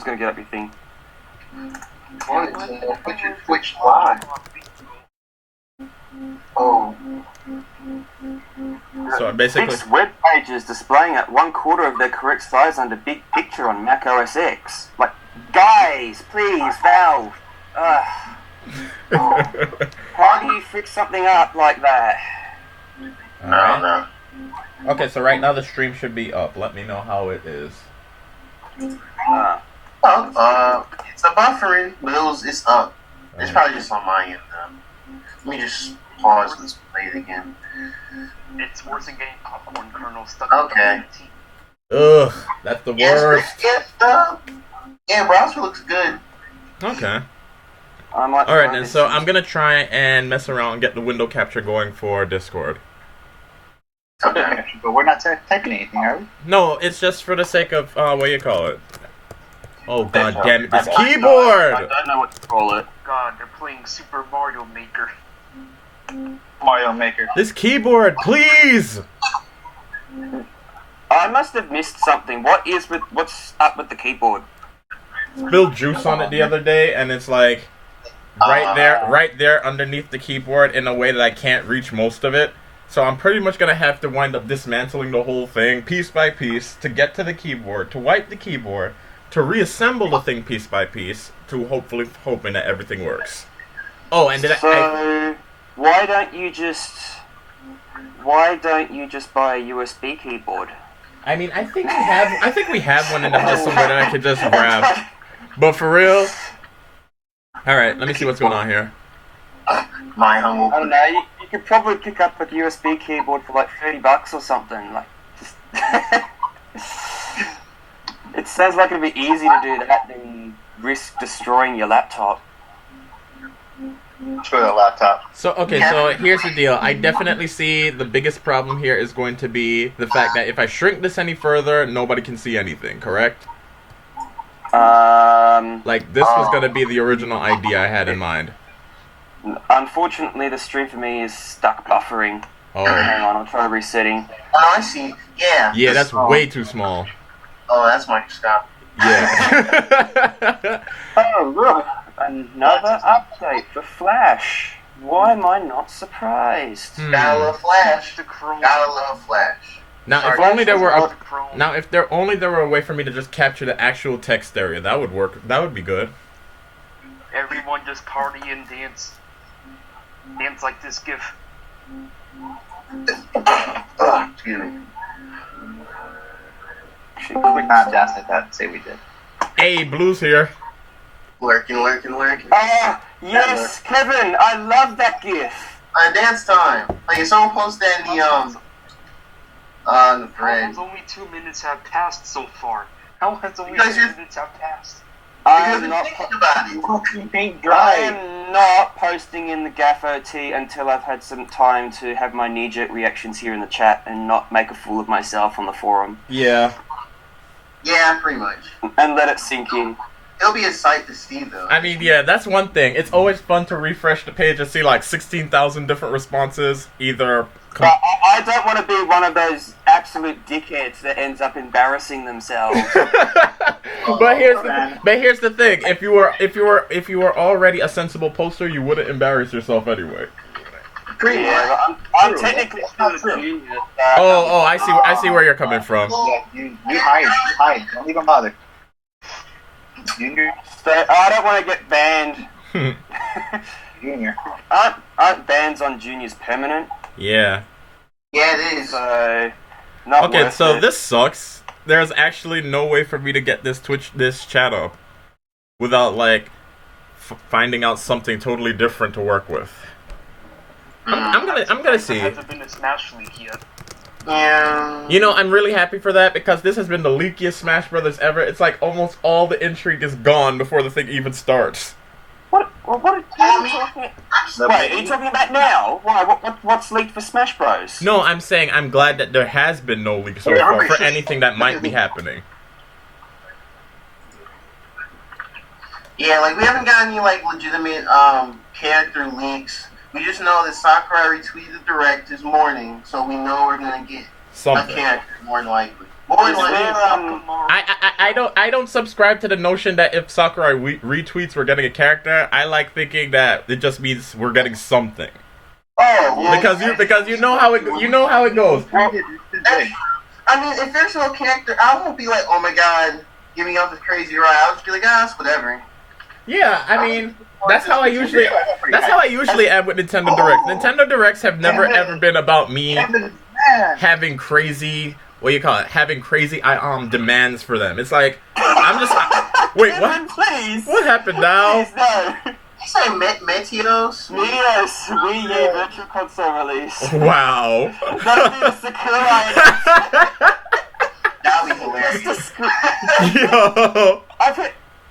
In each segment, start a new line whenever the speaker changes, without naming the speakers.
gonna get up your thing.
Put your Twitch live. Oh.
So basically,
Fixed web pages displaying at 1/4 of their correct size under big picture on Mac OS X. Like, guys, please, Valve. How do you fix something up like that?
No.
okay, so right now the stream should be up. Let me know how it is.
It's a buffering, but it's up. It's probably just on my end though. Let me just pause and play it again.
It's worse than getting popcorn kernel stuck
Okay.
in the teeth.
Ugh, that's the worst.
Yeah, browser looks good.
Okay.
Alright,
then, so I'm gonna try and mess around and get the window capture going for Discord.
Okay.
But we're not typing anything, are we?
No, it's just for the sake of, what do you call it? Oh, god damn it, this keyboard!
I don't know what to call it.
God, they're playing Super Mario Maker.
Mario Maker.
This keyboard, please!
I must have missed something. What's up with the keyboard?
Spilled juice on it the other day, and it's like, right there underneath the keyboard in a way that I can't reach most of it. So I'm pretty much gonna have to wind up dismantling the whole thing, piece by piece, to get to the keyboard, to wipe the keyboard, to reassemble the thing piece by piece, to hoping that everything works. Oh, and
why don't you just buy a USB keyboard?
I mean, I think we have one in the house somewhere that I could just grab. But for real, all right, let me see what's going on here.
My humble.
I don't know. You could probably pick up a USB keyboard for like $30 or something. Like, just it sounds like it'd be easy to do that than risk destroying your laptop.
For the laptop.
So, okay, so here's the deal. I definitely see the biggest problem here is going to be the fact that if I shrink this any further, nobody can see anything, correct? Like, this was going to be the original idea I had in mind.
Unfortunately, the stream for me is stuck buffering.
Oh.
Hang on, I'll try resetting.
Oh, I see. Yeah.
Yeah, that's way too small.
Oh, that's microscopic.
Yeah.
Oh, look! Another update for Flash. Why am I not surprised?
Gotta love Flash.
The Chrome.
Gotta love Flash.
Now, if only there were
Chrome.
if there were a way for me to just capture the actual text area, that would work. That would be good.
Everyone just party and dance. Dance like this GIF.
Excuse me.
We not dance like that and say we did.
Hey, Blue's here.
Lurking.
Ah, yes, Kevin, I love that GIF.
Dance time. Like, if someone posted that in the thread.
How only 2 minutes have passed so far? How has only
Because
2 minutes have passed?
Because I'm thinking about it.
Paint
I
dry.
am not posting in the GAF OT until I've had some time to have my knee-jerk reactions here in the chat and not make a fool of myself on the forum.
Yeah.
Yeah, pretty much.
And let it sink in.
It'll be a sight to see, though.
I mean, yeah, that's one thing. It's always fun to refresh the page and see like 16,000 different responses, either.
But I don't want to be one of those absolute dickheads that ends up embarrassing themselves.
But here's the thing: if you were already a sensible poster, you wouldn't embarrass yourself anyway.
Pretty much.
Yeah, I'm technically still a junior.
Oh, I see where you're coming from.
Yeah, you hide. Don't even bother. Junior.
So I don't want to get banned.
Junior.
Aren't bans on juniors permanent?
Yeah.
Yeah, it is.
So not
Okay,
worth
so
it.
this sucks. There's actually no way for me to get this chat up without like finding out something totally different to work with. I'm gonna see.
There hasn't been a Smash League yet.
Yeah.
You know, I'm really happy for that because this has been the leakiest Smash Brothers ever. It's like almost all the intrigue is gone before the thing even starts.
What are you talking about? Wait, are you talking about now? Why? What's leaked for Smash Bros?
No, I'm saying I'm glad that there has been no leak so far for anything that might be happening.
Yeah, like, we haven't got any, like, legitimate, character leaks. We just know that Sakurai retweeted the Direct this morning, so we know we're gonna get
Something.
a character, more than likely. Boy,
Is
like,
there,
I don't subscribe to the notion that if Sakurai retweets we're getting a character. I like thinking that it just means we're getting something.
oh, well,
Because you know how it goes.
I mean, if there's no character, I won't be like, oh my god, give me off this crazy ride. I'll just be like, ah, it's whatever.
Yeah, I mean that's how I usually am with Nintendo Directs. Nintendo Directs have never ever been about me having crazy having crazy demands for them. It's like I'm just wait,
Kevin,
what?
please.
What happened now?
Please, no.
You say Meteos?
Meteos Wii U Virtual Console release.
Wow.
That'll be the Sakurai.
That'd be hilarious.
Just to
Yo.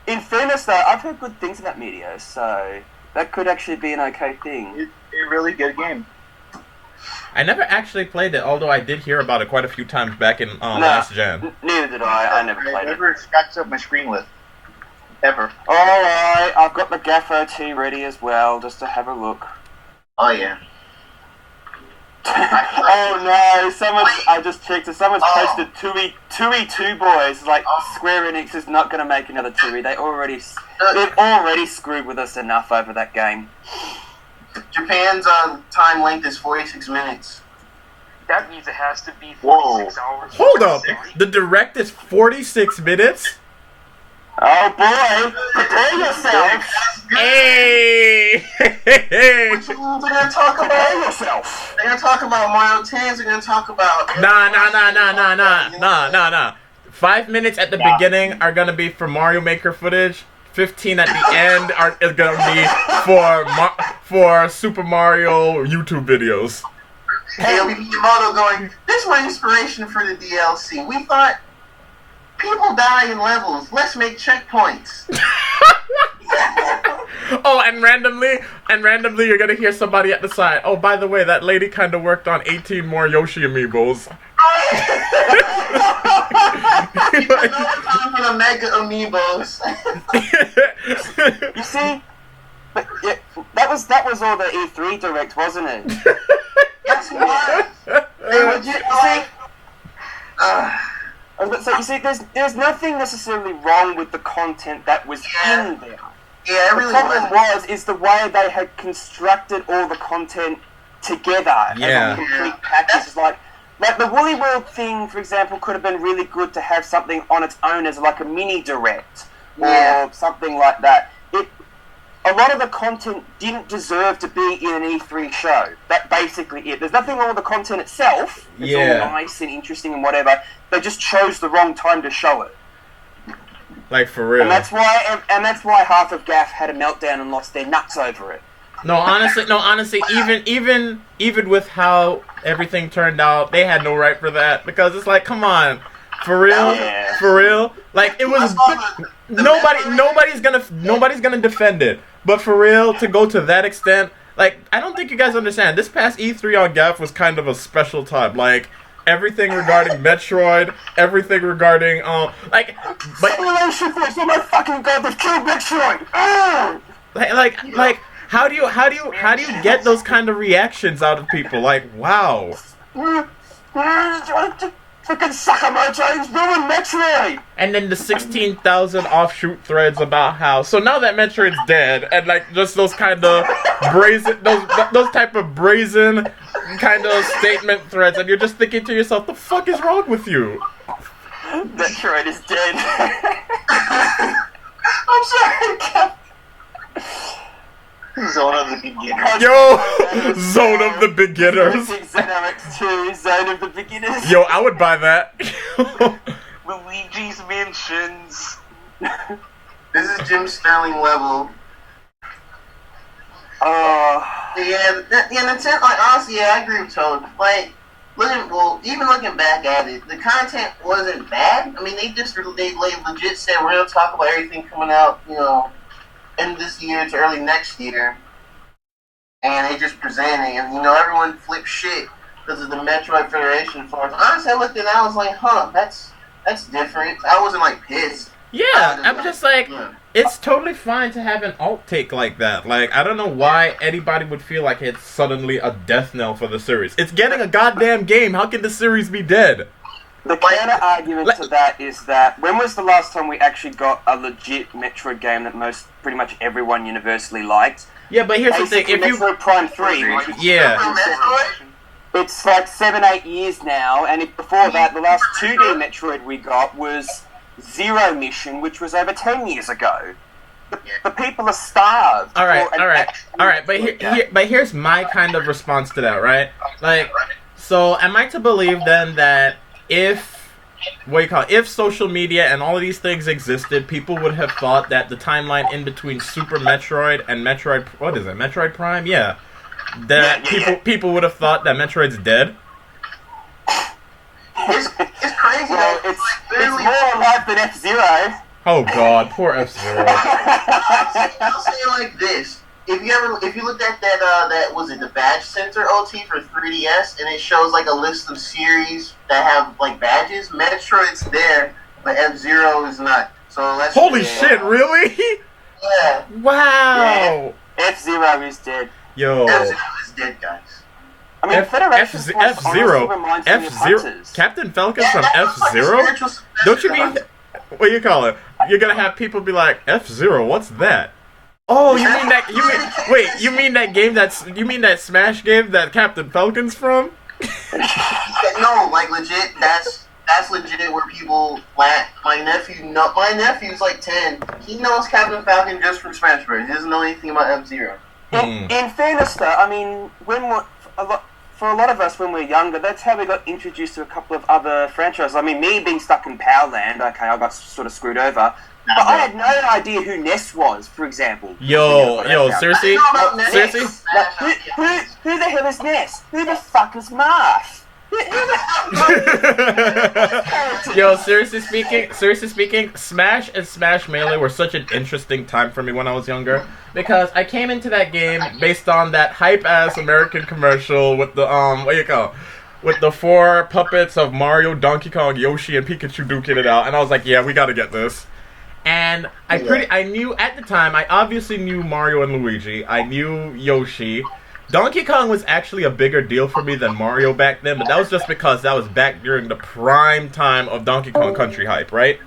in fairness though, I've heard good things about Meteos, so that could actually be an okay thing.
It's a really good game.
I never actually played it, although I did hear about it quite a few times back in last gen.
Neither did I. I never
I
played it.
never scratched up my screen list. Ever.
Alright, I've got the GAF OT ready as well, just to have a look.
Oh, yeah.
Oh no, I just checked, someone's posted 2E2 boys, like Square Enix is not going to make another 2E, they've already screwed with us enough over that game.
Japan's time length is 46 minutes.
That means it has to be
Whoa.
46 hours.
Hold up. The Direct is 46 minutes?
Oh boy, prepare yourself!
Hey!
They're gonna talk
Prepare
about.
yourself!
They're gonna talk about Mario 10s. They're gonna talk about.
Nah. 5 minutes at the beginning are gonna be for Mario Maker footage. 15 at the end is gonna be for Super Mario YouTube videos.
Hey, it'll be Miyamoto going. This is my inspiration for the DLC. We thought people die in levels. Let's make checkpoints.
Oh, and randomly, you're gonna hear somebody at the side. Oh, by the way, that lady kind of worked on 18 more Yoshi amiibos.
People know what time for the Mega Amiibos.
You see, but yeah, that was all the E3 Direct, wasn't it?
Yes, what? They would just
I was about to say, you see, there's nothing necessarily wrong with the content that was in there.
yeah, it really
The problem
was.
is the way they had constructed all the content together
Yeah.
as a complete package. It's like the Woolly World thing, for example, could have been really good to have something on its own as like a mini direct or something like that. A lot of the content didn't deserve to be in an E3 show. That's basically it. There's nothing wrong with the content itself. It's all nice and interesting and whatever. They just chose the wrong time to show it.
Like, for real.
And that's why half of GAF had a meltdown and lost their nuts over it.
No, honestly, even with how everything turned out, they had no right for that, because it's like, come on, for real,
Yeah.
for real. Like, it was nobody's gonna defend it, but for real, to go to that extent, like, I don't think you guys understand. This past E3 on GAF was kind of a special time. Like, everything regarding Metroid, everything regarding like, but
Simulation Force! Oh my fucking god! They've killed Metroid!
like. How do you get those kind of reactions out of people? Like, wow.
Freaking Sakamoto's ruined Metroid!
And then the 16,000 offshoot threads about how, so now that Metroid's dead, and like just those kind of brazen, those type of brazen kind of statement threads, and you're just thinking to yourself, the fuck is wrong with you?
Metroid is dead. I'm sorry, Cap.
Zone of the beginners.
Yo, Zone of the Beginners.
ZRX2, Zone of the Beginners.
Yo, I would buy that.
Luigi's Mansions.
This is Jim Sterling level. Nintendo, like, honestly, yeah, I agree with Toad. Like, even looking back at it, the content wasn't bad. I mean, they legit said, we're gonna talk about everything coming out, end this year to early next year. And they just presenting, and, everyone flipped shit because of the Metroid Federation force. Honestly, I looked at it, I was like, huh, that's different. I wasn't, like, pissed.
Yeah, I'm just like, it's totally fine to have an alt take like that. Like, I don't know why anybody would feel like it's suddenly a death knell for the series. It's getting a goddamn game. How can the series be dead?
The counter argument to that is that when was the last time we actually got a legit Metroid game that pretty much everyone universally liked?
Yeah, but here's the thing. If you
Metroid Prime 3, which is it's like 7-8 years now, and before that, the last 2D Metroid we got was Zero Mission, which was over 10 years ago. The people are starved.
All right. But here's my kind of response to that, right? Like, so am I to believe then that if social media and all of these things existed, people would have thought that the timeline in between Super Metroid and Metroid Prime? Yeah. That people would have thought that Metroid's dead.
It's crazy.
Well, it's more alive than F-Zero.
Oh God, poor F-Zero.
I'll say it like this: if you looked at that was it the Badge Center OT for 3DS, and it shows like a list of series that have like badges. Metroid's there, but F-Zero is not. So that's
holy shit! Really?
Yeah.
Wow.
Yeah, F-Zero is dead.
Yo.
F-Zero is dead, guys.
I mean,
F-Zero, Captain Falcon's from F-Zero? Don't you mean, what do you call it? You're gonna have people be like, F-Zero, what's that? Oh, you mean that Smash game that Captain Falcon's from?
No, like legit, that's legit where people laugh. My nephew's like 10. He knows Captain Falcon just from Smash Bros. He doesn't know anything about F-Zero.
In fairness, though, I mean, for a lot of us when we're younger, that's how we got introduced to a couple of other franchises. I mean, me being stuck in Powerland, okay, I got sort of screwed over. But I had no idea who Ness was, for example.
Yo, seriously? Seriously?
Like, who the hell is Ness? Who the fuck is Marth?
Yo, seriously speaking, Smash and Smash Melee were such an interesting time for me when I was younger, because I came into that game based on that hype-ass American commercial with the, with the 4 puppets of Mario, Donkey Kong, Yoshi, and Pikachu duking it out, and I was like, yeah, we gotta get this. And I knew, at the time, I obviously knew Mario and Luigi, I knew Yoshi. Donkey Kong was actually a bigger deal for me than Mario back then, but that was just because that was back during the prime time of Donkey Kong Country hype, right?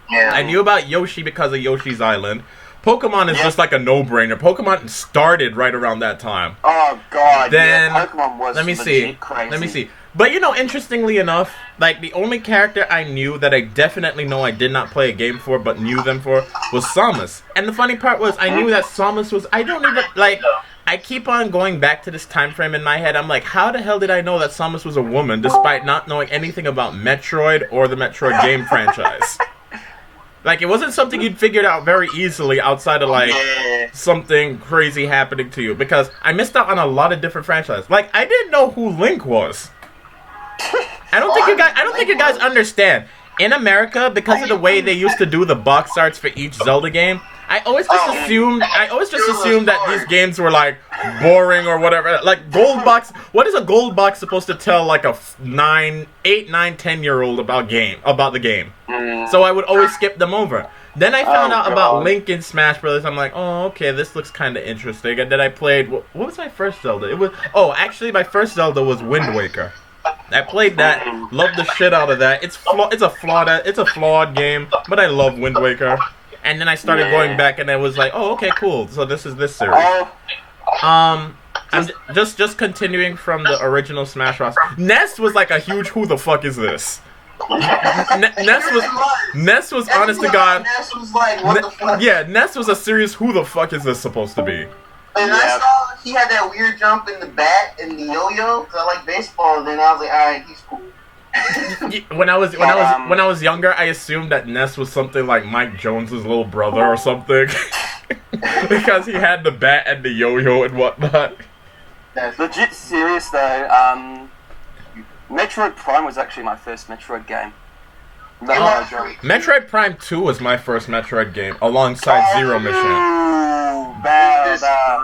Yeah.
I knew about Yoshi because of Yoshi's Island. Pokemon is just like a no-brainer. Pokemon started right around that time.
Oh God!
Then
Pokemon was legit crazy.
Let me see. But interestingly enough, like the only character I knew that I definitely know I did not play a game for, but knew them for, was Samus. And the funny part was, I knew that Samus was. I keep on going back to this time frame in my head. I'm like, how the hell did I know that Samus was a woman, despite not knowing anything about Metroid or the Metroid game franchise? Like, it wasn't something you'd figured out very easily outside of, something crazy happening to you. Because I missed out on a lot of different franchises. Like, I didn't know who Link was. I don't think you guys understand. In America, because of the way they used to do the box arts for each Zelda game, I always just assumed that these games were like boring or whatever. Like gold box. What is a gold box supposed to tell like a 8, 9, 10-year-old about the game? So I would always skip them over. Then I found out about Link in Smash Bros. I'm like, oh, okay, this looks kind of interesting. And then I played. What was my first Zelda? Actually, my first Zelda was Wind Waker. I played that, loved the shit out of that. It's a flawed game, but I love Wind Waker. And then I started going back, and I was like, oh, okay, cool. So this is this series. I'm just continuing from the original Smash Bros. Ness was like a huge who the fuck is this? Ness was honest to God.
Ness was like, what the fuck?
Yeah, Ness was a serious who the fuck is this supposed to be?
And I saw he had that weird jump in the bat and the yo-yo, because I like baseball, then I was like, alright, he's cool.
When I was younger, I assumed that Ness was something like Mike Jones' little brother or something. Because he had the bat and the yo-yo and whatnot.
That's legit serious though. Metroid Prime was actually my first Metroid game.
Metroid Prime 2 was my first Metroid game, alongside Zero Mission.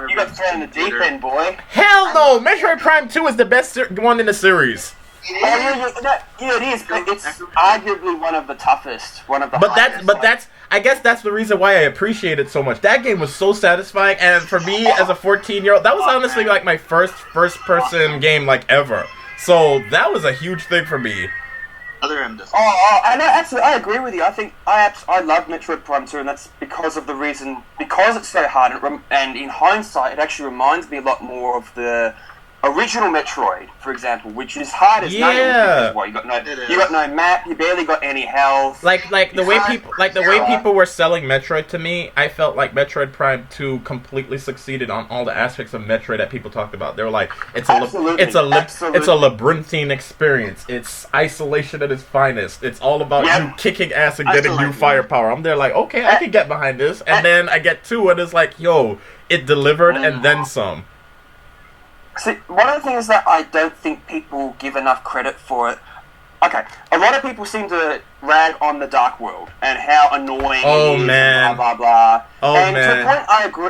You got thrown in the deep end, boy.
Hell no! Metroid Prime 2 is the best one in the series.
Yeah, it is, but it's arguably one of the toughest.
I guess that's the reason why I appreciate it so much. That game was so satisfying, and for me as a 14-year-old, that was honestly like my first-person game like ever. So that was a huge thing for me.
Other M doesn't.
I know. Absolutely, I agree with you. I think I love Metroid Prime 2, and that's because of the reason because it's so hard. And in hindsight, it actually reminds me a lot more of the original Metroid, for example, which is hard as nails. Because, well, you got no map, you barely got any health.
Like the way people were selling Metroid to me, I felt like Metroid Prime 2 completely succeeded on all the aspects of Metroid that people talked about. They were like, it's a labyrinthine experience. It's isolation at its finest. It's all about you kicking ass and getting new firepower. I'm there like, okay, I can get behind this. And then I get 2 and it's like, yo, it delivered and then some.
See, one of the things that I don't think people give enough credit for it. Okay, a lot of people seem to rag on the Dark World and how annoying it is and blah blah blah. To the point,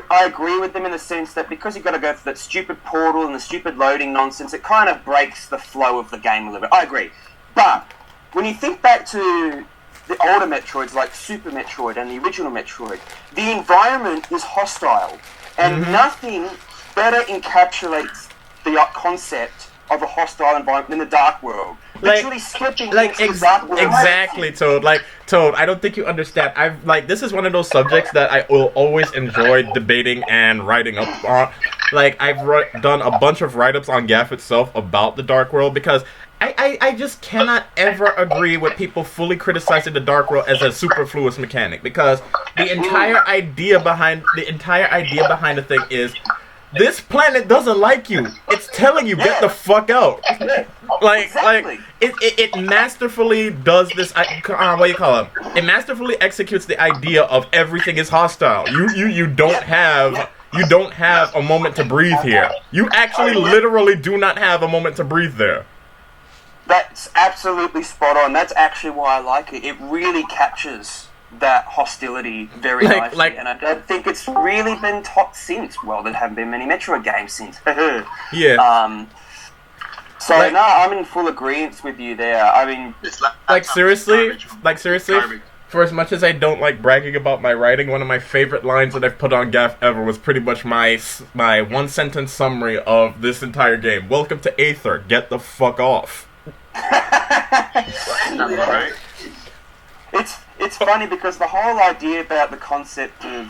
I agree with them in the sense that because you've got to go through that stupid portal and the stupid loading nonsense, it kind of breaks the flow of the game a little bit. I agree, but when you think back to the older Metroids like Super Metroid and the original Metroid, the environment is hostile, and nothing better encapsulates the concept of a hostile environment in the Dark World. Literally skipping the Dark World.
Exactly, Toad. Toad, I don't think you understand. This is one of those subjects that I will always enjoy debating and writing up on. I've done a bunch of write-ups on GAF itself about the Dark World because I just cannot ever agree with people fully criticizing the Dark World as a superfluous mechanic because the entire idea behind the thing is this planet doesn't like you. It's telling you, get the fuck out. It masterfully does this. What do you call it? It masterfully executes the idea of everything is hostile. You don't have a moment to breathe here. You actually literally do not have a moment to breathe there.
That's absolutely spot on. That's actually why I like it. It really captures that hostility very nicely, and I don't think it's really been taught since. Well, there haven't been many Metroid games since.
Yeah.
No, I'm in full agreement with you there. I mean,
seriously, for as much as I don't like bragging about my writing, one of my favorite lines that I've put on GAF ever was pretty much my one-sentence summary of this entire game. Welcome to Aether. Get the fuck off.
Right?
It's funny because the whole idea about the concept of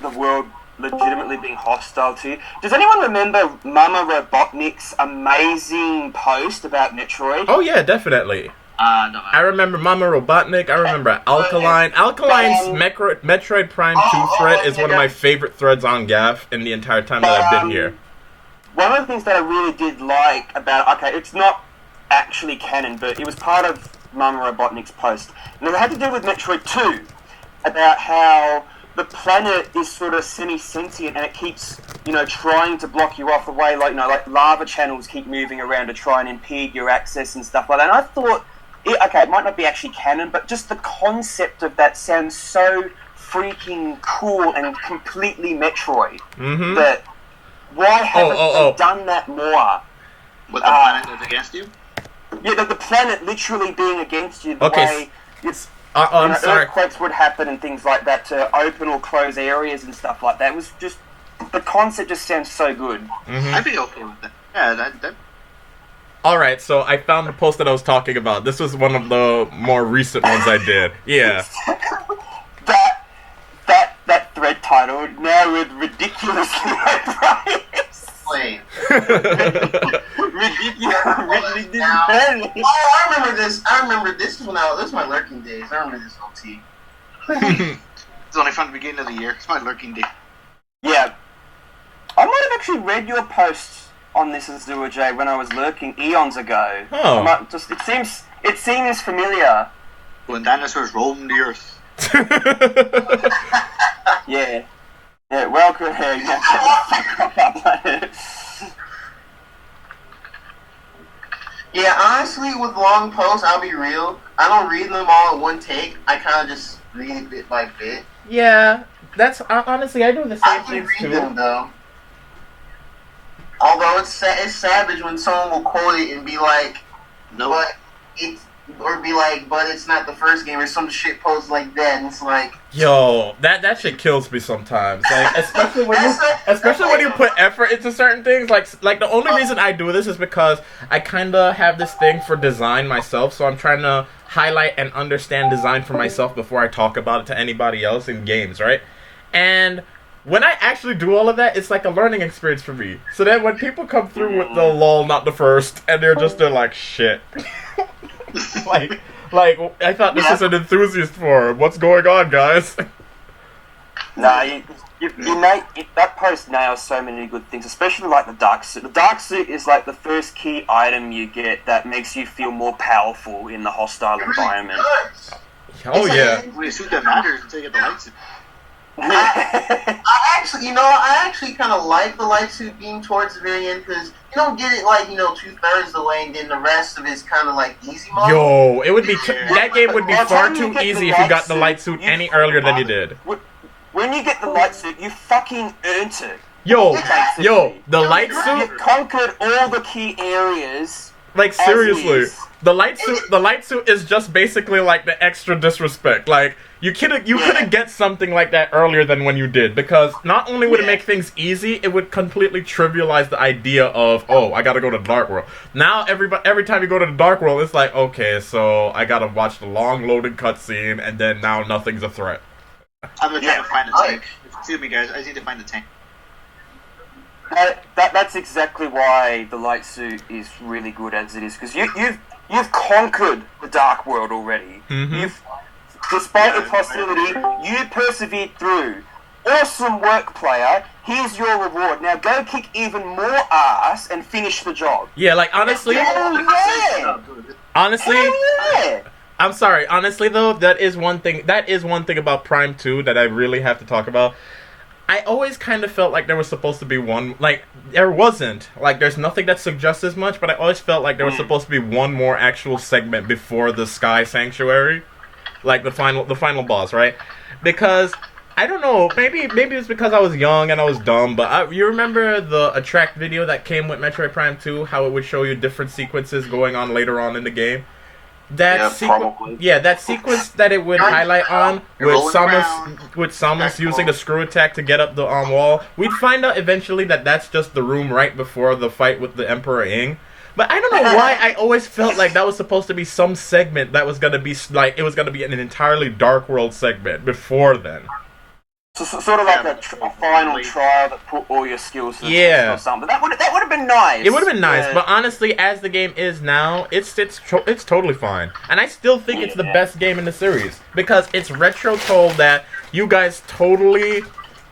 the world legitimately being hostile to you. Does anyone remember Mama Robotnik's amazing post about Metroid?
Oh yeah, definitely.
No.
I remember Mama Robotnik. I remember Alkaline. Alkaline's Metroid Prime 2 thread is one of my favorite threads on GAF in the entire time that I've been here.
One of the things that I really did like about it's not actually canon, but it was part of Mama Robotnik's post. And it had to do with Metroid 2, about how the planet is sort of semi-sentient and it keeps, trying to block you off the way, like lava channels keep moving around to try and impede your access and stuff like that. And I thought, it might not be actually canon, but just the concept of that sounds so freaking cool and completely Metroid. That why haven't they done that more?
What, the planet is against you?
Yeah, the planet literally being against you, the way it's
I'm sorry.
Earthquakes would happen and things like that to open or close areas and stuff like that. It was just, the concept just sounds so good.
I'd be okay with that. Yeah, that.
Alright, so I found the post that I was talking about. This was one of the more recent ones I did. Yeah.
that thread titled, now with ridiculously low price.
Wait.
Ridiculous.
I remember this. This is this is my lurking days. I remember this OT.
It's only from the beginning of the year. It's my lurking day.
Yeah. I might have actually read your posts on this Azure J when I was lurking eons ago.
Oh.
It seems familiar.
When dinosaurs roamed the earth.
Yeah. Yeah, welcome here.
Yeah, honestly, with long posts, I'll be real. I don't read them all in one take. I kind of just read it bit by bit.
Yeah, that's honestly, I do the same things too.
I can read them though. Although it's savage when someone will quote it and be like,
"No,
but it's or be like, but it's not the first game, or some shit post like that, and it's like,
Yo, that shit kills me sometimes. Like, especially when you put effort into certain things. Like the only reason I do this is because I kind of have this thing for design myself, so I'm trying to highlight and understand design for myself before I talk about it to anybody else in games, right? And when I actually do all of that, it's like a learning experience for me. So then when people come through with the lol, not the first, and they're like, shit. like, I thought this was an enthusiast forum. What's going on, guys?
Nah, that post nails so many good things, especially like the dark suit. The dark suit is like the first key item you get that makes you feel more powerful in the hostile environment.
Oh yeah.
Wait, a suit that matters until you get the light suit.
I actually kind of like the light suit being towards the very end, because you don't get it like 2/3 of the way, and then the rest of it's kind of like easy mode.
Yo, it would be that game would be far too easy if you got the light suit any earlier than you did.
When you get the light suit, you fucking earned it.
Yo, the light suit.
You conquered all the key areas.
Like seriously, the light suit is just basically like the extra disrespect. Like you couldn't get something like that earlier than when you did, because not only would it make things easy, it would completely trivialize the idea of, oh, I gotta go to the Dark World. Now every time you go to the Dark World, it's like, okay, so I gotta watch the long loading cutscene, and then now nothing's a threat.
I'm gonna try to find the tank. Excuse me, guys. I just need to find the tank.
That's exactly why the light suit is really good as it is, because you've conquered the Dark World already.
Mm-hmm.
Despite its hostility, you persevered through. Awesome work, player. Here's your reward. Now go kick even more ass and finish the job.
Yeah, like honestly, honestly,
yeah.
I'm sorry. Honestly, though, that is one thing about Prime 2 that I really have to talk about. I always kind of felt like there was supposed to be one, like, there wasn't. Like, there's nothing that suggests as much, but I always felt like there was supposed to be one more actual segment before the Sky Sanctuary. Like, the final boss, right? Because, I don't know, maybe it's because I was young and I was dumb, but you remember the Attract video that came with Metroid Prime 2, how it would show you different sequences going on later on in the game? That sequence that it would highlight on with Samus using the screw attack to get up the wall. We'd find out eventually that that's just the room right before the fight with the Emperor Ing. But I don't know why I always felt like that was supposed to be some segment that was gonna be like it was gonna be an entirely Dark World segment before then.
So sort of like a final trial that put all your skills to the test or something. That would have been nice.
It would have been nice, but honestly, as the game is now, it's totally fine, and I still think it's the best game in the series because it's retro told that you guys totally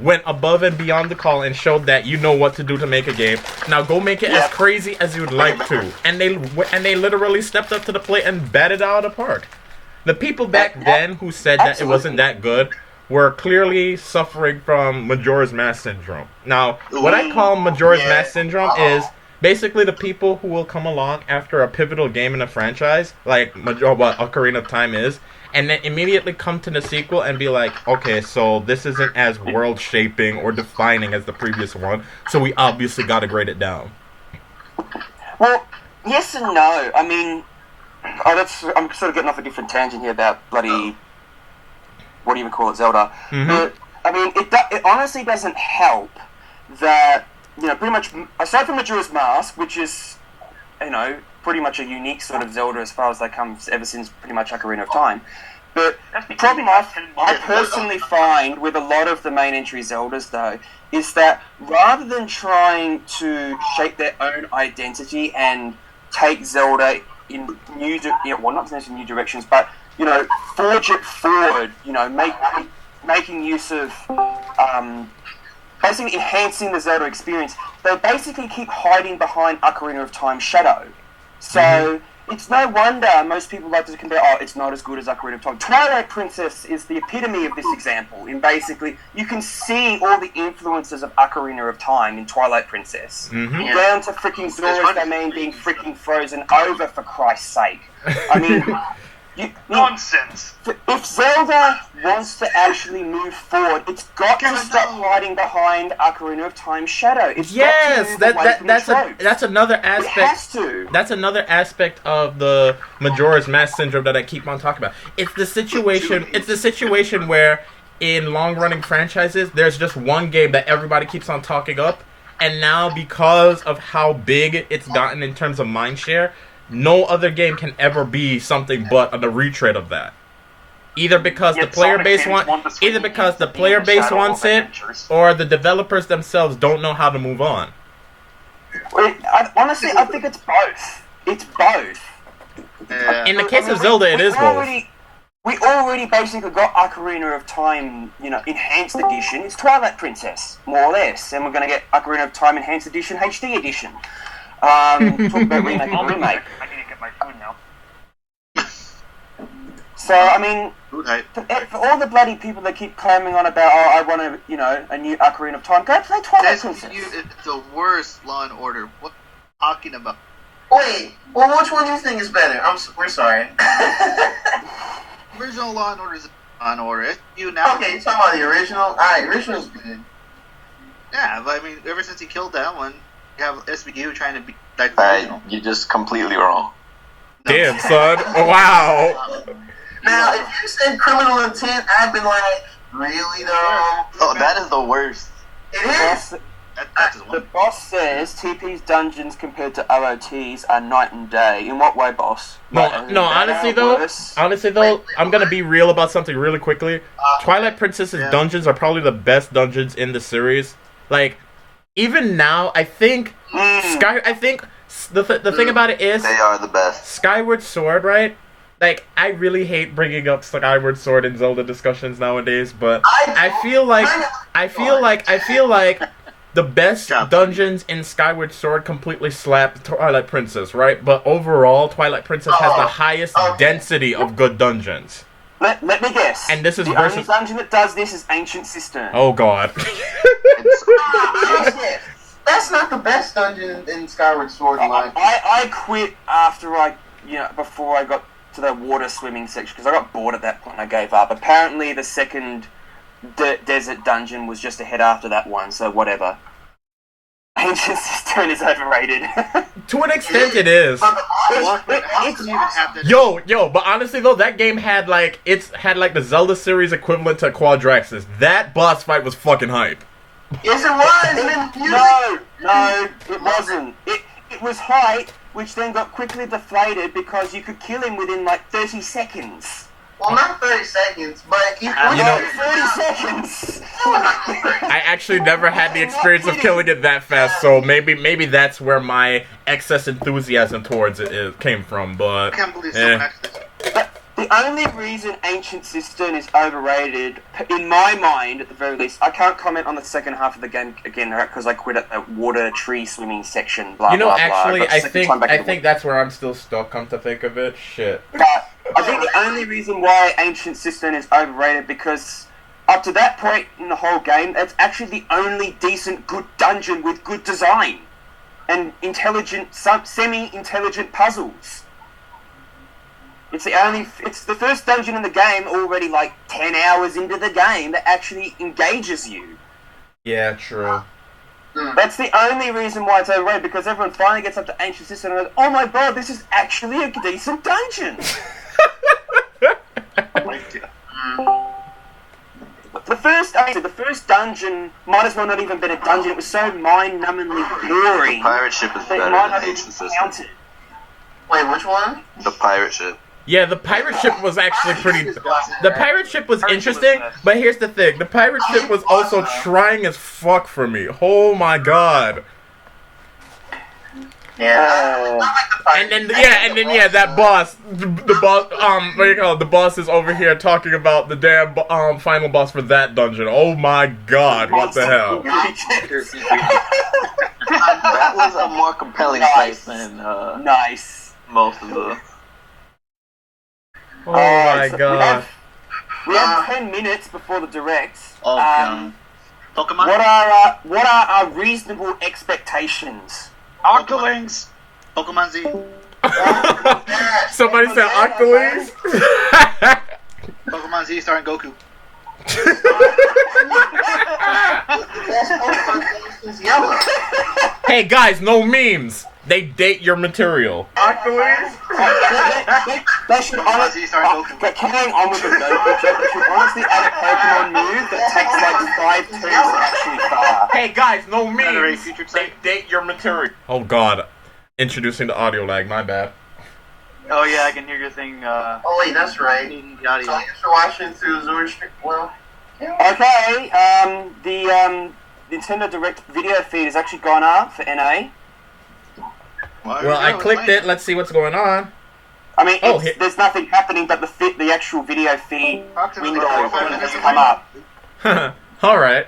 went above and beyond the call and showed that you know what to do to make a game. Now go make it as crazy as you'd like to, and they literally stepped up to the plate and batted it out of the park. The people back then who said that it wasn't that good were clearly suffering from Majora's Mask Syndrome. Now, what I call Majora's Mask Syndrome is basically the people who will come along after a pivotal game in a franchise, like what Ocarina of Time is, and then immediately come to the sequel and be like, okay, so this isn't as world-shaping or defining as the previous one, so we obviously gotta grade it down.
Well, yes and no. I mean, I'm sort of getting off a different tangent here about bloody... what do you even call it, Zelda?
Mm-hmm.
But, I mean, it honestly doesn't help that, pretty much, aside from Majora's Mask, which is, pretty much a unique sort of Zelda as far as they come ever since pretty much Ocarina of Time. But the problem I personally find with a lot of the main entry Zeldas, though, is that rather than trying to shape their own identity and take Zelda in not necessarily new directions, but forge it forward, making use of, basically enhancing the Zelda experience. They basically keep hiding behind Ocarina of Time's shadow. So, it's no wonder most people like to compare, it's not as good as Ocarina of Time. Twilight Princess is the epitome of this example, in basically, you can see all the influences of Ocarina of Time in Twilight Princess. Down to freaking Zora's Domain being freaking frozen over, for Christ's sake. I mean...
Nonsense.
If Zelda wants to actually move forward, it's got to stop hiding behind Ocarina of Time Shadow. It's
Yes,
got to move away from the tropes.
that's another aspect.
It has to.
That's another aspect of the Majora's Mask syndrome that I keep on talking about. It's the situation. It's the situation where in long-running franchises, there's just one game that everybody keeps on talking up, and now because of how big it's gotten in terms of mindshare, no other game can ever be something but a retread of that. Either because the player base wants it, or the developers themselves don't know how to move on.
Honestly, I think it's both. It's both.
Yeah.
In the case of Zelda, it is both.
We already basically got Ocarina of Time, Enhanced Edition. It's Twilight Princess, more or less. And we're going to get Ocarina of Time Enhanced Edition, HD Edition. Talk about remake and remake.
I need to get my food now.
So, I mean, for all the bloody people that keep claiming on about, I want a new Ocarina of Time, go play Twilight Princess.
It's the worst Law and Order. What are you talking about?
Wait, well, which one do you think is better? We're sorry.
Original Law and Order is Law and Order. You now.
Okay, you're talking about the original? Alright, original's good.
Yeah, but I mean, ever since he killed that one, you have SBU trying to be like the original.
You're just completely wrong.
No.
Damn, son. Wow.
Now, if you said Criminal Intent, I've been like, really though?
Oh, that is the worst.
It is.
That's just
The
one.
boss says TP's dungeons compared to OOTs are night and day. In what way, boss?
No,
Like,
no.
better,
Honestly though, I'm gonna be real about something really quickly. Twilight Princess's dungeons are probably the best dungeons in the series. Like, even now, I think the thing about it is
They are the best.
Skyward Sword, right? Like, I really hate bringing up Skyward Sword in Zelda discussions nowadays, but I feel like the best dungeons in Skyward Sword completely slap Twilight Princess, right? But overall, Twilight Princess has the highest density of good dungeons.
Let me guess.
And this is
the
versus-
only dungeon that does this is Ancient Cistern.
Oh god.
That's not the best dungeon in Skyward Sword.
I quit after before I got to the water swimming section because I got bored at that point. I gave up. Apparently, the second desert dungeon was just ahead after that one, so whatever. Ancient Cistern is overrated.
To an extent, it is.
How can you even have that?
Yo, but honestly though, that game had the Zelda series equivalent to Quadraxis. That boss fight was fucking hype.
Yes, it was.
No, it wasn't. It was hype, which then got quickly deflated because you could kill him within like 30 seconds.
Well, not 30 seconds, but
30 seconds.
I actually never had the experience of killing it that fast, so maybe that's where my excess enthusiasm towards it came from. But
I can't believe someone actually.
The only reason Ancient Cistern is overrated, in my mind, at the very least, I can't comment on the second half of the game again, because I quit at the water tree swimming section. Blah blah blah.
Actually, I think that's where I'm still stuck. Come to think of it, shit.
But I think the only reason why Ancient Cistern is overrated because up to that point in the whole game, it's actually the only decent, good dungeon with good design and intelligent, semi-intelligent puzzles. It's the first dungeon in the game already like 10 hours into the game that actually engages you.
Yeah, true.
That's the only reason why it's overrated, because everyone finally gets up to Ancient Cistern and goes, oh my god, this is actually a decent dungeon. The first dungeon might as well not even been a dungeon. It was so mind-numbingly boring.
The pirate ship is
that it
better
might
than
not
Ancient
even
System.
count it.
Wait, which one?
The pirate ship.
Yeah, the pirate ship was actually pretty. The pirate ship was interesting, but here's the thing: the pirate ship was also trying as fuck for me. Oh my god!
Yeah.
And then that boss, the boss, what do you call it? The boss is over here talking about the damn final boss for that dungeon. Oh my god! What the hell?
That was a more compelling fight than
Nice.
most of the.
Oh my god!
We have 10 minutes before the direct.
Oh, Pokemon?
What are our reasonable expectations?
Octolings! Pokemon Z.
Somebody said Octoles.
Pokemon Z starring Goku.
It's yellow.
Hey guys, no memes. They date your material.
They should honestly, but carrying on with the Goku joke, they should honestly add a Pokemon move that takes like 5 turns to actually fire.
Hey guys, no memes.
Featured
They
site.
date your material. Oh god. Introducing the audio lag, my bad.
Oh yeah, I can hear your thing.
Oh wait, that's right.
The
So
audio.
I guess you're watching through Azure Stream. Well,
Okay, the Nintendo Direct video feed has actually gone up for NA.
Well, I clicked it. Let's see what's going on.
I mean,
Oh,
there's nothing happening, but the actual video feed window has come up.
Alright.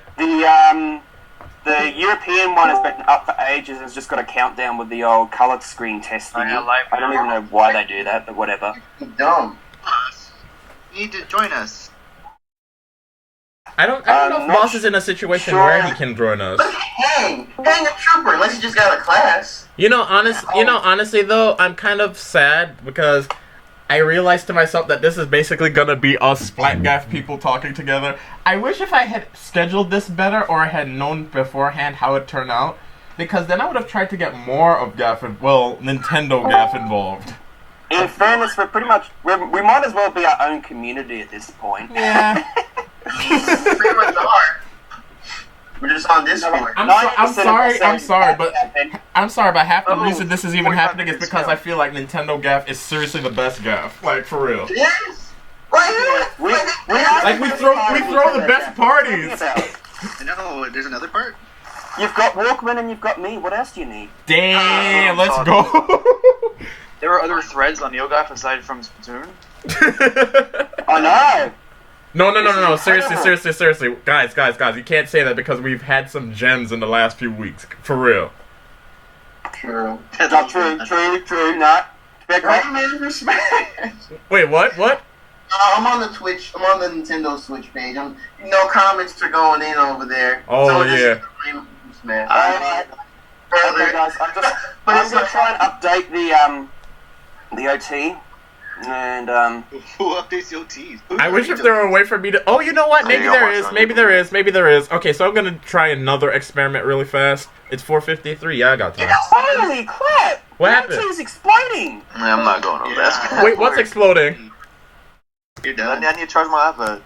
The European one has been up for ages and has just got a countdown with the old coloured screen test thing. I don't even know why they do that, but whatever.
dumb.
You need to join us.
I don't know if Boss is in a situation where he can join us.
But hang a trooper unless you just got a class.
Honestly though, I'm kind of sad because I realized to myself that this is basically gonna be us Splatgaff people talking together. I wish if I had scheduled this better or I had known beforehand how it turned out, because then I would have tried to get more of Nintendo Gaff involved.
In fairness, we might as well be our own community at this point.
Yeah.
Pretty much are. We're just on Discord.
I'm sorry, but half the reason this is even happening is because I feel like Nintendo Gaff is seriously the best Gaff, like for real.
Yes. Right.
We throw the best parties.
No, there's another part.
You've got Walkman and you've got me. What else do you need?
Damn, let's go.
There were other threads on NeoGAF aside from Splatoon.
I know.
No. Seriously. Guys. You can't say that because we've had some gems in the last few weeks. For real.
True.
Not true. Not.
Wait, what?
I'm on the Twitch. I'm on the Nintendo Switch page. Comments are going in over there.
Oh, yeah.
Okay, guys. I'm just gonna try and update the OT. And
Who updates the OTs?
I wish if there were a way for me to. Oh, you know what? Maybe there is. Okay, so I'm gonna try another experiment really fast. It's 4:53. Yeah, I got time.
Holy crap!
What happened?
The OT is exploding.
I'm not going over that.
Wait, what's exploding?
You're
I
done.
need to charge my iPad.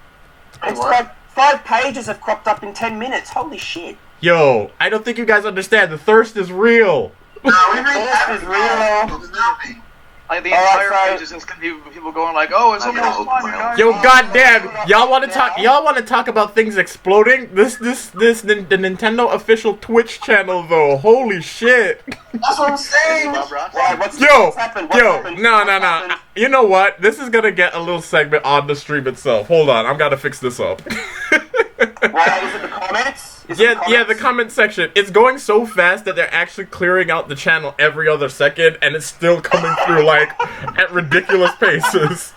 It's like 5 pages have cropped up in 10 minutes. Holy shit!
Yo, I don't think you guys understand. The thirst is real.
No, we read
This is real.
Like the entire page is just gonna be people going like, "Oh, it's almost time, you guys."
Yo, goddamn! Y'all want to talk about things exploding? The Nintendo official Twitch channel though. Holy shit!
That's what I'm saying.
Bob Ross?
What's happened?
No. You know what? This is gonna get a little segment on the stream itself. Hold on, I've got to fix this up.
Why is it the comments?
The comment section. It's going so fast that they're actually clearing out the channel every other second, and it's still coming through like at ridiculous paces.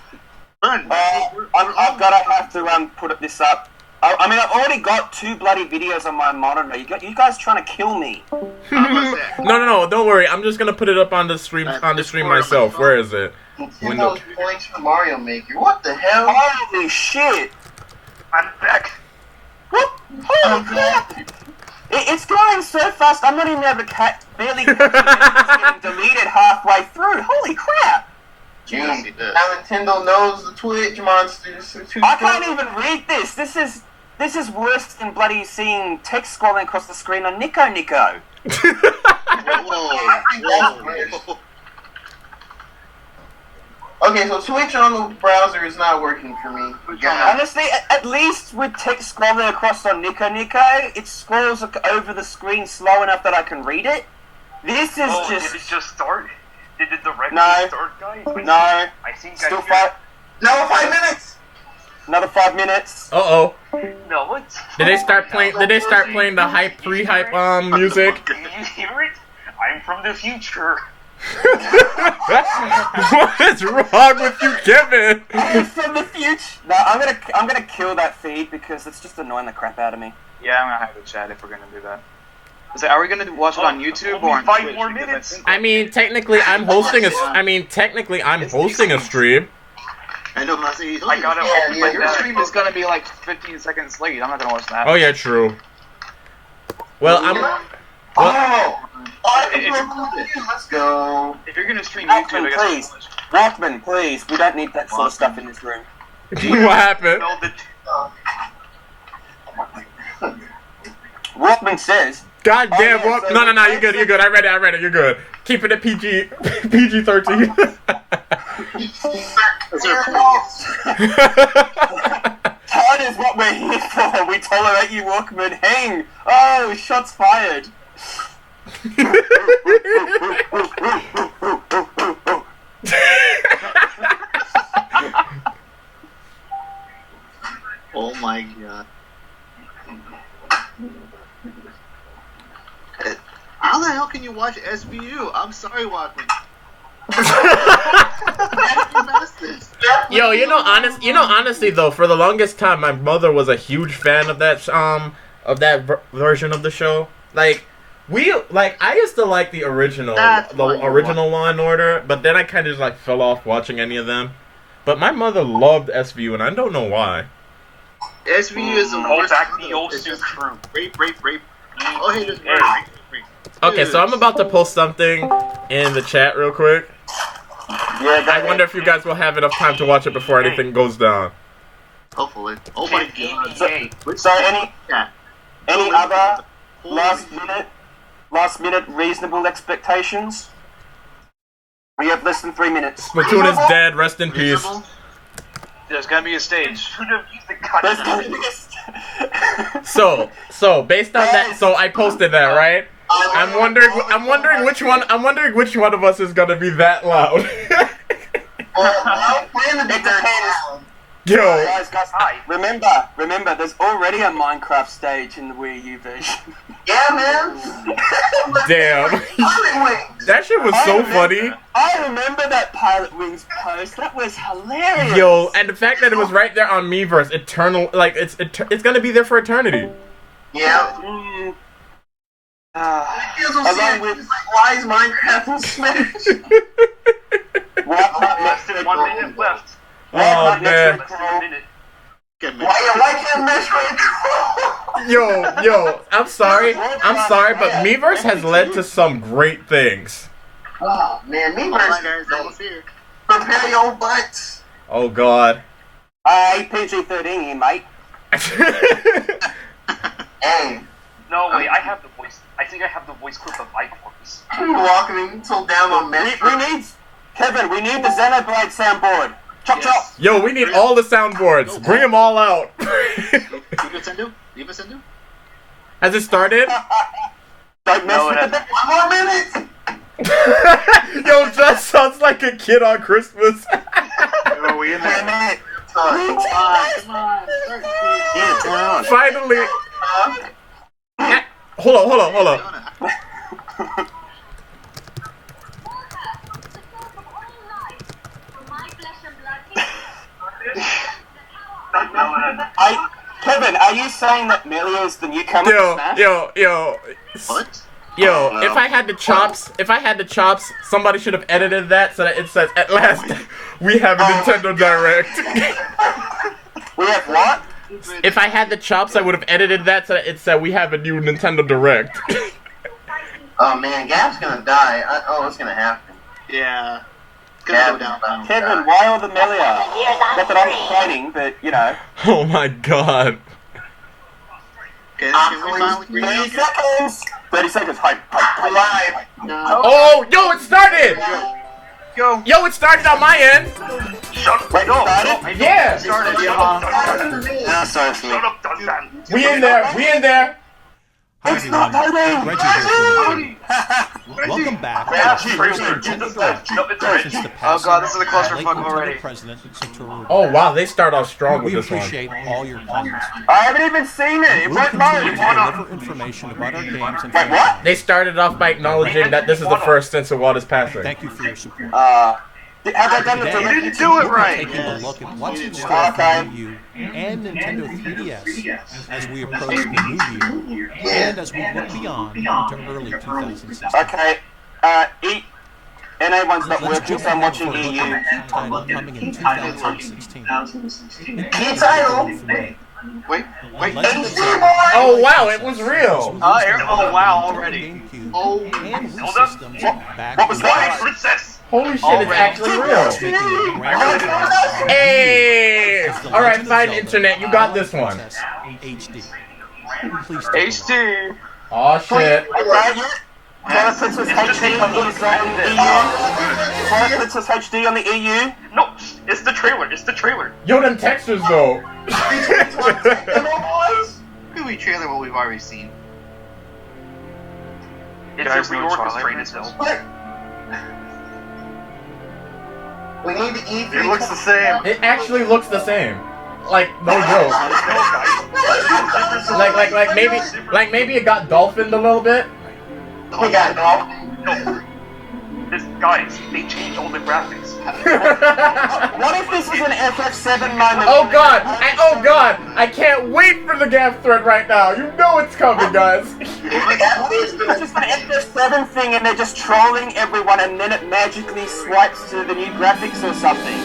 I've got to have to put this up. I mean, I've already got 2 bloody videos on my monitor. You guys trying to kill me?
No, don't worry. I'm just gonna put it up on the stream myself. Where is it?
Nintendo's points for Mario Maker. What the hell?
Holy shit!
I'm back.
What? Holy crap! It's going so fast. I'm not even able to barely catch it. It's getting deleted halfway through. Holy crap!
Jeez, now Nintendo knows the Twitch monsters.
I can't even read this. This is worse than bloody seeing text scrolling across the screen on Nico.
Whoa.
Okay, so Twitch on the browser is not working for me.
Honestly, at least with text scrolling across on Nico, it scrolls over the screen slow enough that I can read it. This is just...
Did it just start? Did the direct start, guys?
No.
I think
Still
I
5...
No, 5 minutes!
Another 5 minutes.
Uh-oh.
No, what?
Did they start playing the hype pre-hype music?
Can you hear it? I'm from the future.
What is wrong with you, Kevin?
From the future. No, I'm gonna kill that feed because it's just annoying the crap out of me.
Yeah, I'm gonna have to chat if we're gonna do that. So are we gonna watch it on YouTube or on
5
Twitch?
more
Because
minutes.
think-
I mean, technically, I'm hosting a stream.
I know, but I
gotta
Yeah,
open
But your
that.
stream is gonna be like 15 seconds late. I'm not gonna watch that.
Oh yeah, true. Well,
Let's go.
If you're gonna stream YouTube, I guess.
Please. Walkman, please. We don't need that sort of stuff in this room.
what happened?
No, the
Walkman says.
God damn!
yeah,
What?
so
No,
we-
you're good. You're good. I read it. You're good. Keeping it PG, PG-13.
That is what we're here for. We tolerate you, Walkman. Hang. Oh, shots fired.
Oh my god. How the hell can you watch SVU? I'm sorry, Walkman.
Yo, honestly though, for the longest time, my mother was a huge fan of that version of the show. I used to like the original,
That's what you
original Law and Order, but then I kind of just fell off watching any of them. But my mother loved SVU, and I don't know why.
SVU is the
Call
worst.
back the old
It's
suit
just
crew.
rape. Oh, hey, there's rape.
Okay, so I'm about to post something in the chat real quick.
Yeah,
I wonder if you guys will have enough time to watch it before anything goes down.
Hopefully. Oh my god.
So any
Yeah.
other
Holy
last minute reasonable expectations? We have less than 3 minutes.
Splatoon is dead. Rest in peace.
reasonable?
There's gonna be a stage.
Should have used the cut.
There's gonna be a-
So based on that, so I posted that, right? I'm wondering which one of us is gonna be that loud.
It depends.
Yo,
Guys, remember, there's already a Minecraft stage in the Wii U version.
Yeah, man.
damn, that shit was so funny.
I remember that Pilot Wings post. That was hilarious.
Yo, and the fact that it was right there on Miiverse, eternal, it's gonna be there for eternity.
Yeah.
Mm.
Along with why is Minecraft and Smash?
Less than 1 minute left.
Oh man,
Less than a minute.
Why can't Metroid?
yo, I'm sorry, but Miiverse has led to some great things.
Oh man, me
Oh my
versus
god, it's almost here.
prepare your butts.
Oh god.
PG-13 here, mate.
Hey,
No, wait, I have the voice. I think I have the voice clip of Icorus.
walking until down on
We
Metro.
need Kevin. We need the Xenoblade soundboard. Chop chop.
Yo, we need all the soundboards. Bring them all out.
Leave us into?
Has it started?
Don't mess
No, it
with the.
One more minute.
Yo, that sounds like a kid on Christmas.
Are we in there?
Damn it.
Come on.
Yeah, turn on.
Finally. Hold on.
Kevin, are you saying that Melia is the newcomer to Smash?
Yo.
What?
Yo,
no.
if I had the chops, somebody should have edited that so that it says, at last, we have a Nintendo Direct.
We have what?
If I had the chops, I would have edited that so that it said, we have a new Nintendo Direct.
Oh man, Gap's gonna die. It's gonna happen.
Yeah. It's gonna go down.
Kevin, why all the Melia? Not that I'm complaining, but, you know.
Oh my god.
Okay, can we finally
30 seconds! 30 seconds, hype.
Alive.
Oh, yo, it started!
Go.
Yo, it started on my end!
Wait, no,
Yeah!
Shut
sorry.
up, Dun.
We in there!
It's not loading!
Welcome back.
Since the
Oh god, this is a clusterfuck already.
Oh wow, they start off strong with
We
this one.
appreciate all your comments.
I haven't even seen it! It
We'll
won't
continue to
load!
deliver information about our games and
Wait, what?
They started off by acknowledging that this is the first since a while is passing.
Thank you for your support.
Have I done the
You
direct?
didn't do it right.
Taking a look at what's in store for
Okay.
Wii U and Nintendo 3DS as we approach the new year and as we look beyond into early 2016.
Okay. NA one's not
Let's
working,
jump
so I'm
ahead for
watching
a look
EU.
at the key title coming in 2016.
Key title.
Wait.
Legend of
Oh wow, it was real.
Oh wow, already.
GameCube
Oh,
and Wii systems back
What was
in
that?
Princess!
Holy shit, it's actually real.
making a grand
Hey!
as the
All right,
Legend of
fine,
Zelda
internet, you got this one.
Princess HD. Please take a look.
HD.
Oh shit.
Twilight Princess HD on the EU. Twilight Princess HD on the EU.
No, it's the trailer. It's the trailer.
Yo, them textures though.
Movie trailer, what we've already seen.
It's
guys
a
know Twilight
reorchestrated film.
We need the E3.
It looks the same.
It actually looks the same. Like, no joke. Like maybe it got dolphined a little bit.
We got
No. Guys, they changed all the graphics.
What if this is an FF7 moment?
Oh god! I can't wait for the GAF thread right now. You know it's coming, guys.
It's just an FF7 thing and they're just trolling everyone and then it magically swipes to the new graphics or something.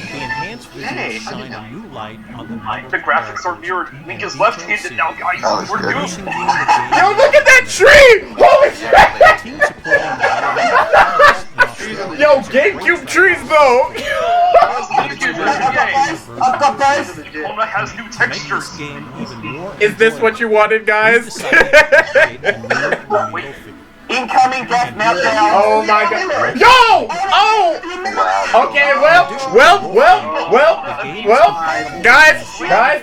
The enhanced visuals shine a new light on the
The graphics are mirrored. Link is left-handed now, guys.
Oh, that's
We're
good.
doomed.
Yo, look at that tree! Holy shit!
team supporting the
Yo, GameCube trees though.
I've got both.
Daytona has new
make
textures.
this game even more
Is this what you wanted,
we
guys?
decided to create a new Nintendo figure.
Incoming GAF meltdown.
Oh my god. Yo! Oh! Okay, well, guys,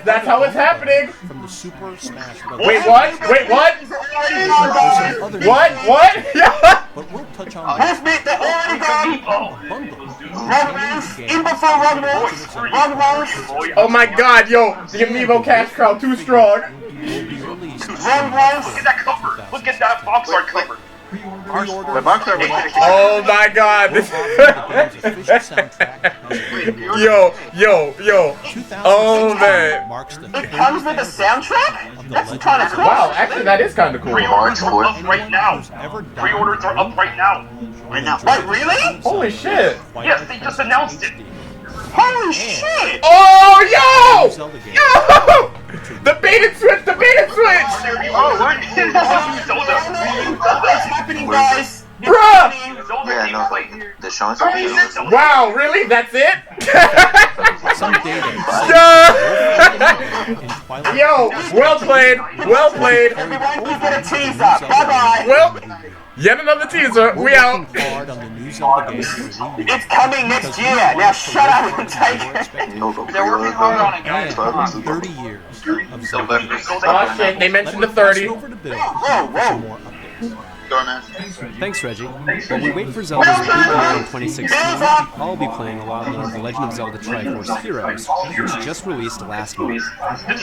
that's how it's happening.
From the Super Smash Bros.
Wait, what? What? Yeah.
But we'll touch on
Let's meet the already gone.
a bundle
Run race. In before run race. Run race.
Oh my god, yo, the Amiibo cash crowd too strong.
will be released.
Run race.
Look at that cover. Look at that box art cover.
The box art was
Oh my god. This yo. Oh man.
Marks the
It comes with a soundtrack? That's kind of cool.
Wow, actually that is kind of cool.
Pre-orders are up right now.
ever done.
Pre-orders are up right now.
Right now.
Wait, really?
Holy shit.
Yes, they just announced it.
Holy shit!
Oh, yo!
Zelda game.
Yo! The bait and switch!
Oh, what?
What's happening, guys? It's
Bruh!
happening.
Yeah, no, the showing something.
Wow, really? That's it?
Some data
Yeah.
in Twilight.
Yo, well played.
Everyone, you get a teaser. Bye-bye.
Well, yet another teaser. We out.
Working hard on the new Zelda game for Wii U.
It's coming next year. Now shut up and take it.
No, go
They're working hard on it, guys.
And
Come on.
30 years of Zelda.
Oh shit, they mentioned the
Pass
30.
it over to Bill
Whoa,
for some
whoa.
more updates.
Thanks, Reggie. While we wait for Zelda's big year in 2016, I'll be playing a lot more of The Legend of Zelda Triforce Heroes, which just released last month.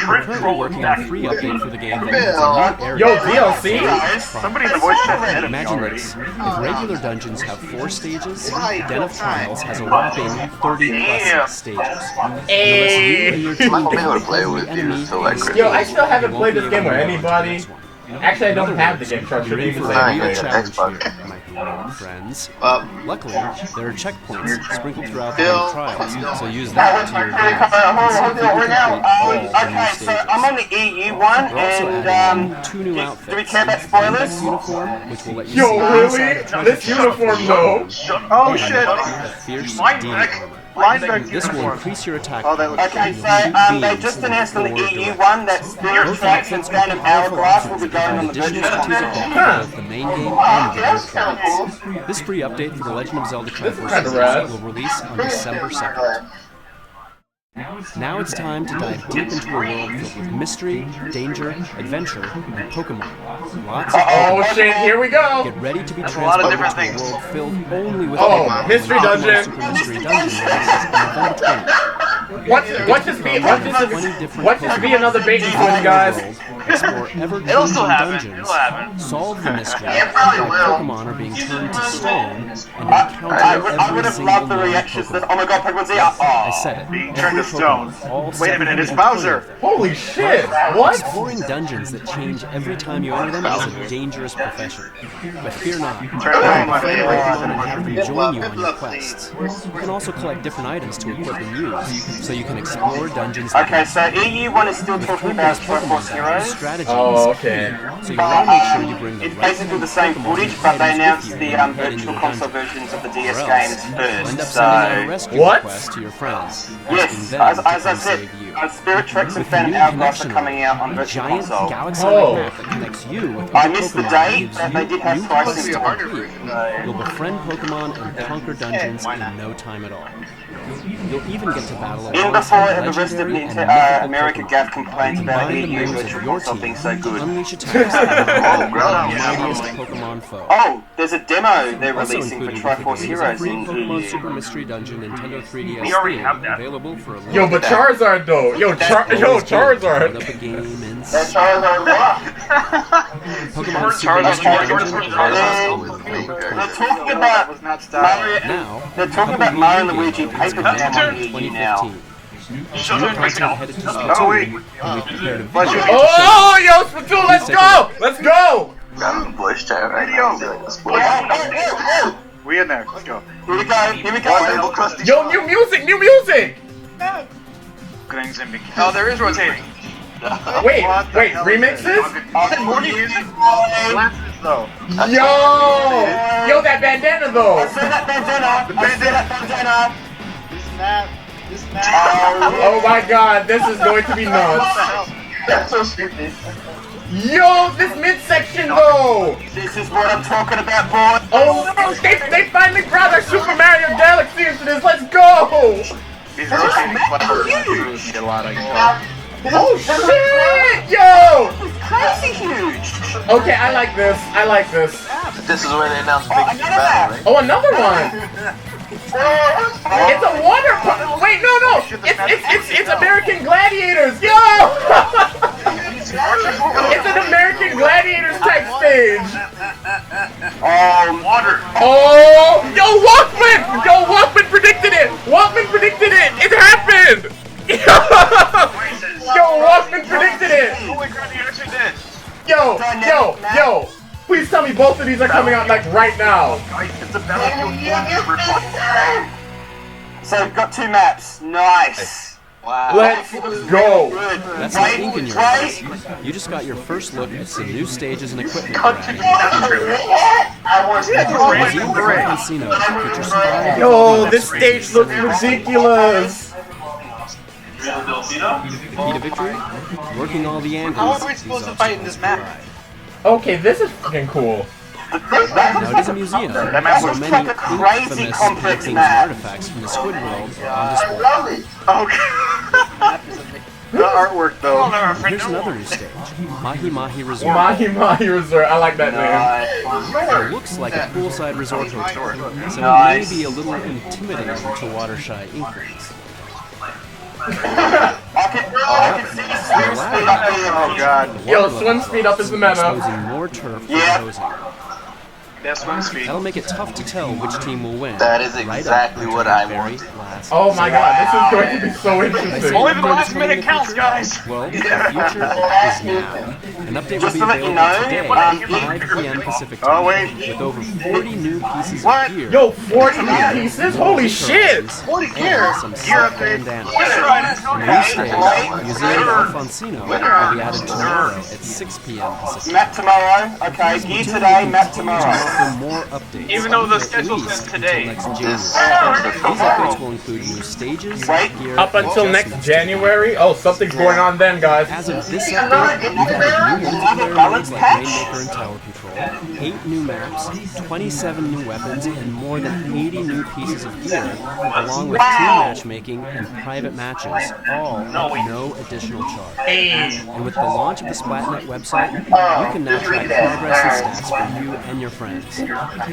We're currently working on a free update for the game that adds a new area.
Yo, DLC?
Somebody in the voice chat ahead of me
Imagine
already.
this. If regular dungeons have 4 stages, Den of Trials has a whopping 30+ stages.
Hey.
I'm able to play with you, so like,
Yo, I still haven't played this game with anybody. Actually, I don't have the game, so I shouldn't even say
Fine,
anything.
yeah, Xbox.
My friends.
Well,
Luckily, there are checkpoints sprinkled throughout the
Bill.
trials, so use that to your advantage.
Okay, so I'm on the EU one,
We're also
and
adding 2 new
do
outfits.
we care about
This
spoilers?
uniform, which will let you
Yo,
see
really?
inside
This uniform, though?
Oh shit!
the fierce demon armor.
Linebacker
This will
uniform.
increase your attack.
Oh, that looks
Okay,
good.
so they just announced on the EU one that Spirit Tracks and Phantom Hourglass will be going on the
Additional
virtual
strategic
console.
benefit of the main game and the
That's kind of cool.
This free update for The Legend of Zelda
kinda
Triforce
rad.
will release on December 2nd. Now it's time to dive deep into a world filled with mystery, danger, adventure, and Pokemon. Lots of
Oh
Pokemon.
shit, here we go.
Get ready to be
a lot of
transported
different
to a
things.
world filled only with
Oh,
Pokemon.
mystery
Pokemon
dungeon.
Super Mystery Dungeon releases on November 20th.
Watch this be another bait and switch, guys.
explore ever-changing
It'll still happen.
dungeons,
It'll happen.
solve the mystery
Yeah,
of
probably
why
will.
Pokemon are being turned to stone, and
I
encounter
would
every
have
single
loved the reactions that,
non-Pokemon.
oh my god, Pokemon Z.
I said it.
Being
Every
turned to stone.
Pokemon, all
Wait a minute, it's
720
Bowser.
of them.
Holy shit! What?
Exploring dungeons that change every time you enter them is a dangerous profession. But fear not.
Turn
You
it
can
on,
befriend
my
Pokemon and
favorite.
have them join you on your quests. You can also collect different items to equip and use, so you can explore dungeons.
Okay, so EU1 is still talking about Triforce Heroes.
Strategies.
Oh, okay.
So you want to make sure you bring the
It's
right
basically the same
Pokemon
footage,
and
but they
items
announced
with
the
you when you head into
virtual
a
console
dungeon.
versions of the
Or
DS
else,
games
you'll end up
first.
sending out a
So,
rescue
What?
request to your friends,
yes,
asking them
as
to
I
come
said,
save you.
Spirit Tracks and
With the
Phantom
new
Hourglass are
connection
coming out on
a
Virtual
giant
Console.
galaxy-like
Oh.
map that connects you with
I
other
missed the
Pokemon
date,
gives
but
you
they did have
new
pricing
quests
to
to
harder
complete.
version, though.
You'll befriend Pokemon and conquer dungeons in no time at all. You'll even get to battle
In before
alongside
the rest of
legendary and
America
mythical
GAF
Pokemon.
complains about
Combine the
EU
moves
Virtual
of your
Console
team
being so
to
good.
unleash attacks on the mightiest Pokemon foe.
Oh, there's a demo they're
Also
releasing for
included with the
Triforce
game is a
Heroes
free
in
Pokemon
EU.
Super Mystery Dungeon Nintendo 3DS
We already
theme,
have that.
available for a limited
Yo, but Charizard though. Yo,
Always good to
Charizard.
load up a game in
That Charizard what?
Pokemon Super
Charizard,
Mystery
Charizard,
Dungeon
Charizard.
They're talking about
Was not style.
Mario.
Now,
They're talking about Mario and Luigi Paper Jam on EU now.
2015. New content headed to
Oh, wait.
Splatoon, and we've prepared a
Bless you.
video.
Oh, yo, Splatoon, let's go! Let's go!
I'm voice chat right
Video.
now. I feel like this voice.
We in there. Let's go.
Here we go, here we
Double
go.
crusty.
Yo, new music, new music!
Oh, there is rotating.
Wait,
What the
wait,
hell is
remixes?
More music. Glasses though.
Yo, that bandana though.
I saw that bandana. I saw that bandana.
This map.
Oh my god, this is going to be nuts.
That's so stupid.
Yo, this midsection though.
This is what I'm talking about, boy.
Oh, they finally brought our Super Mario Galaxy into this. Let's go.
These rotating platforms get a lot of
Oh shit, yo.
Crazy huge.
Okay, I like this. I like this.
This is where they announced Big
another
Battle, right?
Oh, another one. It's a water park. Wait, no. It's American Gladiators. Yo. It's an American Gladiators type stage.
Water.
Oh, yo, Walkman predicted it. Walkman predicted it. It happened. Yo, Walkman predicted it.
Holy crap, you actually did.
Yo. Please tell me both of these are coming out like right now.
It's a Battlefield 1
So we've got two maps. Nice.
Wow.
Let's go.
Good.
That's the ink in your eyes. You just got your first look at some new stages and equipment.
I want to see that.
Museum of Casino features five
Yo, this stage looks ridiculous.
Key to victory? Working all the angles.
How are we supposed to fight in this map?
Okay, this is fucking cool.
Now it is a museum,
map
so
looks
many
like a crazy
infamous
complex
paintings and
map.
artifacts from the Squid World are on display.
Love it.
Okay. The artwork though.
Here's another new stage, Mahi Mahi Resort.
Mahi Resort. I like that name.
It looks like a poolside resort hotel, so
Nice.
it may be a little intimidating to Watershy inklings.
I can see swim speed up here.
Oh god.
Yo, swim speed up is the meta.
Exposing more turf for
Yeah.
hosing.
That's swim speed.
That'll make it tough to tell which team will win.
That is
right
exactly
up
what
until
I
the very
wanted.
last
Oh my god, this is going to be so
I
interesting.
see
Only the
updates
last
coming in
minute
the
counts,
future.
guys.
Well, the future is now. An update will
Just
be
to let you
available
know,
today
um,
at 5 p.m. Pacific
Oh,
time,
wait.
with over 40 new pieces
What?
of gear.
Yo, 40 new pieces? Holy shit!
40
and
gear.
some
Gear
sick
update.
bandanas.
That's
A new stage, Museum of Alfonsino, will be added tomorrow at 6 p.m. Pacific.
Map tomorrow. Okay, gear today, map
To
tomorrow.
offer more updates.
Even though the
at
schedule
least
says today.
until next
This
January.
is
These updates will include new stages,
Wait,
gear,
Up until
and
next
adjustments.
January? Oh, something's going on then, guys.
As of this update, we've added new multiplayer player
balance
modes like
patch.
Rainmaker and Tower Control, 8 new maps, 27 new weapons, and more than 80 new pieces of gear, along with team matchmaking and private matches, all at no additional charge. And with the launch of the Splatnet website, you can now track progress and stats for you and your friends. The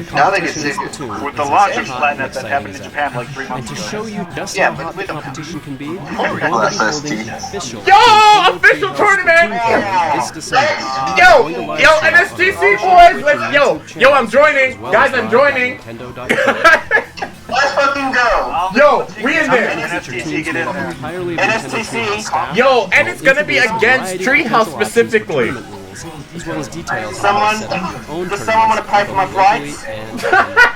competition in Splatoon
With the
is
launch
as
of
hot and
Splatnet that
exciting
happened
as
in
ever.
Japan like 3
And
months
to
ago.
show you just
Yeah,
how hot the competition can be, we're going
Well,
to be holding
SST.
an official
Official
Treehouse
tournament!
Splatoon this December.
Yo,
We're going to live
yo,
stream
NSTC
on our
boys,
Twitch
let's,
and
yo,
YouTube
yo, I'm
channels,
joining,
as well
guys,
as
I'm joining.
live.nintendo.com.
Let's fucking go.
Yo, we in there.
NSTC, get in there.
Entirely
NSTC.
Yo, and it's gonna be against Treehouse specifically.
As well as details
Someone-
on how to set up your own
does someone want to pay for my
tournaments,
flights?
both locally and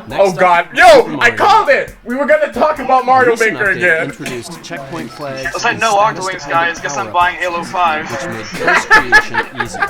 Oh god, yo, I called it! We were gonna talk about Mario
Recent
Maker
update
again.
Introduced checkpoint flags.
Let's say
and
no
status
Octolings,
dependent
guys. Guess I'm
power-up
buying Halo 5.
which made course creation easier.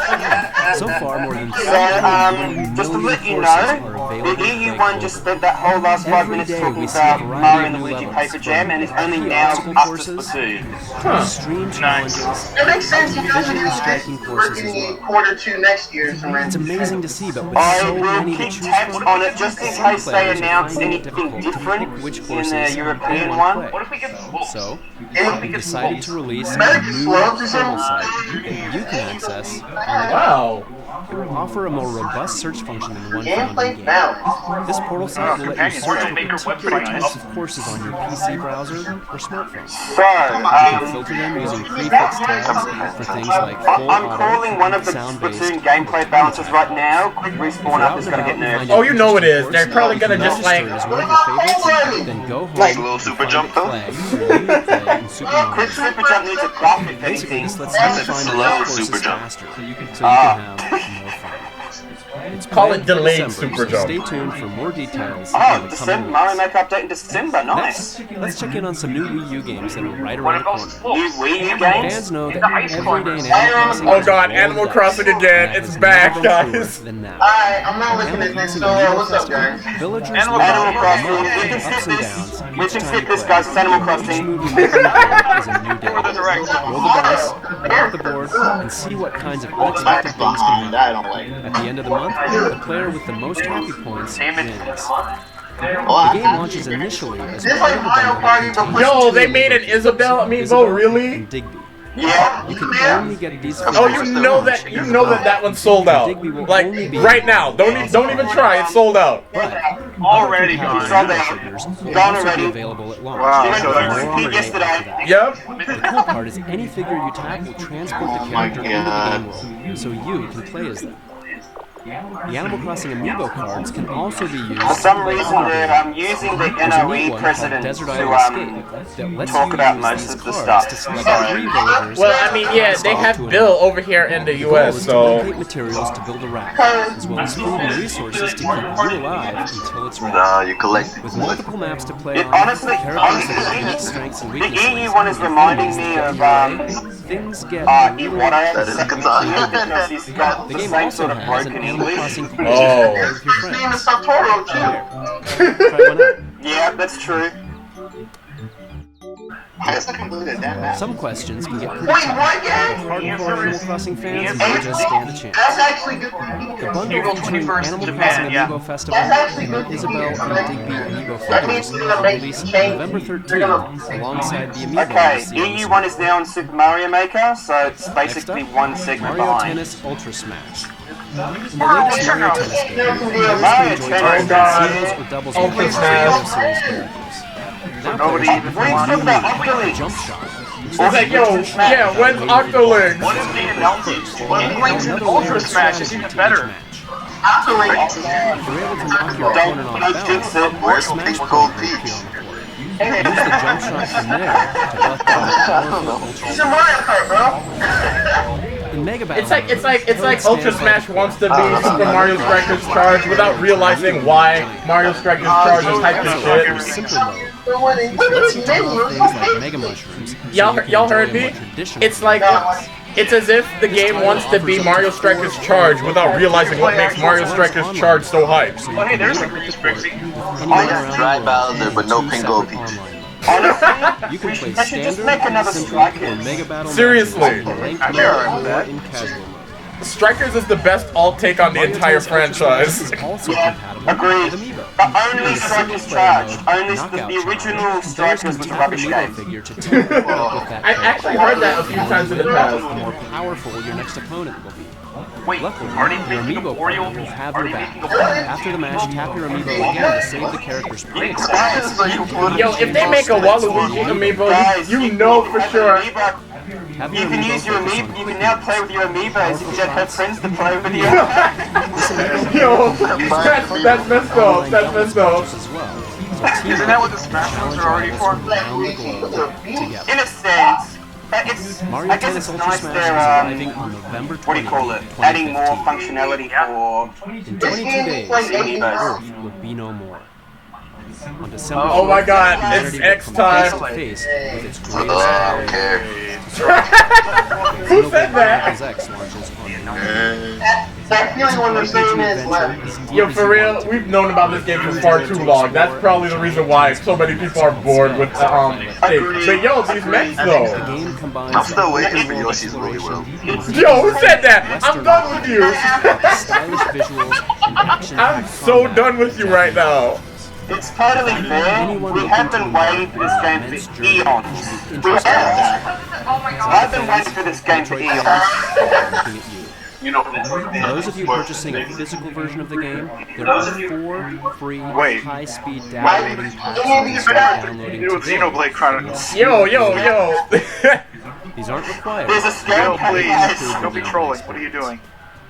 So far, more than 3
just to
million
let you
courses are
know,
available
the EU
for
one just spent that whole last 5
Every
minutes
day
talking
we see a
about
variety
Mario
of
and
new
Luigi
levels,
Paper Jam, and it's only
from
now
obstacle
up to
courses,
Splatoon.
extreme challenges,
It makes sense. You guys are
visually striking
doing
courses
this.
as
We're
well.
getting quarter 2 next year. So
It's amazing to see, but with
I
so
will
many to
keep
choose
tabs
from,
on it just in
some
case they
players are
announce
finding it
anything
difficult to
different
pick which
in
courses
the
they
European
want
one.
to play.
What if we get both?
So,
Yeah.
we decided to release a
Medic
new
slopes is
portal
in-
site that you can access on the
Wow.
It will offer a more robust search function than the one found in
Gameplay
game.
balance.
This portal site will let you
Companions
search
will
for
make your
particular
website
types of courses on your PC browser or smartphone.
So,
You can filter them using prefix tags for things like full
I'm
auto,
calling one of the
sound-based,
Splatoon gameplay balances right now. Quick respawn up is gonna get nerfed.
Oh, you know it is. They're probably gonna just like.
Register as one of your favorites, then go home
Like a little
and
super
find
jump,
a
though?
flag for you to play in Super Mario.
Quick Super Jump needs a buff if
Basically,
anything.
this lets you
said
find the
slow
right courses
super jump.
faster, so you can have more fun. It's
Call
planned
it
for
delayed
December,
super
so
jump.
Stay tuned for more details
Oh,
in the coming
December, Mario
weeks.
Maker update in December, nice.
Next, let's check in on some new Wii U games that are right
What
around the
if those
corner.
New
slopes?
Wii U
Fans
games?
know that
The ice
every day in
climbers.
Animal Crossing
Oh
is
god,
a roll
Animal
of
Crossing
dice,
again.
and that
It's
has
back,
never been
guys.
truer than now.
Alright, I'm not looking
Animal
at this.
Crossing
So,
Amiibo
what's up,
Festival,
guys?
villagers
Animal
live
Animal
ups
Crossing, we
and
can
downs
skip this.
each
We
time
can
you
skip this,
play.
guys. It's Animal
Each
Crossing.
move you make on the board is a new day.
Or the direct.
Roll the dice, mark the board, and see what kinds of unexpected things can happen.
I don't like.
At the end of the month, the player with the most happy points
Damn it.
wins.
Well,
The game launches initially as
This
a
like
bundle
Mario
that
Party, but
contains
Yo,
two
they made an
amiibo
Isabelle
games,
amiibo,
Isabelle
really?
and Digby.
Yeah.
You can only get these
Oh, you know that one's sold out. Like right now. Don't even try. It's sold out.
But
Already
other
gone.
Sold out.
figures will
Gone
also be
already.
available at launch.
Wow,
More
so
on
that's
the
repeat
day
yesterday.
after that.
Yep.
The cool part is any figure you tap will transport the character into the game world, so you can play as them. The Animal Crossing Amiibo cards can also be used
For some reason, I'm using the
There's a neat
NOE
one
president
called Desert
to
Island Escape that lets
talk
you
about
use
most
these
of the
cards
stuff.
to select 3 villagers.
Well, I mean, yeah, they have Bill over here in the
The goal
US,
is to
so.
locate materials to build a raft, as well as food and resources to keep you alive until it's ready.
Nah, you collect
With multiple maps to play
It
on,
honestly,
characters that have unique strengths and
the
weaknesses,
EU one is reminding me of
things get a little
Iwata.
That is Katana.
Because he's got
The
the
game
same
also
sort of
has an
broken
Animal
English.
Crossing
Oh.
competition with your
His name
friends.
is Satoru, too.
Try one out.
Yeah, that's true.
I guess I completed that map.
Some questions can get pretty
Wait,
tough.
what game?
Hardcore Animal Crossing fans may just stand a chance.
That's actually good.
The bundle
April
featuring
21st,
Animal
Japan,
Crossing
yeah.
Amiibo Festival
That's actually
and
good
the
to
Isabelle
hear.
and Digby Amiibo
That means
figures
you're gonna
will
make
release
change.
November
You're
13th
gonna-
alongside the Amiibo
Okay,
you'll see on the
EU one is
screen.
now on Super Mario Maker, so it's
Next
basically
up,
one segment
Mario
behind.
Tennis Ultra Smash. In the latest Mario Tennis game, players
Mario
can enjoy
Tennis,
God.
singles or doubles
Ultra
matches
Smash.
with Series characters. Now
Nobody
players
even
can
What are you talking about? Octolink?
jump shot.
It's like, yo, yeah, when's Octolink?
What if they announce it? Link's in Ultra Smash is even better.
Absolutely.
If you're able to knock your opponent off
Don't jinx
balance,
it.
Where's
Smash
Pink
Bros.
Gold
will
Peach?
appear on the court. Use the jump shot from there to buck out powerful Ultra
It's a Mario Kart, bro.
In Mega Battle,
It's like Ultra Smash wants to be Super Mario Strikers Charge without realizing why Mario Strikers Charge is hype as shit.
simpler mode.
They're winning. Look at
Lets
this
you turn
menu.
off things like Mega Mushrooms. so
Y'all
you can
y'all
enjoy
heard
a
me?
more traditional
It's like it's as if the game wants to be Mario Strikers Charge without realizing what makes Mario Strikers Charge so hype.
So you
Oh, hey,
can
there's
meet
a
up with
Grease
the court
Pixie.
anywhere around
Dry
the world
Bowser, but no
in
Pink
2
Gold
separate
Peach.
online modes.
Honestly,
You can play
they should just
standard,
make another
simple, or
Strikers.
mega battle
Seriously.
matches in ranked
I'm alright
mode
with
or
that.
in casual mode.
Strikers is the best alt take on the
Mario
entire
Tennis Ultra
franchise.
is also
Yeah,
compatible
agreed.
with Amiibo.
But only
In a
Strikers
single-player
charged.
mode,
Only
Knockout
the original
Challenge, players
Strikers
can
was a
tap
rubbish
an
game.
Amiibo figure to team up with that
I've
character.
actually heard that a few times in the
The
past.
more powerful your next opponent will be.
Wait,
Luckily,
are they
your
making a
Amiibo
Wario?
partner will have
Are
your
they
back.
making a
After the match, tap your Amiibo again to save the character's play experience.
Yo, if they make a Waluigi amiibo,
Guys,
you know for
have
sure.
an amiibo.
Have
You can use your
focus on
amiibo. You
quick
can now
moves.
play with your amiibos if you don't have friends to play with you.
Yo, that's messed up.
Online
That's
doubles
messed up.
matches as well. So team
Isn't that what the Smash Bros
challenge
are already
rivals
for?
from around the globe together.
In a sense, but it's.
Mario
I guess
Tennis
it's
Ultra
nice
Smash
they're
is arriving on November 20th,
what do you call it? Adding more
2015.
functionality for.
In 22 days, Earth will be no more. On December
Oh my
4th,
God,
humanity
it's
will
X
come
time.
face to face with its
I
greatest
don't care.
Who said that?
X launches on November.
That feeling when there's 30 minutes left.
Yo, for real, we've known about this game for far too long. That's probably the reason why so many people are bored with hey, but yo, these mechs
The
though.
game combines
I'm still waiting for
visual
Yoshi's Woolly World.
exploration,
Yo, who said that? I'm done with you.
stylish visuals, and action.
I'm so done with you right now.
It's totally fair. We have been waiting for this game for eons. We have. I've been waiting for this game for eons.
Looking at you. For those of you purchasing a physical version of the game, there are 4 free high-speed downloading packs that you start downloading
New
today.
Xenoblade Chronicles.
Yo.
These aren't required.
There's a
Bill,
scale
please,
pack.
don't be trolling. What are you doing?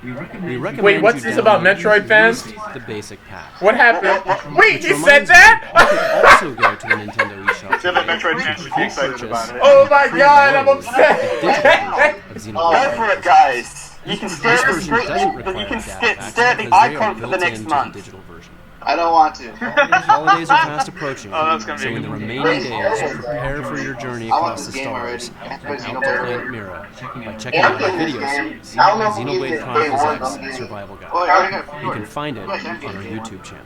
We recommend
Wait, what's
you
this about
download
Metroid fans?
The basic pack.
What happened? Wait, you said
Reminds you,
that?
you can also go to the Nintendo eShop
Said that
today
Metroid fans should be excited about it.
Oh my God, I'm
digital
upset.
version of
Go
Xenoblade.
for it, guys. You can stare
This
at the
version
screen.
doesn't
You
require
can
a data pack
stare at the
because they are
icon for the
built
next
into
month.
the digital version.
I don't want to.
The holidays are fast approaching,
Oh, that's gonna be
so in the remaining days, prepare for your journey
I want
across the
this game already.
stars
I have to
and
play
out to
Xenoblade.
Planet Mira by checking out our video series,
I don't know if you
Xenoblade
use it
Chronicles
day
X
one,
Survival
Oh, I
Guide.
already got
You can find it on our YouTube channel.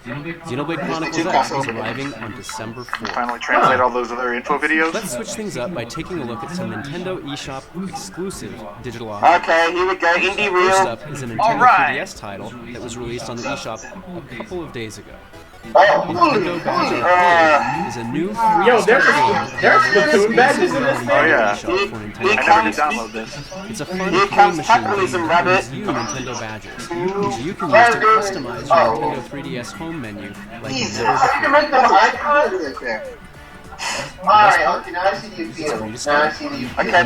Xenoblade Chronicles X is arriving on December 4th.
Finally translate all those other info videos.
Let's switch things up by taking a look at some Nintendo eShop exclusive digital offerings.
Okay, here we go. Indie
First
Reel.
up is a Nintendo
Alright.
3DS title that was released on the eShop a couple of days ago.
Oh,
Nintendo Badger Play is a new free
Yo,
start
there's
game.
Splatoon badges in this
Oh
thing.
yeah.
eShop for
Here
Nintendo.
I never did download this.
It's a fun
Here
play
comes
machine
capitalism,
that
rabbit.
gives you Nintendo badges, which you can use to customize your Nintendo 3DS home menu like
Jesus.
never
How you can
before.
make them icons right there? Alright, okay, now I see the appeal. Now I see the appeal.
Okay,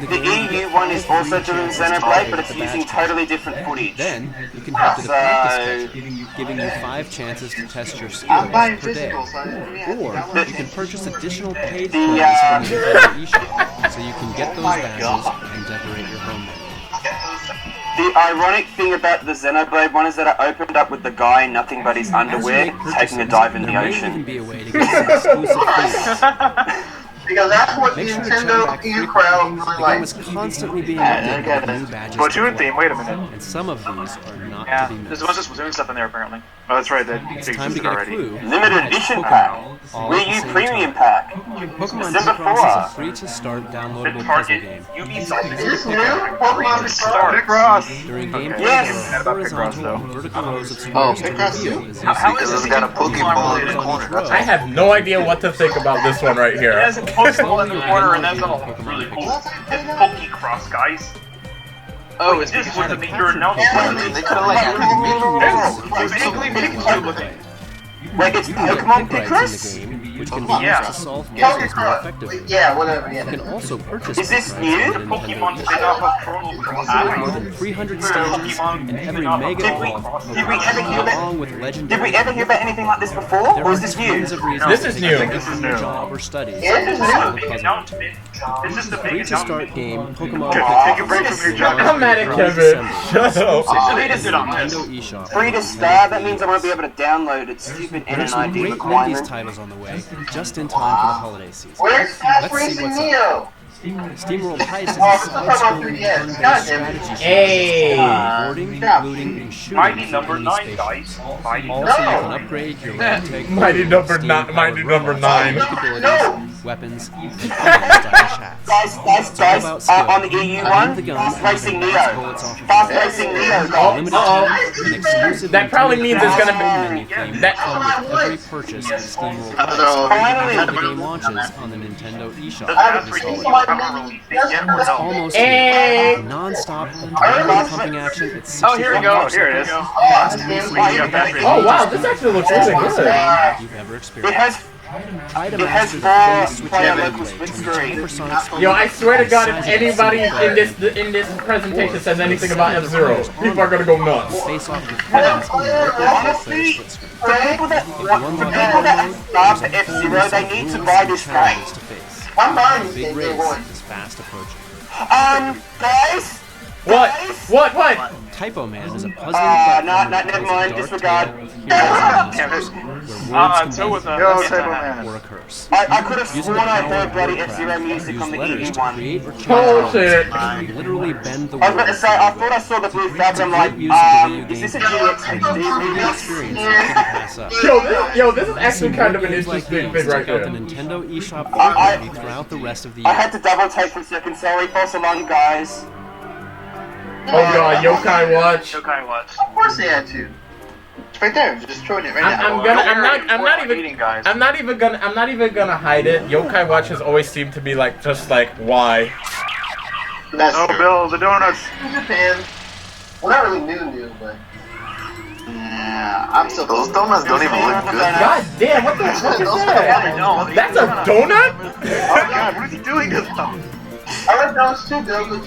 the EU one is also doing Xenoblade, but it's using totally different footage.
Then you can head to the practice catcher, giving you 5 chances to test your skills
buying
per day.
physical, so I didn't have to
Or
download
you can purchase additional paid
The,
plays from the Nintendo eShop, so you can get those badges and decorate your home menu.
The ironic thing about the Xenoblade one is that I opened up with the guy in nothing but his underwear, taking a dive in the
There may even
ocean.
be a way to get some exclusive things.
Because that's what the
Make sure to check
Nintendo
back
EU crowd
frequently.
really
The game
likes.
is constantly being updated with new badges to
Splatoon
collect,
theme, wait a minute.
and some of these are not
Yeah,
to be
there's
missed.
a bunch of Splatoon stuff in there apparently. Oh, that's right, that
It's time to
existed
get a
already.
clue.
Limited
at
edition
Pokemon
pack.
all
Wii
at the
U
same
Premium
time.
pack.
Pokemon
December
Picross is a
4.
free-to-start downloadable puzzle
Target
game.
Ubisoft
Is
is
this new? Pokemon Start.
Picross!
During gameplay,
Yes!
there are
About Picross,
horizontal
though.
and vertical rows of
Oh,
squares to
Picross
reveal
too.
as you
How
Because
is
it's
this
got a
game
Pokeball in the
on
corner.
each
That's
row.
I have no idea what to think about this one right
It
here.
has a Pokeball in the corner, and that's all really cool. It's Pokecross, guys.
Oh, it's
This
because
was a major announcement.
They could have like added
it's basically Pikachu looking.
Wait, it's
You can get
Pokemon
pick rights
Picross?
in the game, which can be
Yeah.
used to solve puzzles more
Pokemon.
effectively.
Yeah, whatever, yeah.
You can also purchase
Is this
pick rights
new?
on the Nintendo
Pokemon
eShop.
spin-off of Chrono Cross.
More than 300 stages and every mega
Did we-
evolved
did we ever hear that-
along with
Did
legendary.
we ever hear about anything like this before,
There
or
are
is this new?
tons of reasons
This
to
is
take
new.
a break
This is
from your
new.
job or studies
Yeah,
to
this is
solve
Big
a puzzle.
announcement. This is the big
Free to start
announcement.
game Pokemon
Take a break from your job.
I'm mad at Kevin. Shut up.
Free to
Nintendo eShop.
Free to start, that means I won't be able to download its stupid
There's some
NNID
great indies
requirement.
titles on the way, just in time for the holiday season.
Where's Fast
Let's see
Racing
what's up.
Neo?
SteamWorld Heist is a
Oh, this is
side-scrolling
about
turn-based
3DS.
strategy
Goddamn.
Hey.
boarding,
Crap.
looting, and shooting
Mighty
for
number
enemy
9,
stations.
guys. Mighty
Also,
No.
you can upgrade your ragtag
Mighty number
steam-powered
nine- Mighty number
robots,
9.
capabilities,
No.
weapons, and stylish hats.
Guys, on the EU one, Fast Racing Neo. Fast Racing Neo,
Limited
guys.
time and exclusive
That probably means it's gonna be-
menu theme
that-
will come with every purchase of SteamWorld Heist.
Finally.
Until the game launches on the Nintendo eShop
Does Fast
this
Racing
fall.
ever released it yet or
It's
no?
almost
Hey.
here. Non-stop, adrenaline pumping action. It's 60
Oh, here we go. Here it is.
fast racing.
Oh, yeah,
Fast Racing.
Oh wow, this actually looks really good.
You've ever
It
experienced.
has
Try to
it has
master the
more
famous switch
player
ability
local
way
split
to reach
screen.
hypersonic speed.
Yo, I swear to God, if anybody in this presentation says anything about F-Zero, people are gonna go nuts.
Face off with friends in the local
Honestly,
split screen.
for people that
If you unlock
love
there's a
F-Zero,
full
they
list
need
of
to
rules
buy
and
this game.
challenges to face.
I'm buying
The
this
big
game day
race
one.
is fast approaching.
Guys?
What? What?
Typo Man is a puzzling
never mind, disregard.
So with a
Yo,
let's get
Typo
that.
Man.
or a curse.
I could have
Using
sworn
the
I
power
heard
of
bloody
Warcraft,
F-Zero music
use
on the
letters
EU
to
one.
create or change
Bullshit.
words. You literally bend the
I was about to
world.
say, I thought I saw the blue flag, I'm like, is this a GX HD remix?
Experience you couldn't pass up.
Yo, this is actually kind of an
Games like
interesting
these
thing right
check out the
there.
Nintendo eShop
I-
frequently throughout the rest of the
I
year.
had to double take for a second, sorry, false alarm, guys.
Oh god, Yokai Watch.
Yokai Watch.
Of course they had to. It's right there. Just showing it right now.
I'm not even gonna hide it. Yokai Watch has always seemed to be like, just like, why?
That's
Oh,
true.
Bill, the donuts.
In Japan, well, not really new, but
Yeah, I'm still.
Those donuts don't even look good.
God damn, what the fuck is
Those
that?
No,
That's a donut?
Oh god, what is he doing to them?
I like those too, Bill. But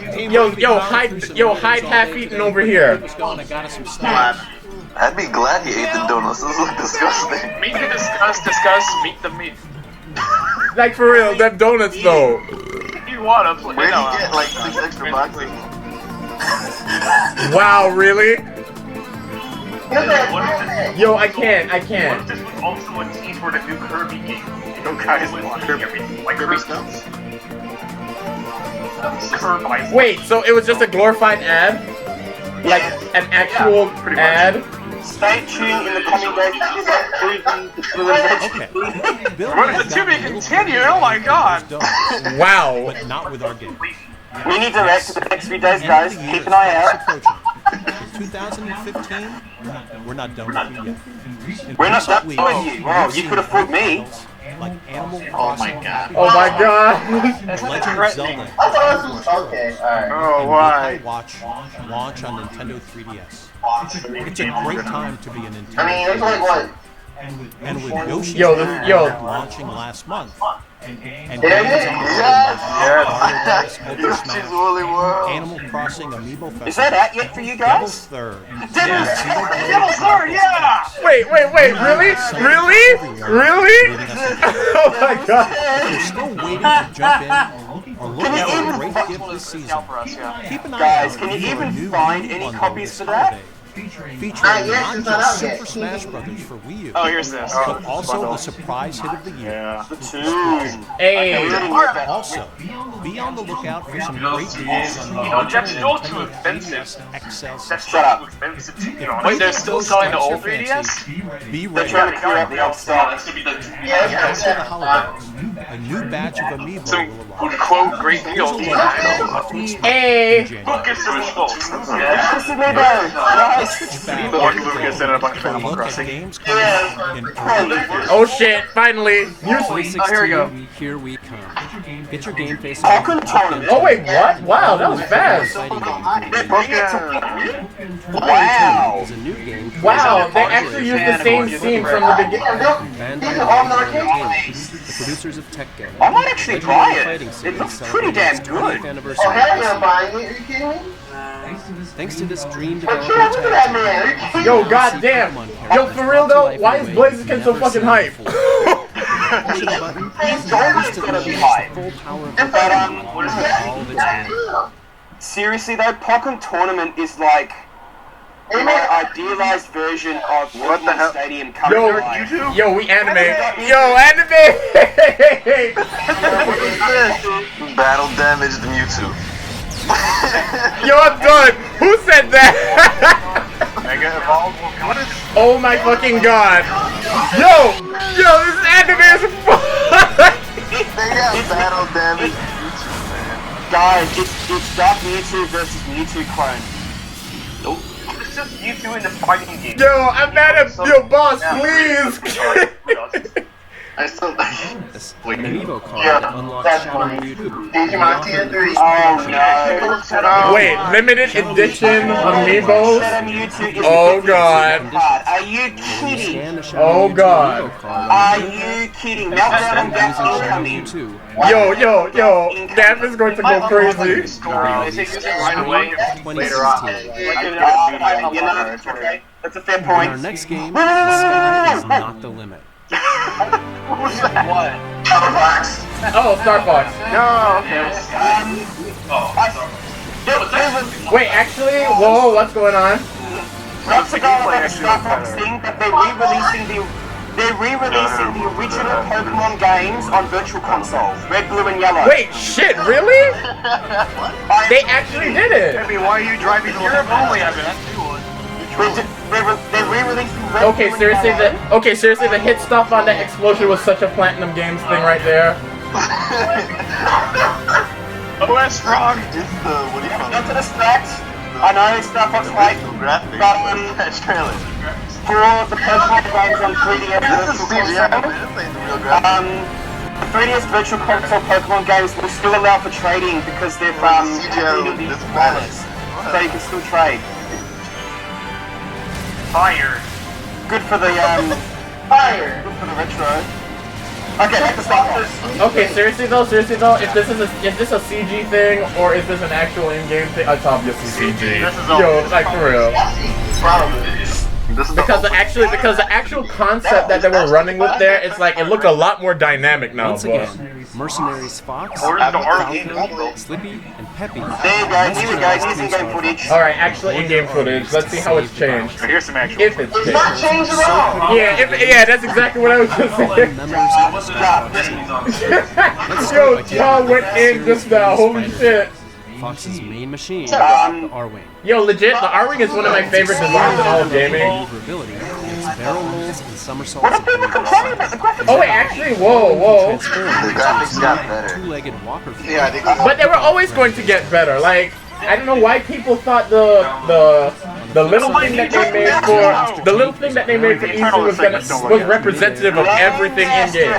you
Hide half-eaten over here.
I got us some snacks.
I'd be glad he ate the donuts. Those look disgusting.
Meet the discuss, meet the meat.
Like for real, them donuts though.
You wanna play?
Where'd he get like 6 extra boxes?
Wow, really?
Look at that.
Yo, I can't.
What if this was also a tease for the new Kirby game? Yokai Watch. Everything like
Kirby
Kirby
stuff?
Kirby.
Wait, so it was just a glorified ad? Like an actual
pretty much.
ad?
Stay tuned in the coming days
Okay. Bill,
What is
has
it to
got
be
a little
continued? Oh my god.
done,
Wow.
but not with our game.
Mini Direct for the next few days,
End
guys.
of the year
Keep
is
an eye
fast
out.
approaching. 2015, we're not done with you yet. In
We're not
recent
done
weeks,
with you. Wow,
we've
you
seen
could have fooled me.
titles Like Animal
Oh my
Crossing,
god.
Oh my god.
Legend of Zelda,
I thought this was okay. All right.
Oh,
and
why?
Yokai Watch launch on Nintendo 3DS. It's a great time to be a Nintendo.
I mean, there's like what?
And with Yoshi's
Yo,
Island launching last month, and
There it
games
is.
on the
Yes.
Super
Yoshi's
Smash,
Woolly World.
Animal Crossing Amiibo Festival,
Is that out yet for you
Devil's
guys?
Third,
Devil's Third, yeah!
Wait, really? Really? Oh my god.
If you're still waiting to jump in or look for a great gift this season, keep an eye
Guys,
out
can you
for a
even
new
find
Wii
any
bundle
copies
this
for that?
holiday, featuring
yes,
not
it's not
just
out yet.
Super Smash Bros. For Wii U,
Oh, here's this.
but also the surprise hit of the year.
Yeah.
Splatoon.
Hey.
Also, be on the lookout for some great deals on the
that's still
original
too
Nintendo
expensive.
3DS XL
That's
system.
Shut up.
too expensive to be
If
honest.
Wait, they're still selling the old
strikes your fancy,
3DS?
Be
They're
ready.
trying to clear out the old stock.
Thanks to the holidays, a new batch of Amiibo
Some
will arrive.
quote great deal.
Here's a look at what to expect
Hey.
in January.
Lucas is full.
This is me, guys.
Let's switch back
Like Lucas and a bunch of
for a
Animal
look at
Crossing.
games coming out in early
Oh shit, finally.
2016,
here we go.
here we come. Get your game face
Pokken Tournament.
Oh wait, what? Wow, that was fast.
exciting game.
They're bringing it to Wow.
Is a new game.
Wow, they actually used the same scene from the beginning.
Bandai
These are all
Namco
arcade
Entertainment, the producers of Tekken.
I might actually
legendary
buy it.
fighting
It
series
looks
celebrating
pretty damn
its 20th
good.
anniversary
Oh, hell
this
yeah,
year.
buying it. Are you kidding me?
Thanks to this dream
But
developer
yeah, look at that
tag
man. Are you kidding
Yo,
me?
goddamn. Yo, for real though, why is Blaziken so fucking hype?
Pushing the button,
Please
you
don't
instantly
gonna be
unleash
hype.
the full power of
But,
the all of its glory.
Seriously though, Pokken Tournament is like my idealized version of
What the hell?
Stadium coming to life.
YouTube?
Yo, we anime. Yo, anime!
Battle damaged Mewtwo.
Yo, I'm done. Who said that?
Mega Evolve. What is?
Oh my fucking god. Yo, this anime is fun.
They got battle damaged Mewtwo, man.
Guys, it's Dark Mewtwo versus Mewtwo clone.
It's just you two in the fighting game.
Yo, I'm mad at yo, boss, please.
I still
An amiibo card
Yeah,
that unlocks
that's
Shadow
funny.
Mewtwo.
Digimon Tier 3.
Oh no.
Wait, limited edition amiibos? Oh god.
Are you
Scan
kidding?
the Shadow
Oh
Mewtwo
god.
amiibo card
Are you kidding? Meltdown and Gap
using Shadow
incoming.
Mewtwo.
Yo, Gav is going to go crazy.
They say use it right away.
2016.
You know, okay, that's a fair
In
point.
our next game, the sky is not the limit.
Oh, Star Fox.
No, okay.
Wait, actually, whoa, what's going on?
Not to go about the Star Fox thing, but they're re-releasing the original Pokemon games on Virtual Console. Red, blue, and yellow.
Wait, shit, really? They actually did it.
I mean, why are you driving to Europe only? I mean,
They're re-releasing Red,
Okay,
blue,
seriously,
and yellow.
the hit stuff on that explosion was such a Platinum Games thing right there.
oh, that's wrong.
It's the, what do you call
Not to
it?
distract. I know Star Fox hype,
Graphics.
but
That's trailer.
for the Pokemon games on 3DS
This is
Virtual
CGI, man.
Console,
This ain't the real graphics.
3DS Virtual Console Pokemon games will still allow for trading because they've
CGI
completed these
this
banners,
bad.
so you can still trade.
Fire.
Good for the
Fire!
good for the retro. Okay, back to Star Fox.
Okay, seriously though, if this is a CG thing or is this an actual in-game thing? It's obviously CG.
This is all-
Yo, like for real.
Probably.
This is
Because the actual concept that they were running with there, it's like it looked a lot more dynamic now.
Once again, Mercenaries Fox,
Or the
Falco, Slippy, and Peppy.
There you go, here we go, here's in-game footage.
All right, actual in-game footage. Let's see how it's changed.
Here's some actual.
If it's
It's not
changed.
changed at all!
Yeah, that's exactly what I was just saying.
Members of the Star Fox team.
Yo, Tom went in just now. Holy shit.
Fox's main machine, the R-Wing.
Yo, legit, the R-Wing is one of my favorite designs in all of gaming.
Maneuverability, its barrel rolls and somersaults
What are
and
people complaining about? The graphics
Oh wait, actually, whoa.
transformed
The
into
graphics
its
got
new
better.
two-legged walker form.
Yeah, I think
But they were always going to get better. Like, I don't know why people thought the little thing that they made for Easy was representative of everything in game.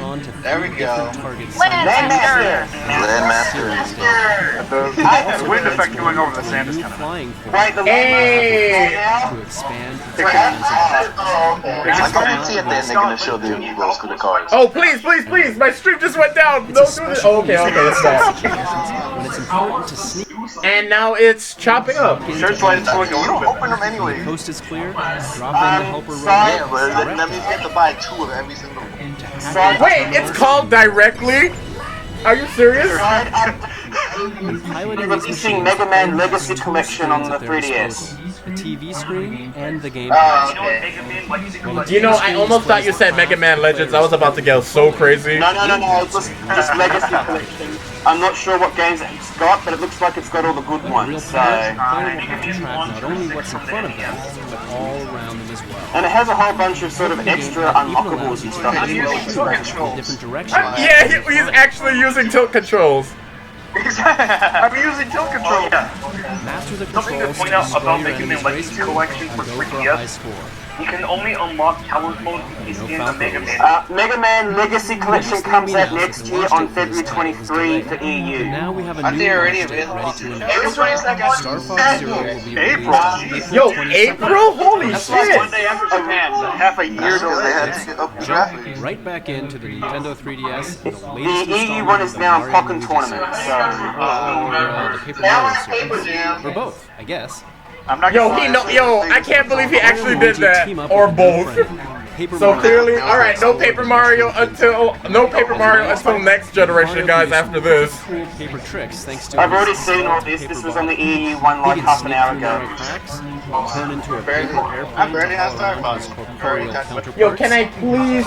On to
There we
three
go.
different targets
Landmaster.
Landmaster.
The wind effect going over the sand is
new
kind of.
flying form
Wait, the
Hey!
to expand its
Oh, okay.
I can see at the end they're gonna show the amiibos to the cards.
Oh, please! My stream just went down! Don't do this! Oh, okay, that's bad.
when it's important to sneak
And now it's chopping up.
Searchlight is going
You don't
over.
open them anyway.
the coast is clear, drop in the helper room.
Yeah, but that means you have to buy 2 of every single one.
Wait, it's called directly? Are you serious?
Piloting these
Releasing
machines,
Mega Man
players
Legacy
use two
Collection on
screens
the
at their
3DS.
disposal, the TV screen and the game.
You know what Mega Man Legacy Collection?
You know, I almost thought you said Mega Man Legends. I was about to go so crazy.
No, just Legacy Collection. I'm not sure what games it's got, but it looks like it's got all the good
Real
ones, so...
players will have to track not only what's in front of them, but all around them as well.
And it has a whole bunch of sort of extra unlockables and stuff as
In
well.
different directions.
Yeah, he's actually using tilt controls.
I'm using tilt control.
Master the
Something to
controls
point
to
out
destroy
about
your
Mega Man
enemy's
Legacy
racer
Collection
and
for
go for a
3DS.
high score.
You can only unlock talent mode if in the Mega Man.
Mega Man Legacy Collection comes out next year on February 23 for
But
EU.
now we have a
Aren't
new
they already
launch date
available?
ready to
April
announce.
22nd.
Star Fox Zero will be released
April.
on
Yo,
22nd.
April? Holy
One
shit!
day after Japan, so half a year
Because they
delay.
had to get up the graphics.
Right back into the Nintendo 3DS and the
The
latest
EU one is now
Mario
Pokken
Luigi
Tournament,
series.
so...
Or the Paper
Now
Mario
it's Paper
series.
Jam.
Or both, I guess.
I'm not
Yo,
gonna lie.
I can't believe he actually did that.
Team up
Or
with a new
both.
friend.
So clearly, all right, no Paper Mario until next generation, guys. After this,
Cool paper tricks thanks to
I've already seen all this. This was on the EU one like half an hour ago.
Turn into a paper airplane.
I barely have Starbucks.
yo, can I please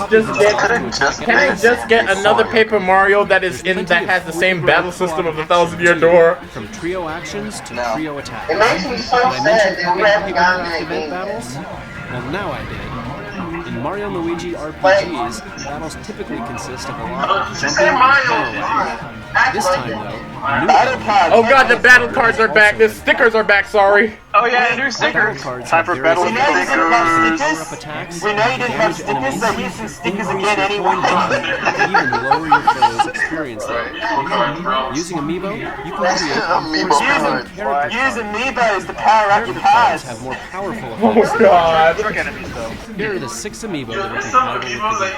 just get another Paper Mario that has the same battle system of the 1,000-Year Door?
From trio actions to trio attacks.
It makes me so
Did I
sad
mention
that we haven't gotten that
event
game.
battles? Well, now I did. In Mario & Luigi RPGs, battles typically consist of a lot of jumping and power. This time, though, new
Battle cards.
Oh god, the battle cards are back. The stickers are back. Sorry.
Oh yeah, new
battle
stickers.
cards
Time
have
for battle
We know you didn't love
power-up
stickers.
attacks,
We know you didn't love
damage
stickers, so
enemies,
here's some stickers
increase
again
your
anyway.
coin count, and even lower your foes' experience level. Using Amiibo, you can create
Amiibo
four-star
cards.
character
Use
cards.
amiibos to power up your
Character cards
cards.
have more powerful
Oh
effects.
god.
Truck enemies though.
Here are the 6 amiibo that are compatible with the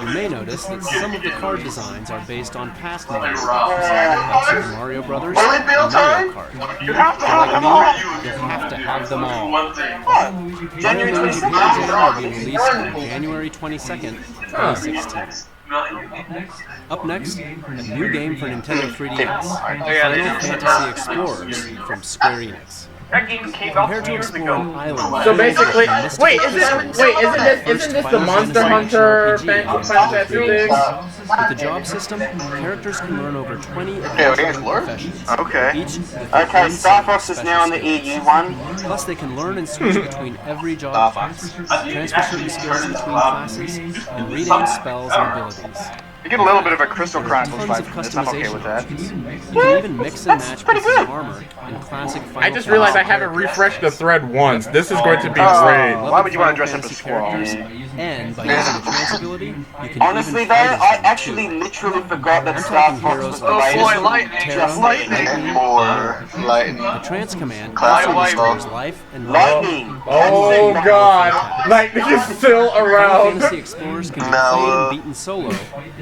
game. You may notice that some of the card designs are based on past Mario games, like Super Mario Brothers and Mario Kart.
You have to
Like
have
me,
them all.
you'll have to have them all.
January
Mario & Luigi
26th.
Paper Jam will be released on January 22nd, 2016. Up next, a new game for Nintendo 3DS, Final Fantasy Explorers from Square Enix.
That game came out
Prepare
2
to
years
explore
ago.
an island.
So basically,
mystical
wait,
crystals.
isn't this the Monster Hunter Final Fantasy thing?
With the job system, characters can learn over 20
Okay,
advanced
Lord.
professions.
Okay.
Each with their
Okay,
own
Star
set
Fox
of
is now on the
special
EU
skills.
one.
Plus, they can learn and switch between every job class, transfer certain skills between classes, and rename spells and abilities.
You get a little bit of a Crystal
There are
Chronicles
tons
vibe
of
from this. I'm okay
customization
with that.
options. You can even mix and match pieces of armor in classic Final
I just realized I haven't refreshed the thread once. This is going to be great.
Why would you want to dress up as Squirrel?
And by using the trance ability, you can
Honestly
even
though,
fight as
I
them,
actually
too.
literally forgot that
I'm
Star
talking
Fox
heroes
was the
Oh
like
boy,
latest.
lightning!
Terra,
Lightning!
And more lightning.
The trance command
Classic
also
stuff.
restores life and
Lightning.
Oh god, Lightning is still
Final
around.
Fantasy Explorers can be
Now,
played and beaten solo,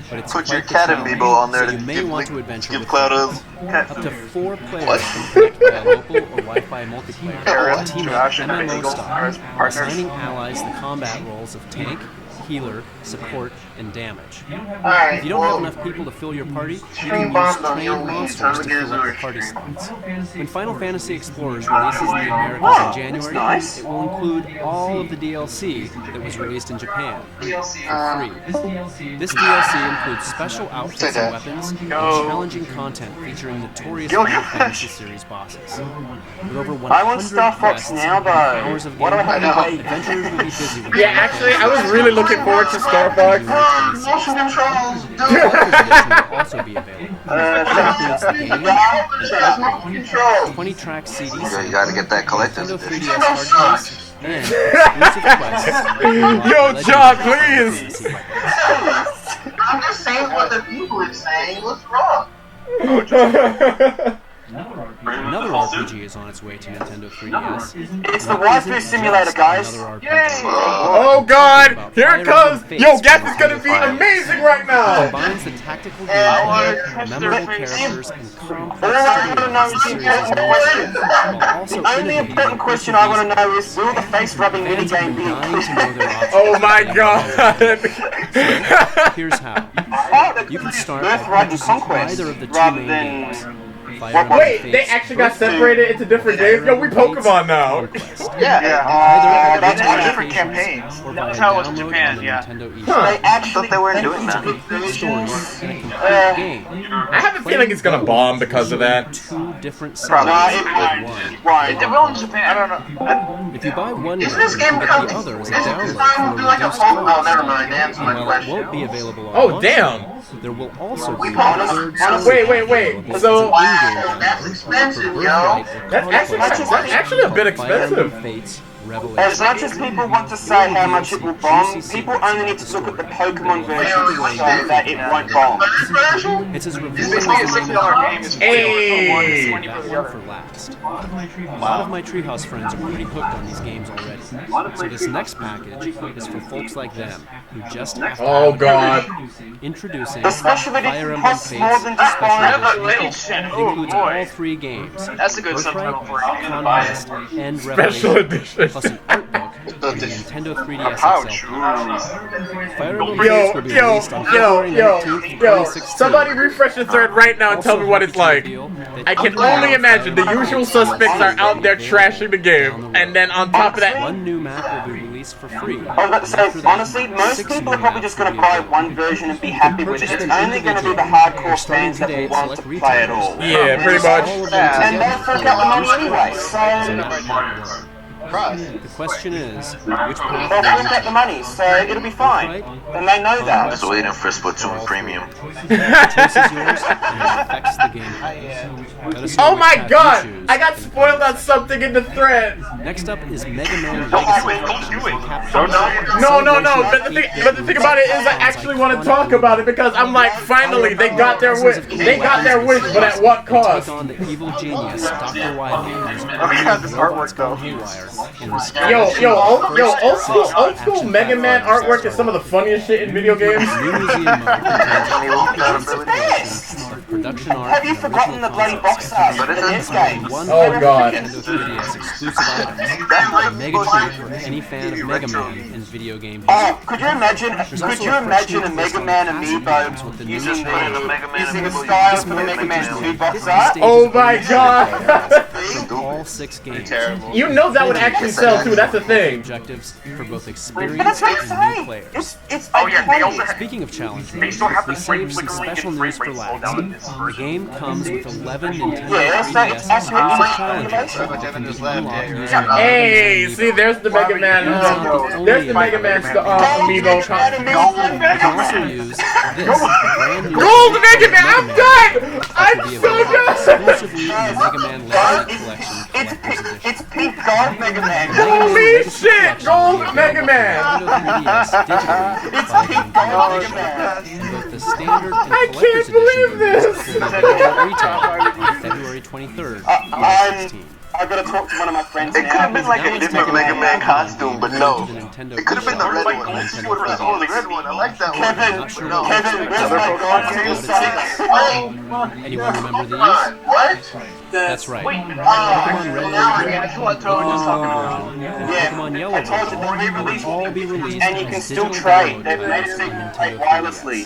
but it's
Put
quite
your
the
cat
challenge,
amiibo on there
so
to
you may
give,
want to adventure
give
with
Cloudos.
Up to 4 players can connect via local or Wi-Fi multiplayer,
Aaron,
team up
Josh, and
MMO
Eagle
style,
are partners.
assigning allies the combat roles of tank, healer, support, and damage.
Alright,
If you don't have enough people to fill your party, you can use
bombs on
trained
your lead.
monsters
Time
to
to get
fill up the
Azure
party
J.
slots. When Final Fantasy Explorers releases in the Americas in January,
nice.
it will include all of the DLC that was released in Japan for free. This DLC includes special outfits and weapons and challenging content featuring notorious Final Fantasy series bosses. With over 100
I want Star Fox
quests
now
and
though.
hours of
What do I
gameplay,
have to wait?
adventurers will be busy with
Yeah,
Final
actually, I
Fantasy
was really looking forward to Star Fox.
Motion controls, dude.
will also be available. That includes the game,
Motion controls.
20-track CDs,
Yeah, you gotta get that collector's
Nintendo
edition.
3DS hard case, and exclusive quests.
Yo, John, please.
I'm just saying what the people are saying. What's wrong?
Another RPG is on its way to Nintendo 3DS.
It's the waifu simulator, guys.
Another RPG.
Oh god, here it comes. Yo, Geth is gonna be amazing right
It
now.
combines the tactical gameplay, memorable characters, and complex
All I want to know is
story
the important question.
while also
The only
innovating
important question I want to know is, will the face rubbing
fans have
minigame
been
be
dying to know their options.
Oh my god.
Here's how. You can start by
Birthright and
purchasing
Conquest
either of the two
rather
main
than
games. Fire Emblem
Wait, they
Fates
actually got
Birthright
separated into different games? Yo, we Pokemon now.
Conquest.
Yeah.
Either
that's
original
different
applications
campaigns.
or
That's
via
how it was in
download
Japan,
on the
yeah.
Nintendo eShop.
they actually
they weren't
make
doing that.
each
Story
versions?
and a complete game.
I have a feeling it's gonna bomb because of that.
Two different
Probably.
sides
Nah,
of
it
one.
won't.
It will in Japan. I don't know.
If you buy one game,
Is this
you
game
can get
coming?
the other as a
This
download
time we'll
for
do
a
like a
reduced
phone. Oh,
cost.
never mind. Answer
And
my
while it
question.
won't be available on
Oh
launch,
damn.
there will also
We
be
bought
a
it.
third
Wait,
service
wait.
available
So-
as an in-game
Wow, that's
download
expensive,
for
yo.
Birthright or
That's actually a bit
Fire Emblem
expensive.
Fates
As
Revelation.
much as people want to say how much it will bomb, people only need to look at the Pokemon version to show that it won't bomb.
This version?
It's as
It's
revealing
basically a
as the name
$60 game. It's
Hey.
20
that
for the
one
other.
for last. A lot of my Treehouse friends are pretty hooked on these games already. So this next package is for folks like them. You just have to
Oh God.
Introducing
Especially if
Fire
it
Emblem
costs more
Fates
than just
Special
buying
Edition. It
Oh
includes
boy.
all 3 games.
That's a good
Birthright,
subtitle for it.
Conquest, and
Special
Revelation,
edition.
plus an art book and the Nintendo 3DS
Pouch.
XL pouch. Fire Emblem Fates will be released on February 19th, 2016.
Somebody refresh the thread right now and tell me what it's like. I can only imagine the usual suspects are out there trashing the game, and then on top of that,
One new map will be released for free.
I was about to say, honestly, most people are probably just going to buy one version and be happy with it. It's only going to be the hardcore fans that will want to play it all.
yeah, pretty much.
And they'll fork out the money anyway, so
The question is, which
they'll
path
fork out the money, so it'll be fine. And they know that.
Just waiting for Splatoon Premium.
the choice is yours, and it affects the gameplay. Let us know
Oh
which
my
path you
God!
choose
I got
in the
spoiled on
comments.
something in the thread.
Next up is Mega Man
Don't
Legacy
wait, don't
Collection
do it.
from Capcom.
Don't do it.
No. But the thing about it is, I actually want to talk about it because I'm like, finally, they got their wish. They got their wish, but at what
Take
cost?
on the evil genius, Dr. Wily, who's
at this artwork, though.
haywire and
Old school Mega Man artwork is some of the funniest shit in video games.
New museum mode contains of production art
Have you
and
forgotten
original
the bloody
concept
box
art.
art in this game?
Oh God.
Nintendo 3DS exclusive items. A mega treat for any fan of Mega Man and video game history.
Oh, could you imagine a Mega Man amiibo using the style for the Mega Man 2 box art?
Oh my God.
For all 6 games.
You know that would actually sell too. That's the thing.
Objectives for both
But
experienced
that's what I'm
and new
saying.
players.
It's
Oh yeah, they also
iconic.
have.
Speaking of challenge
They still have
we
the frame
saved some
flickering
special
and
news
frame
for
rate slowdown
last.
in this
The
version.
game comes with 11 Nintendo
Yeah, so it's
3DS
accurate
exclusive
to
challenges
my
that can be
just left,
unlocked
yeah,
using
Hey,
Amiibo.
see, there's the Mega Man. There's the Mega Man amiibo.
You can also use this brand new
Gold Mega Man. I'm done. I'm
to be
so
available
done.
exclusively in the Mega Man Legacy Collection Collector's Edition.
It's Pink Gold Mega Man.
Holy shit, Gold Mega Man.
It's Pink Gold Mega Man.
Both the standard and
I
collector's
can't believe
edition
this.
versions will be available at retail on February 23rd, 2016.
I've got to talk to one of my friends
It could have been like a
Now it's
different Mega Man costume, but no.
To the Nintendo
It could have been the red
eShop
one.
on
This is
Nintendo
what it was.
3DS.
Oh, the red one. I like that one.
Kevin,
Not sure
No.
what
Kevin, where's my God
Anyone remember these?
What?
That's right.
Wait,
Pokemon Red version,
That's what Toad was talking about.
and
Yeah,
Pokemon Yellow
I told you
version
they
will
re-released
all be released
and you
as
can still
digital
trade.
download
They've made
codes
it so
on
you can
Nintendo
trade
3DS.
wirelessly.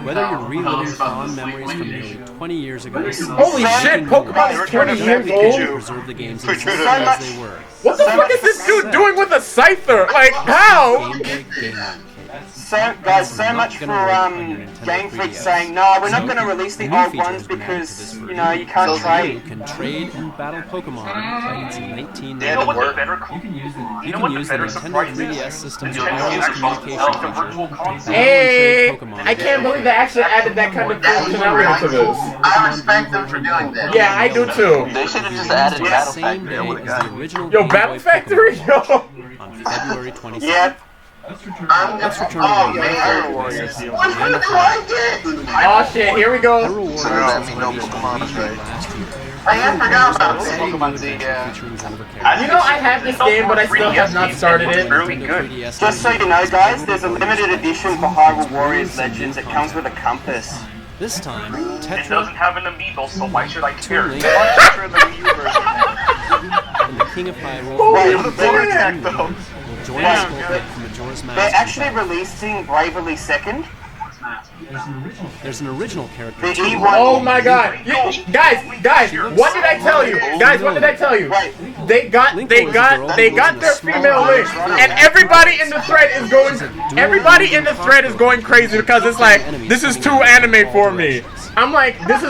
Whether you're reliving fond memories from nearly 20 years ago,
Holy shit, Pokemon is 20 years old.
preserve the games as they were.
What the fuck is this dude doing with a scyther? Like, how?
Game Boy Game Arcade.
So, guys, so much for Game Freak saying, no, we're not going to release the old ones because, you know, you can't
You
trade.
can trade and battle Pokemon like it's
you know
1990.
what the better?
You can use the Nintendo 3DS system's wireless communication feature to battle
Hey,
and trade Pokemon.
I can't believe they actually added that kind of functionality to this.
I respect them for doing that.
Yeah, I do too.
They should have just added
The
Battle
same
Factory.
day
I would
as
have
the
got it.
original
Yo,
Game
Battle
Boy
Factory,
Pokemon
yo.
on February 22nd.
Yeah.
Let's return to the
man.
Warriors.
Oh shit, here we go.
Hyrule
So
Warriors
that
was
means no
released
Pokemon
on
is
Wii
right.
last year.
I forgot about
It's a
this.
Pokemon Z, featuring Zelda characters.
You know, I have this game, but I still have not started it.
Really
Nintendo
good.
3DS
Just so you know, guys, there's a limited edition for Hyrule Warriors Legends. It comes with a compass.
This time,
It
Tetra
doesn't have an amiibo, so why should I care?
Link
Tetra in the Wii U version.
and the King of Hyrule
Wait,
will
they're
join the Skullpit from Majora's Mask.
They're actually releasing Bravely Second.
There's an original character.
The
too.
E1.
Oh my god. Guys, what did I tell you? Guys, what did I tell you? They got their female Link. And everybody in the thread is going crazy because it's like, this is too anime for me. I'm like, this is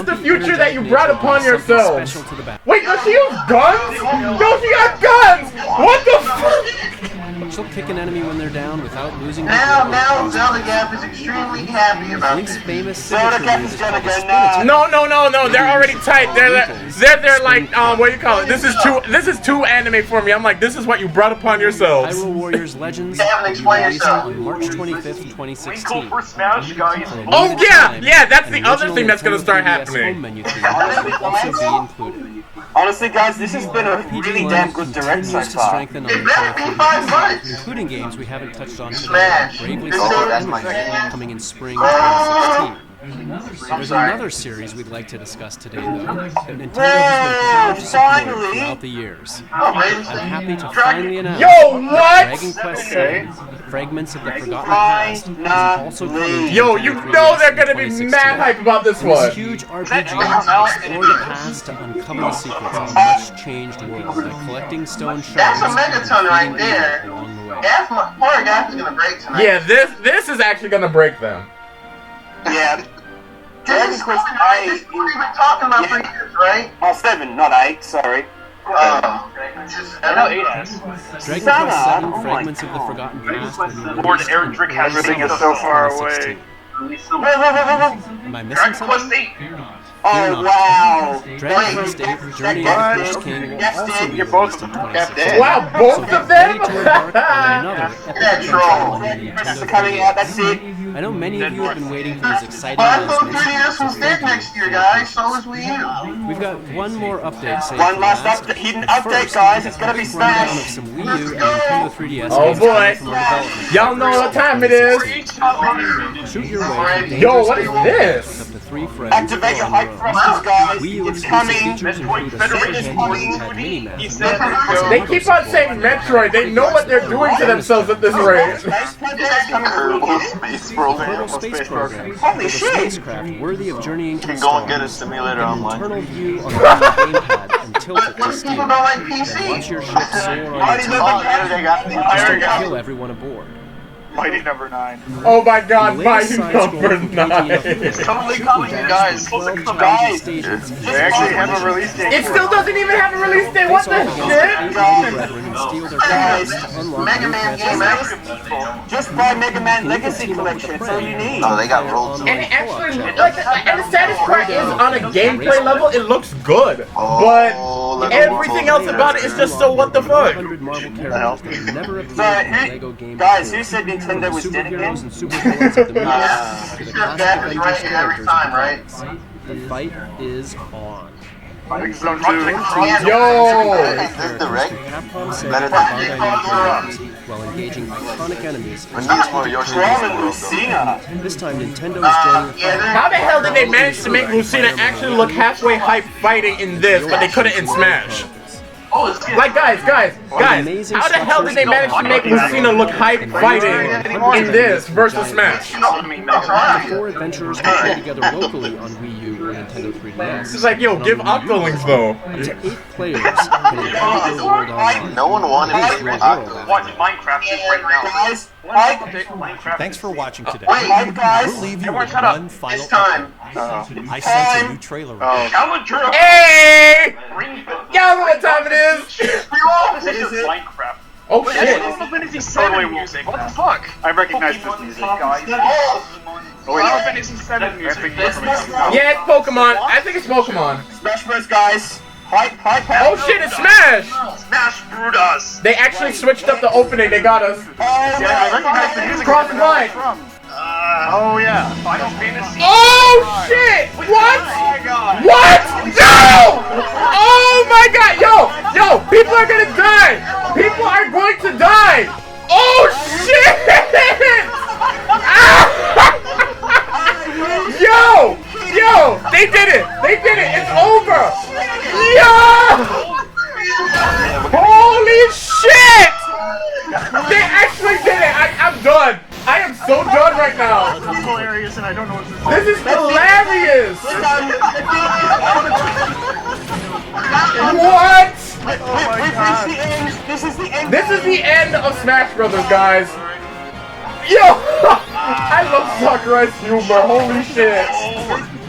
the future that you brought upon yourselves.
Special to the back.
Wait, does she use guns? No, she got guns! What the fuck?
She'll kick an enemy when they're down without losing
Now Zelda Gap is extremely happy about
Link's
this.
famous
Zelda
signature
Gap
move
is
is
gonna
called the
go nuts.
Spin
No, they're already tight. They're like, what do you call it? This is too anime for me. I'm like, this is what you brought upon yourselves.
Hyrule Warriors Legends
You haven't explained
releasing
yourself.
on March 25th,
Winkle
2016.
for Smash, guys.
Oh yeah, that's the other thing that's gonna start happening.
Home menu themes will also be included.
Honestly, guys, this has been a really damn good direct so
continues to
far.
strengthen on
It better be
Nintendo
5
3DS,
months.
including games we haven't touched on today,
Smash.
Bravely
Oh,
Default
that's my
Game, coming in spring 2016. There's another series we'd like to discuss today, though, that Nintendo has been proud to support
finally!
throughout the years.
Oh,
I'm happy to finally announce
Yo,
that
what?
Dragon Quest VII, Fragments of the Forgotten Past, is also coming to
Yo,
Nintendo
you
3DS
know they're
in
gonna be
2016.
mad hype about this
This
one.
huge RPG explore the past to uncover the secrets of a much-changed world by collecting stone shards
That's a
and
megaton right
defeating
there.
evil along the way.
That's my poor gap is gonna break tonight.
Yeah, this is actually gonna break them.
Yeah.
This is what we've been talking about for years, right?
Oh, 7, not 8, sorry.
I know 8 has.
Dragon
Sana,
Quest VII,
oh my
Fragments of the
God.
Forgotten Past, will be
Lord
released
Eric
in
Drick has
Everything
everything
is so far away.
2016.
Whoa.
Am I missing
Dragon Quest
something?
8.
Oh, wow.
Dragon Quest VIII, Journey of the First King will also be
You're both
released in
kept
2016.
dead.
Wow, both
So
of
get ready
them?
to embark on another epic
That
adventure
troll.
on the
Requests are
Nintendo
coming out,
3DS.
that's it.
I know many of you have been waiting for this exciting
But I thought
announcement.
3DS was
so
dead
thank you
next year,
for your
guys. So
patience.
is Wii U.
We've got one more update saved
One
for
last
last.
hidden
But
update,
first,
guys. It's gonna be
quick rundown of
Smash.
some Wii U and Nintendo 3DS
Oh,
games
boy.
coming from our development.
Y'all know what time it is.
Shoot your way from
Yo, what is
dangerous
this?
up to 3 frames
Activate your
in a
hype
row.
thrusters, guys.
Wii U
It's
exclusive
coming.
features include a
Federation
Super
is
Handheld
coming.
Pad Mini-Map.
He said it
They keep on saying Metroid. They know what they're doing to themselves at this rate.
Kerbal Space Program.
Kerbal Space Program.
Holy
with a
shit.
spacecraft worthy of journeying to
You
the
can go and get a
stars.
simulator
An
online.
internal view on the gamepad and tilt it to
People
steer.
don't like
Then
PC.
watch your ship soar on your
Already
tail.
Oh, yeah, they got me.
Just
There we
don't
go.
kill everyone aboard.
Mighty number 9.
Oh my god,
The
my
latest
number
side-scroller from
9.
It's totally coming, you guys.
12 challenging
Guys.
stages.
They actually have a release date.
It still doesn't even have a release date. What
Face off
the
against
shit?
eight mighty brethren and steal their
Guys,
powers to unlock
Mega
new
Man
classes.
game ever.
Just buy Mega Man
Can you
Legacy
team up with
Collection.
a
That's all
friend
you need.
Oh, they got
and
rolled.
online
And
co-op
actually,
chat?
like, and the saddest part is on a gameplay level, it looks good.
Oh,
But
let me
everything
pull
else
the
about it is just so what the fuck.
100 Marvel characters that never appeared
So,
in a Lego game
guys,
before.
who said Nintendo was dead
Superheroes
again?
and supervillains of the movies to the
Sure,
classic
that is
Avengers
right every
characters
time,
of the
right?
comics. The fight is on.
Zone 2.
Yo!
This direct.
Capcom Sega
Better
and
than
Bandai Namco games while engaging iconic enemies.
We need more Yoshi
Braun and
World, though.
Lucina.
This time Nintendo is joining the
Yeah,
fight.
How the hell did they manage to make Lucina actually look halfway hype fighting in this, but they couldn't in Smash? Like, guys, how the hell did they manage to make Lucina look hype fighting in this versus Smash?
The four adventurers will play together locally on Wii U or Nintendo 3DS.
It's like, yo, give Octolinks though.
Up to 8 players can inhabit the world online.
No one wanted to do Octo.
Watch Minecraft is right now.
Guys, hype.
Minecraft.
Thanks for watching today.
Hype, guys.
We'll leave you
Everyone
with
shut up.
one final
It's time.
update. I sense a new trailer.
Challenger.
Hey!
Ring.
Y'all know what time it is?
This is Minecraft.
Oh
This
shit.
is Final Fantasy 7 music. What the fuck?
I recognize this music.
guys.
Final Fantasy 7 music.
Yeah, it's Pokemon. I think it's Pokemon.
Smash Bros, guys. Hype.
Oh shit, it's Smash!
Smash Bros.
They actually switched up the opening, they got us.
Oh,
Yeah, I recognize the music.
Cross the line.
Oh yeah.
Final Fantasy.
Oh shit! What?
my god.
What? No! Oh my god! Yo! People are gonna die! People are going to die! Oh shit! Yo! They did it! It's over! Yo! Holy shit! They actually did it! I'm done! I am so done right now!
This is hilarious and I don't know what this is.
This is hilarious! What?
We've reached the end. This is the end.
This is the end of Smash Brothers, guys. Yo! I love Sakurai's humor. Holy shit.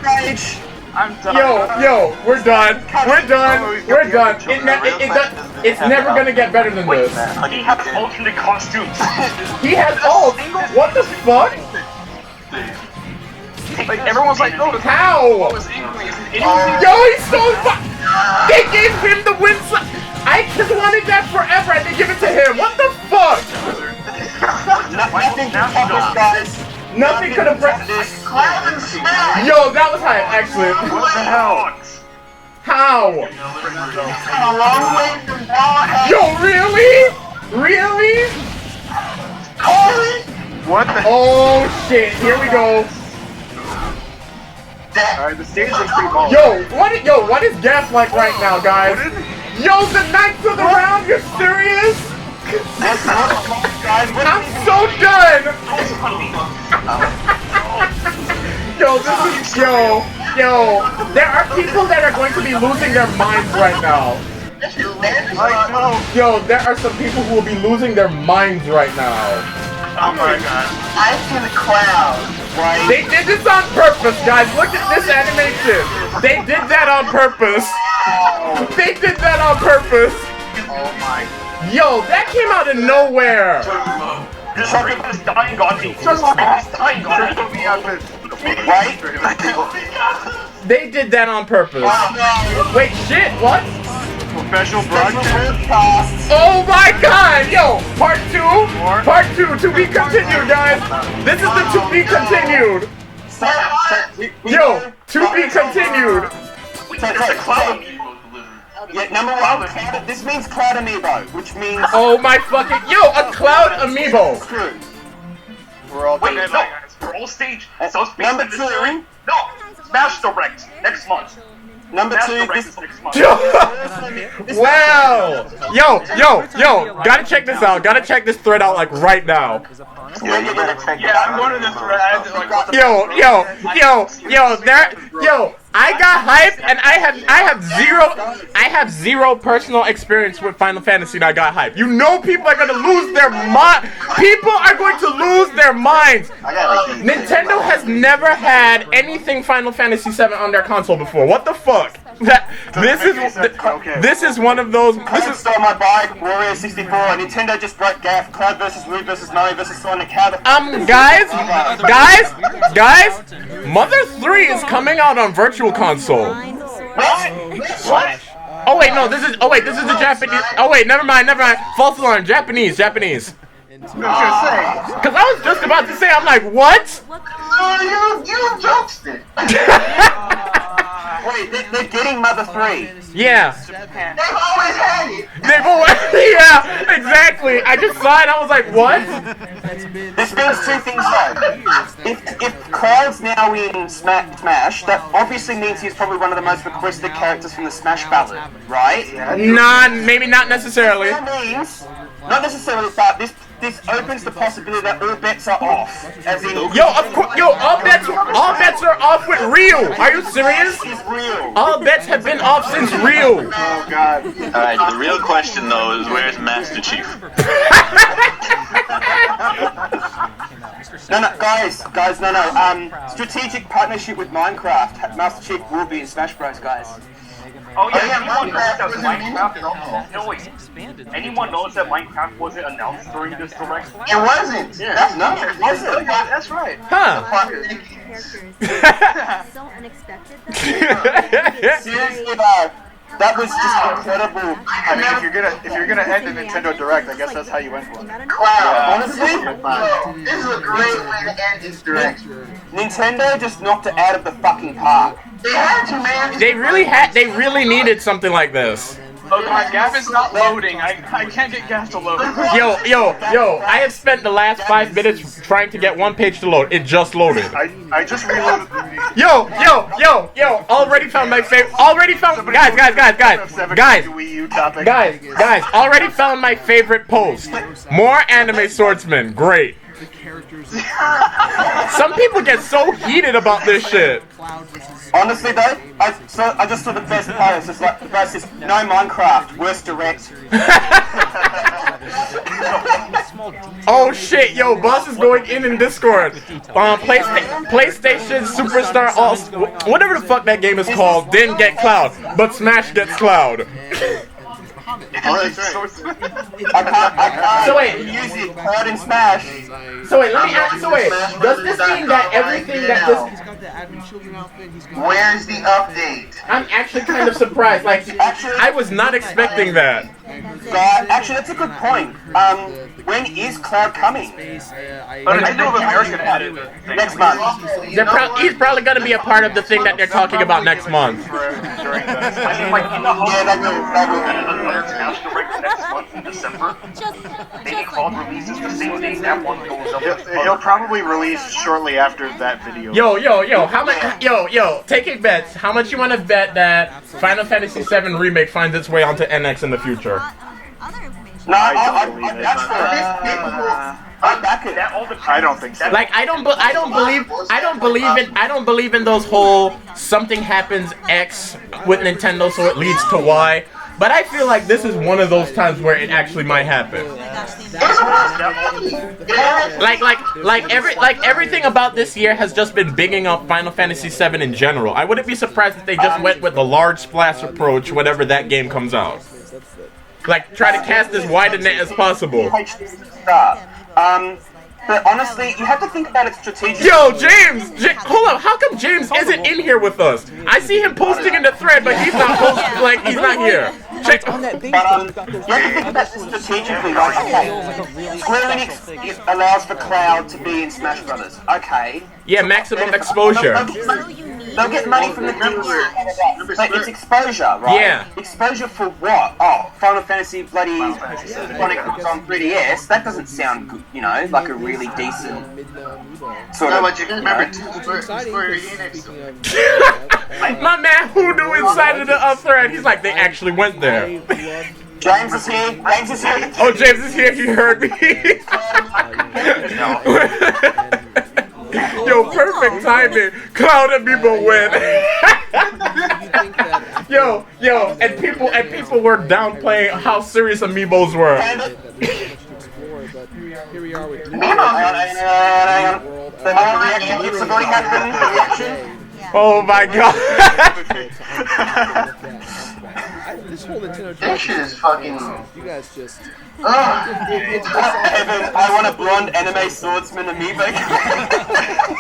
Rage.
I'm done.
Yo, we're done. It's never gonna get better than this.
He has alternate costumes.
He has ult. What the fuck?
Like everyone's like, oh,
How?
what was Inkling?
Yo, he's so They gave him the win. I just wanted that forever, and they give it to him. What the fuck?
Nothing can top us, guys.
Nothing could have.
Cloud and Smash.
Yo, that was hype, actually.
What the hell?
How?
A long way from Ball.
Yo, really? Really?
What the?
Oh shit! Here we go.
Alright, the stage looks pretty ball.
What is Gas like right now, guys? Yo, the ninth of the round. You're serious? I'm so done. Yo, this is yo. There are people that are going to be losing their minds right now. Yo, there are some people who will be losing their minds right now.
Oh my god.
I see the cloud. Right.
They did this on purpose, guys. Look at this animation. They did that on purpose. They did that on purpose.
Oh my.
Yo, that came out of nowhere.
This is dying on me. This is dying on me.
Right?
They did that on purpose. Wait, shit, what?
Professional broadcast.
Oh my god, yo, part 2, to be continued, guys. This is the to be continued. Yo, to be continued.
Yeah, number one, this means Cloud Amiibo, which means...
Oh my fucking, yo, a Cloud Amiibo.
We're all
Wait,
done.
no, we're all stage. So it's
Number
based
2.
on the series. No, Smash Direct next month.
Number
Smash
2,
Direct
this...
is next month.
Wow. Yo, gotta check this out. Gotta check this thread out like right now.
Yeah, you better check
Yeah, I'm going to the thread. Like, what the
I got hyped and I have zero personal experience with Final Fantasy and I got hyped. You know people are gonna lose their mind. People are going to lose their minds. Nintendo has never had anything Final Fantasy 7 on their console before. What the fuck? This is one of those.
This is stole my bike, Warrior 64, and Nintendo just broke Gaff, Cloud versus Root versus Mario versus Sonic.
Guys, Mother 3 is coming out on Virtual Console.
What?
Oh wait, no, this is the Japanese. Oh wait, never mind. False alarm, Japanese.
I was gonna say.
Cause I was just about to say, I'm like, what?
You jokester.
Wait, they're getting Mother 3.
Yeah.
They've always had it.
Yeah, exactly. I just saw it. I was like, what?
This means two things though. If Cloud's now in Smash, that obviously means he's probably one of the most requested characters from the Smash Ballad, right?
Maybe not necessarily.
That means, not necessarily, but this opens the possibility that all bets are off. As in,
all bets are off with Ryu. Are you serious?
Is real.
All bets have been off since Ryu.
Oh god.
Alright, the real question though is where's Master Chief?
No, guys, no. Strategic partnership with Minecraft. Master Chief will be in Smash Bros, guys.
Oh yeah, anyone knows that Minecraft? No wait. Anyone knows that Minecraft wasn't announced during this direct?
It wasn't.
Yeah, it wasn't.
That's right.
Huh?
So unexpected.
Seriously though, that was just incredible.
I mean, if you're gonna end the Nintendo Direct, I guess that's how you went for it.
Cloud.
Honestly,
This is a great way to end this direct.
Nintendo just knocked it out of the fucking park.
They had to, man.
They really needed something like this.
Oh god, Gaff is not loading. I can't get Gaff to load.
Yo, I have spent the last 5 minutes trying to get one page to load. It just loaded.
I just reloaded.
Yo, already found my favorite. Guys, already found my favorite post. More anime swordsmen. Great. Some people get so heated about this shit.
Honestly though, I just saw the best post. It's like the guy says, no Minecraft, worst direct.
Oh shit, yo, boss is going in Discord. PlayStation Superstar All, whatever the fuck that game is called, didn't get Cloud, but Smash gets Cloud.
I can't
So wait,
use it, Kart and Smash.
So wait, let me ask. So wait, does this mean that everything that this?
Where's the update?
I'm actually kind of surprised. Like, I was not expecting that.
Actually, that's a good point. When is Cloud coming?
Nintendo of America added it.
Next month.
He's probably going to be a part of the thing that they're talking about next month.
during the. I mean, like, you know how another Smash Direct next month in December? Maybe Cloud releases the same day that one goes up.
He'll probably release shortly after that video.
Yo, how much? Yo, taking bets. How much you want to bet that Final Fantasy VII Remake finds its way onto NX in the future?
No, I back it.
I don't think so.
Like I don't believe in those whole something happens X with Nintendo so it leads to Y. But I feel like this is one of those times where it actually might happen. Like everything about this year has just been bigging up Final Fantasy VII in general. I wouldn't be surprised if they just went with the large splash approach whenever that game comes out. Like try to cast as wide a net as possible.
But honestly, you have to think about it strategically.
Yo, James! Hold up, how come James isn't in here with us? I see him posting in the thread, but he's not posting, like, he's not here. Check.
You have to think about it strategically, like, okay, Square Enix allows for Cloud to be in Smash Bros. Okay.
Yeah, maximum exposure.
They'll get money from the dealers, but it's exposure, right?
Yeah.
Exposure for what? Oh, Final Fantasy bloody Chronicles on 3DS? That doesn't sound good, you know, like a really decent sort of...
but you can remember Square Enix.
My man Hoodoo inside of the thread, he's like, they actually went there.
James is here. James is here.
Oh, James is here. He heard me. Yo, perfect timing. Cloud Amiibo win. yo, and people were downplaying how serious Amiibos were.
Here we are with
Oh my god.
This whole Nintendo
That shit is fucking.
You guys just.
Evan, I want a blonde anime swordsman amiibo.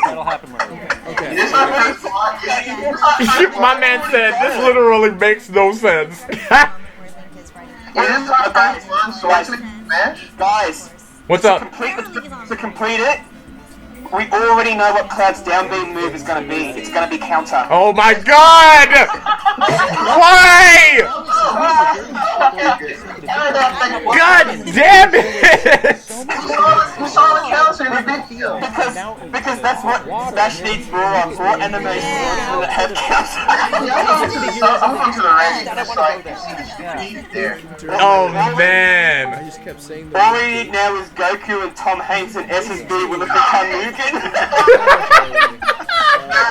That'll happen later. Okay.
My man said this literally makes no sense.
Guys,
what's up?
To complete it, we already know what Cloud's down B move is going to be. It's going to be counter.
Oh my god! Why? God damn it!
Because that's what Smash needs more of. More anime swords that have counter.
Oh man!
I just kept saying
all we need now is Goku and Tom Hanks and SSB will have become Mugen.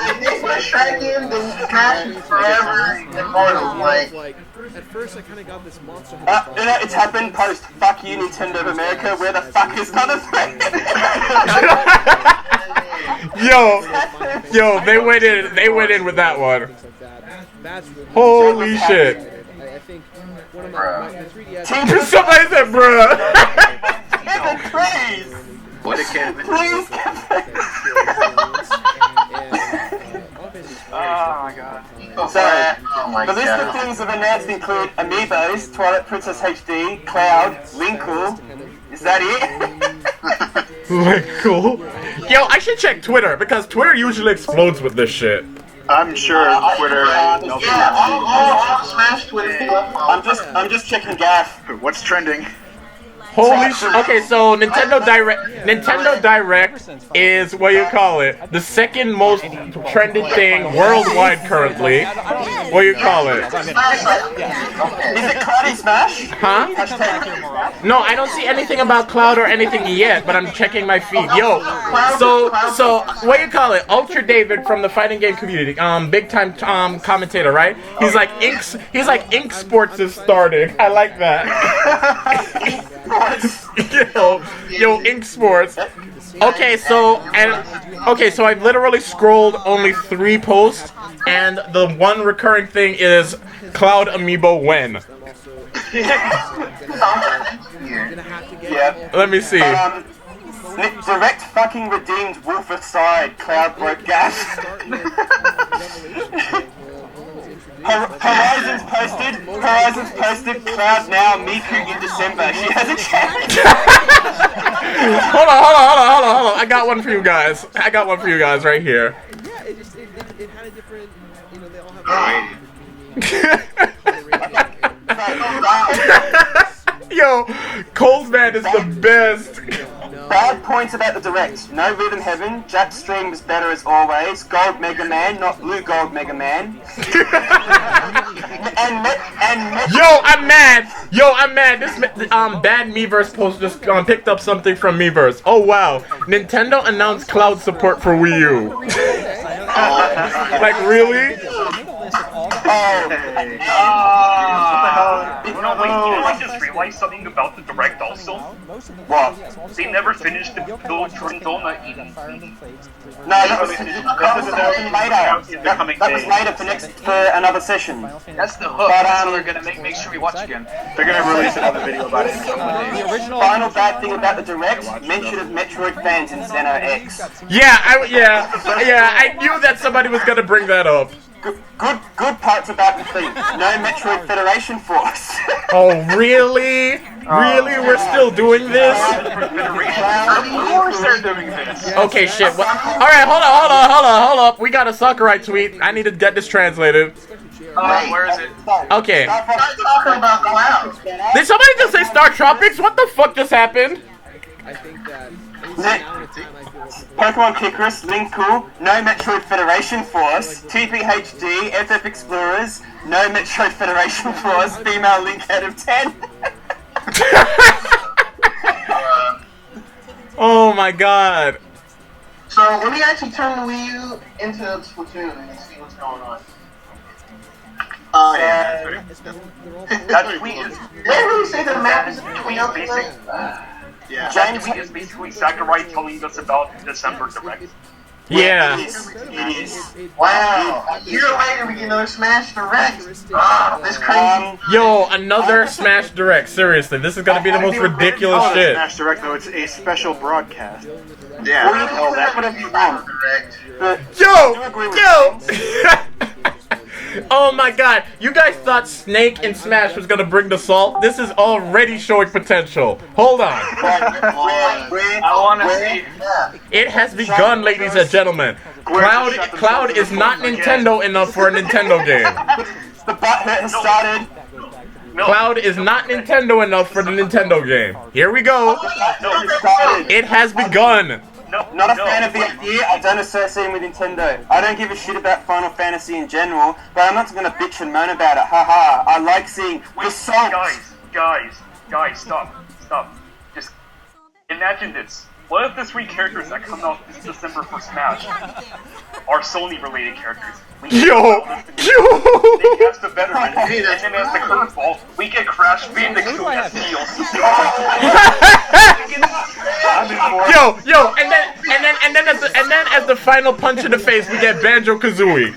If they track him, then Smash is forever immortal. Like,
at first I kind of got this monster.
It's happened post. Fuck you, Nintendo of America. Where the fuck is Mother Thread?
Yo, they went in with that one. Holy shit!
I think one of my 3DS.
Somebody said, bruh.
Please.
What a kid.
Please.
Oh my god.
So, the list of things of announced include Amiibos, Twilight Princess HD, Cloud, Winkle. Is that it?
Winkle? Yo, I should check Twitter, because Twitter usually explodes with this shit.
I'm sure Twitter.
Yeah, all Smash Twitter.
I'm just checking GAF.
What's trending?
Holy shit. Okay, so Nintendo Direct is, what you call it, the second most trended thing worldwide currently. What you call it?
Is it Kart and Smash?
Huh? No, I don't see anything about Cloud or anything yet, but I'm checking my feed. Yo, so what you call it? Ultra David from the fighting game community, big time commentator, right? He's like Ink Sports is starting. I like that. Yo, Ink Sports. Okay, so I've literally scrolled only 3 posts, and the one recurring thing is Cloud Amiibo when.
Yeah.
Let me see.
Direct fucking redeemed Wolf aside, Cloud broke gas. Horizon's posted, Cloud now, Miku in December. She has a chance.
Hold on. I got one for you guys. Right here.
Yeah, it had a different, they all have
Yo, Coleman is the best.
Bad points about the Direct. No Rhythm Heaven. Jack's stream was better as always. Gold Mega Man, not Blue Gold Mega Man.
Yo, I'm mad. This bad Miiverse post just picked up something from Miiverse. Oh wow, Nintendo announced cloud support for Wii U. Like really?
I just realized something about the Direct also.
What?
They never finished the build for Doma Eden.
No, that was later. That was later for another session.
That's the hook. That's what they're gonna make sure we watch again.
They're gonna release another video about it in a couple of days.
The original.
Final bad thing about the Direct: mention of Metroid fans in Xeno X.
Yeah, I knew that somebody was gonna bring that up.
Good parts about the thing. No Metroid Federation Force.
Oh really? Really? We're still doing this?
Of course they're doing this.
Okay, shit. Alright, hold up. We got a Sakurai tweet. I need to get this translated.
Where is it?
Okay.
Stop talking about clouds.
Did somebody just say Star Tropics? What the fuck just happened?
I think that
Pokemon Kikris, Linku, no Metroid Federation Force, TPHD, FF Explorers, no Metroid Federation Force, female Link out of 10.
Oh my god.
So let me actually turn the Wii U into Splatoon and see what's going on.
That tweet is.
Did they really say the map is between us?
Yeah.
That tweet is basically Sakurai telling us about December Direct.
Yeah.
It is.
Wow. A year later we get another Smash Direct. Ah, this crazy.
Yo, another Smash Direct. Seriously, this is gonna be the most ridiculous shit.
Smash Direct, though, it's a special broadcast.
Yeah.
Well, you can say whatever you want. But
Yo! Oh my god, you guys thought Snake and Smash was gonna bring the salt? This is already showing potential. Hold on.
I want to see.
It has begun, ladies and gentlemen. Cloud is not Nintendo enough for a Nintendo game.
The butthurt has started.
Cloud is not Nintendo enough for the Nintendo game. Here we go. It has begun.
Not a fan of the idea. I don't associate with Nintendo. I don't give a shit about Final Fantasy in general, but I'm not gonna bitch and moan about it. Haha. I like seeing the salt.
Guys, stop. Just imagine this. What if the 3 characters that come out this December for Smash are Sony-related characters?
Yo!
They cast a veteran, and then as the curveball, we get Crash Bandicoot as DLC.
Yo, and then as the final punch in the face, we get Banjo-Kazooie.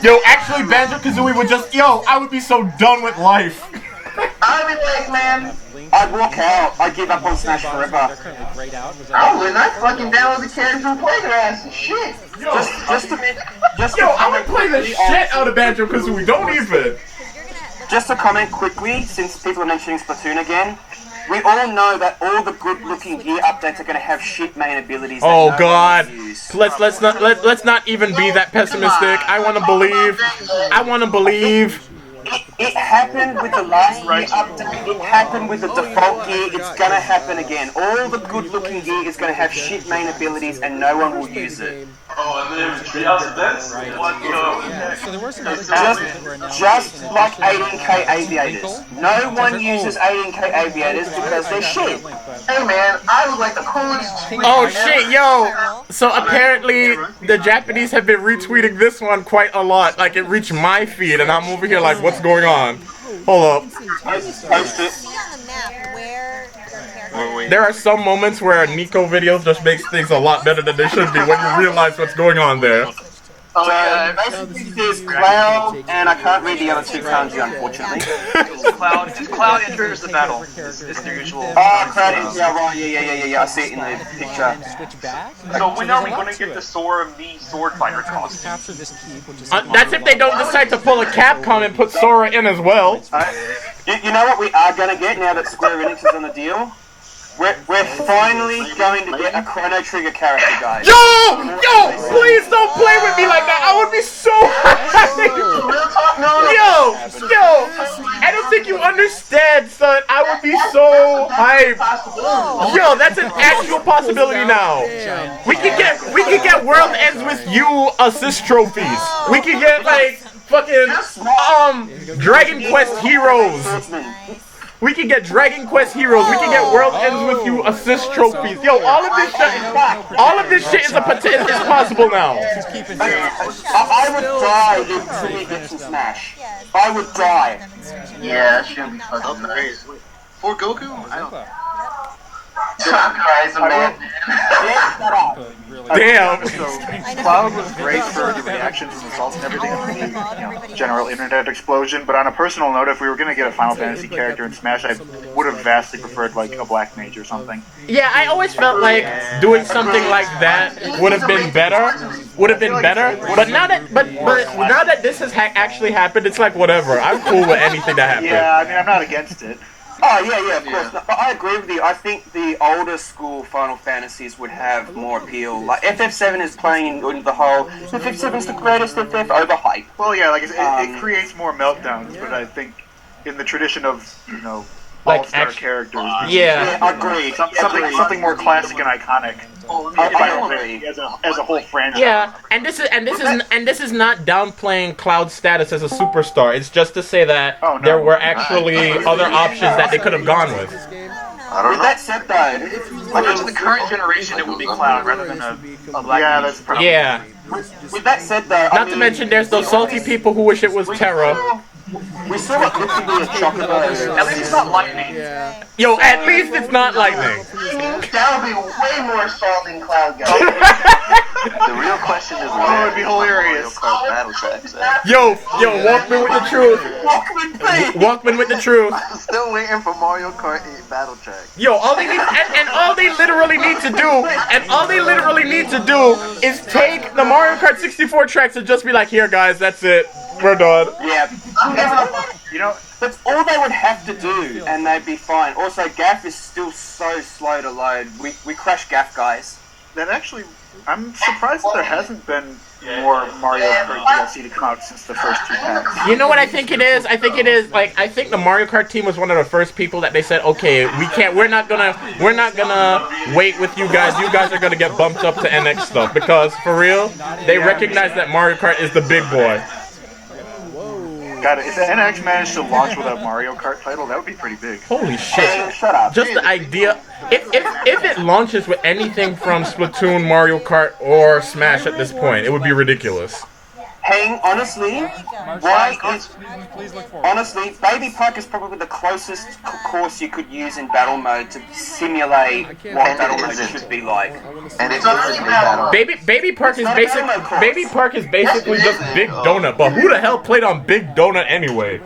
Yo, actually, Banjo-Kazooie would just, I would be so done with life.
I'd be like, man,
I'd walk out. I'd give up on Smash forever.
I wouldn't. I'd fucking download the character and play their ass and shit.
I would play the shit out of Banjo-Kazooie, don't even.
Just to comment quickly, since people are mentioning Splatoon again, we all know that all the good-looking gear updates are going to have shit main abilities.
Oh god, let's not even be that pessimistic. I want to believe.
It happened with the last gear update. It happened with the default gear. It's going to happen again. All the good-looking gear is going to have shit main abilities, and no one will use it.
Oh, and then Treehouse events?
So there were some other
Just like 18K Aviators. No one uses 18K Aviators because they're shit.
Hey man, I was like the coolest.
Oh shit, yo! So apparently the Japanese have been retweeting this one quite a lot. Like it reached my feed, and I'm over here like, what's going on? Hold up.
Post it.
There are some moments where Nico videos just makes things a lot better than they should be when you realize what's going on there.
Basically there's Cloud, and I can't read the other 2 kanji, unfortunately.
Cloud enters the battle. It's their usual.
Oh, Cloud enters, yeah, I see it in the picture.
So when are we going to get the Sora Me Sword Fighter costume?
That's if they don't decide to pull a Capcom and put Sora in as well.
You know what we are going to get now that Square Enix is on the deal? We're finally going to get a Chrono Trigger character, guys.
Yo, please don't play with me like that. I would be so happy. Yo, I don't think you understand, son. I would be so hyped. Yo, that's an actual possibility now. We could get World Ends with You assist trophies. We could get like fucking Dragon Quest Heroes. We can get Dragon Quest Heroes. We can get World Ends with You assist trophies. Yo, all of this shit is possible now.
I would die if Timmy gets in Smash. I would die.
Yeah, that should be fucking nice.
For Goku? I don't know.
Sakai's a man.
Damn.
So Cloud was great for the reactions and results and everything of the general internet explosion, but on a personal note, if we were going to get a Final Fantasy character in Smash, I would have vastly preferred like a Black Mage or something.
Yeah, I always felt like doing something like that would have been better. But now that this has actually happened, it's like whatever. I'm cool with anything that happens.
Yeah, I mean, I'm not against it.
Oh, yeah, of course. No, but I agree with you. I think the older school Final Fantasies would have more appeal. Like, FF7 is playing in the whole, FF7's the greatest FF overhype.
Well, yeah, like, it creates more meltdowns, but I think in the tradition of,
like
all-star characters.
Yeah,
agreed.
Something more classic and iconic. As a whole franchise.
Yeah, and this is not downplaying Cloud's status as a superstar. It's just to say that there were actually other options that they could have gone with.
I don't know.
That said, though,
Like, in the current generation, it would be Cloud rather than a Black Mage.
That's probably.
Yeah.
With that said, though,
Not to mention, there's those salty people who wish it was Terra.
We saw what looks to be a chocobo.
At least it's not lightning.
Yo, at least it's not lightning.
That would be way more salty than Cloud, guys.
The real question is where
it would be hilarious.
Battle tracks at.
Yo, Walkman with the truth. Walkman with the truth.
I'm still waiting for Mario Kart 8 battle track.
Yo, all they need and all they literally need to do is take the Mario Kart 64 tracks and just be like, here guys, that's it. We're done.
Yeah. That's all they would have to do, and they'd be fine. Also, GAF is still so slow to load. We crash GAF, guys.
That actually, I'm surprised that there hasn't been more Mario Kart DLC to come out since the first two packs.
You know what I think it is? I think the Mario Kart team was one of the first people that they said, okay, we're not gonna wait with you guys. You guys are gonna get bumped up to NX stuff because for real, they recognize that Mario Kart is the big boy.
God, if the NX managed to launch with a Mario Kart title, that would be pretty big.
Holy shit!
Shut up.
Just the idea, if it launches with anything from Splatoon, Mario Kart, or Smash at this point, it would be ridiculous.
Honestly, Baby Park is probably the closest course you could use in battle mode to simulate what battle mode should be like.
And it's battle.
Baby Park is basically just Big Donut, but who the hell played on Big Donut anyway?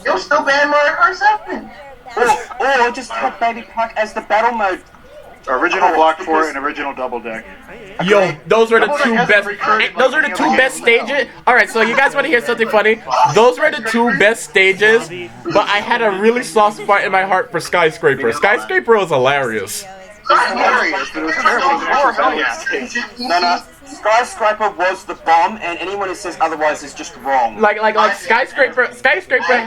You'll still ban Mario Kart 7.
Or just have Baby Park as the battle mode.
Original Block 4 and original Double Deck.
Yo, those are the two best. Those are the two best stages. All right, so you guys want to hear something funny? Those were the two best stages, but I had a really soft spot in my heart for Skyscraper. Skyscraper was hilarious.
Hilarious, but it was terrible.
No. Skyscraper was the bomb, and anyone who says otherwise is just wrong.
Like Skyscraper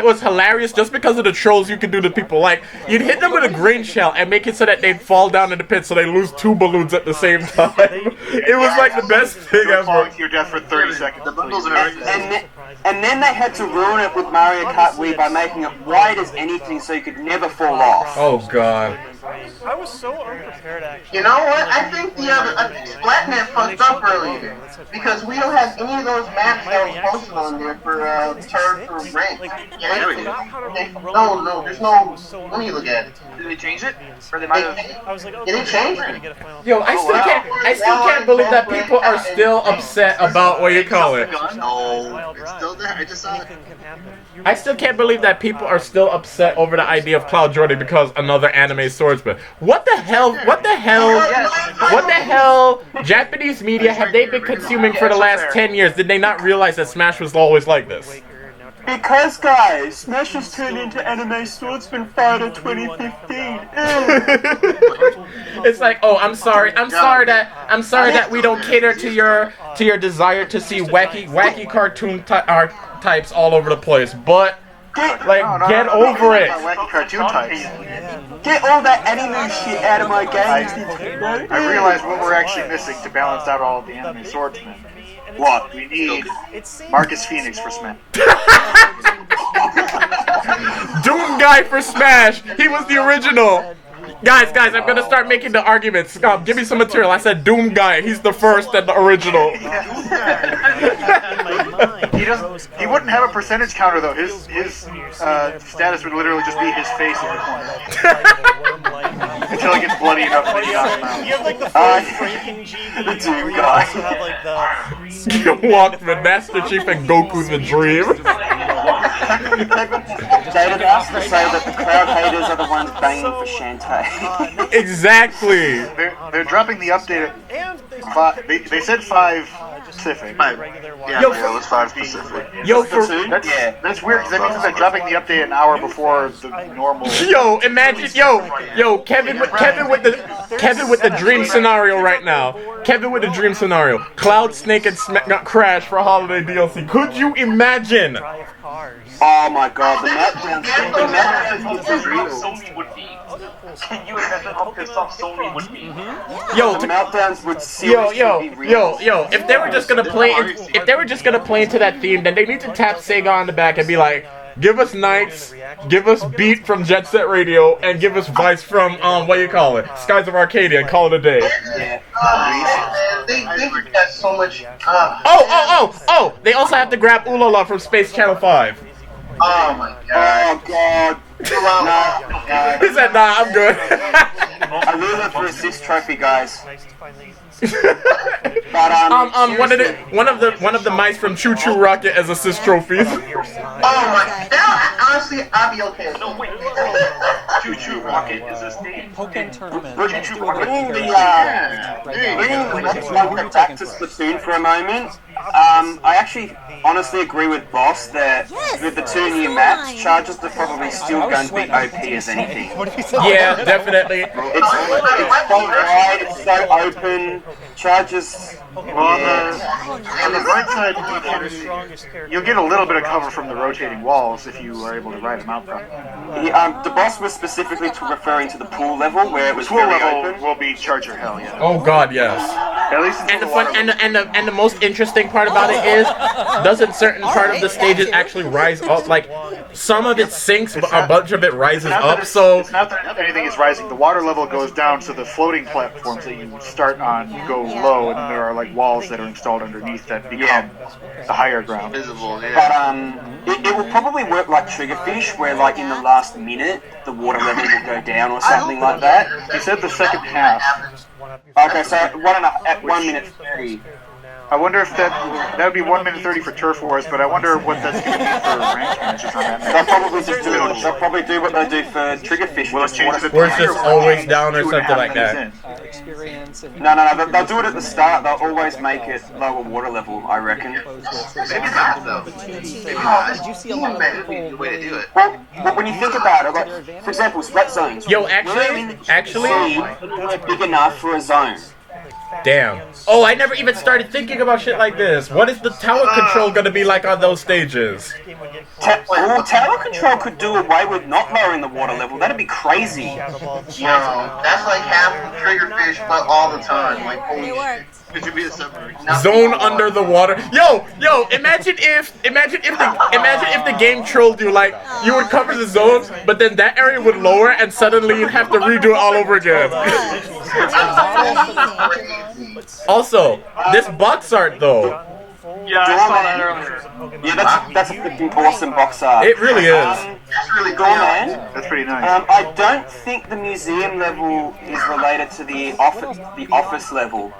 was hilarious just because of the trolls you could do to people. Like, you'd hit them with a grain shell and make it so that they'd fall down in the pit so they lose two balloons at the same time. It was like the best thing ever.
Falling to your death for 30 seconds.
And then they had to ruin it with Mario Kart Wii by making it wide as anything so you could never fall off.
Oh god.
I was so unprepared, actually.
You know what? I think Splatnet fucked up earlier because we don't have any of those maps that was posted on there for turn for rank. No, there's no. Let me look at it.
Did they change it? Or they might have.
I was like, okay,
Did it change?
Yo, I still can't believe that people are still upset about what you call it.
No, it's still there. I just saw it.
I still can't believe that people are still upset over the idea of Cloud Jordan because another anime swordsman. What the hell? Japanese media have they been consuming for the last 10 years? Did they not realize that Smash was always like this?
Because, guys, Smash has turned into Anime Swordsman Fighter 2015.
It's like, oh, I'm sorry that we don't cater to your desire to see wacky cartoon types all over the place, but get over it.
Wacky cartoon types.
Get all that anime shit out of my games.
I realized what we're actually missing to balance out all of the anime swordsmen. What? We need Marcus Phoenix for Smash.
Doom Guy for Smash. He was the original. Guys, I'm gonna start making the arguments. Give me some material. I said Doom Guy. He's the first and the original.
He wouldn't have a percentage counter though. His status would literally just be his face in the corner until it gets bloody enough that he knocks him out.
You have like the Franken G,
the Doom
you
Guy.
also have like the
Walkman, Master Chief, and Goku the Dream.
David asked to say that the crowd haters are the ones banging for Shantae.
Exactly.
They're dropping the update at 5. They said 5 Pacific.
Yeah, it was 5 Pacific.
That's weird because that means that they're dropping the update an hour before the normal.
Yo, imagine, Kevin with the dream scenario right now. Kevin with the dream scenario. Cloud, Snake, and Crash for holiday DLC. Could you imagine?
Oh my god, the meltdown.
Sony would be. Can you imagine how pissed off Sony would be?
The meltdowns would seriously be real.
If they were just gonna play into that theme, then they need to tap Sega on the back and be like, give us Knights, give us Beat from Jet Set Radio, and give us Vice from Skies of Arcadia, and call it a day.
They got so much.
Oh! They also have to grab Ulala from Space Channel 5.
Oh my god.
Oh god.
He said, nah, I'm good.
I really look for assist trophy, guys.
But
one of the mice from Choo Choo Rocket as assist trophies.
Oh my! Now, honestly, I'll be okay.
No, wait. Choo Choo Rocket is his name.
Pokken tournament.
Bringing the back to Splatoon for a moment. I actually honestly agree with Boss that with the 2 new maps, charges are probably still going to be OP as anything.
Yeah, definitely.
It's so wide, it's so open. Charges.
On the right side, you'll get a little bit of cover from the rotating walls if you are able to ride them out properly.
The boss was specifically referring to the pool level where it was
pool
very
level
open.
Will be charger hell, yeah.
Oh god, yes.
At least
and the most interesting part about it is, doesn't certain part of the stages actually rise up? Like, some of it sinks, but a bunch of it rises up. So
it's not that anything is rising. The water level goes down, so the floating platforms that you start on go low, and then there are like walls that are installed underneath that become the higher ground.
Visible, yeah.
But it will probably work like Triggerfish, where like in the last minute the water level will go down or something like that.
He said the second half.
Okay, so at 1 minute 30.
I wonder if that would be 1 minute 30 for Turf Wars, but I wonder what that's going to be for ranked matches on that.
They'll probably do what they do for Triggerfish.
Where it's just always down or something like that.
No, they'll do it at the start. They'll always make it lower water level, I reckon.
Maybe not, though. Maybe not.
Did you see a lot of
Maybe be the way to do it.
Well, when you think about it, like, for example, sweat zones.
Yo, actually,
big enough for a zone.
Damn. Oh, I never even started thinking about shit like this. What is the tower control gonna be like on those stages?
Tower control could do away with not lowering the water level. That'd be crazy.
Yo, that's like half of Triggerfish, but all the time. Like, holy shit.
It should be a submarine.
Zone under the water. Yo, imagine if the game trolled you, like, you would cover the zone, but then that area would lower and suddenly you'd have to redo it all over again. Also, this box art though.
Yeah, I saw that earlier.
Yeah, that's a freaking awesome box art.
It really is.
That's really cool, man.
That's pretty nice.
I don't think the museum level is related to the office level.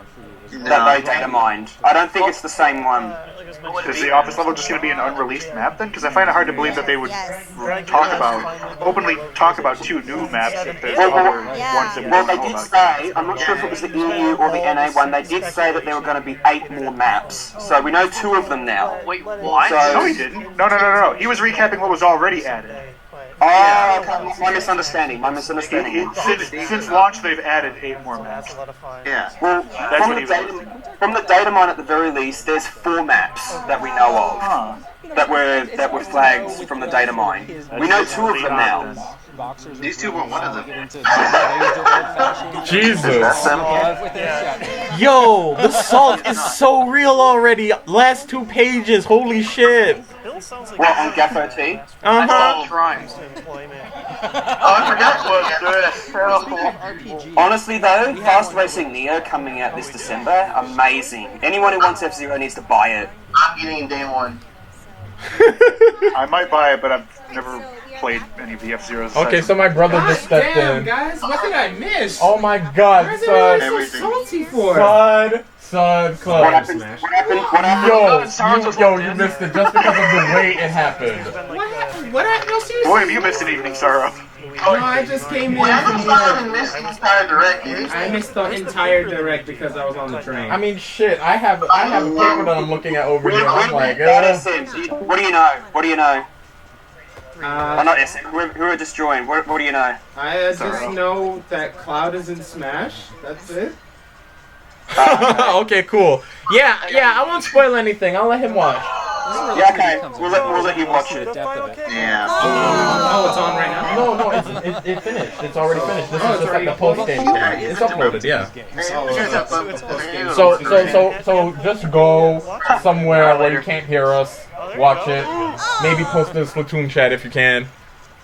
that they data mined. I don't think it's the same one.
Is the office level just going to be an unreleased map then? Because I find it hard to believe that they would openly talk about 2 new maps if there's other ones that we
Well,
don't
they
know
did
about.
say, I'm not sure if it was the EU or the NA one, they did say that there were going to be 8 more maps. So we know 2 of them now.
Wait, what?
No, he didn't. No. He was recapping what was already added.
Oh, okay. My misunderstanding.
Since launch, they've added 8 more maps.
Yeah.
Well,
That's what he was.
from the data mine at the very least, there's 4 maps that we know of that were flags from the data mine. We know 2 of them now.
These 2 were one of them.
Jesus.
Yeah.
Yo, the salt is so real already. Last 2 pages. Holy shit.
What, on GAF T?
Uh-huh.
I forgot what
Honestly though, Fast Racing Neo coming out this December, amazing. Anyone who wants F-Zero needs to buy it.
I'm getting it day 1.
I might buy it, but I've never played any of the F-Zeros.
Okay, so my brother just stepped in.
Guys, what did I miss?
Oh my god,
Why is
son.
everyone so salty for?
Son, club.
What happened?
Yo, you missed it just because of the way it happened.
What happened? What happened? No, seriously.
Boy, have you missed an evening, Sorrow.
No, I just came in from
I missed the entire direct.
I missed the entire direct because I was on the train.
I mean, shit, I have a paper that I'm looking at over here, and I'm like,
What do you know? What do you know? Not SM, who are just joined. What do you know?
I just know that Cloud is in Smash. That's it.
Okay, cool. Yeah, I won't spoil anything. I'll let him watch.
Yeah, okay. We'll let you watch it.
Yeah.
Oh, it's on right now? No, it's finished. It's already finished. This is just like the post-game. It's uploaded, yeah. So just go somewhere where you can't hear us, watch it, maybe post in the Splatoon chat if you can.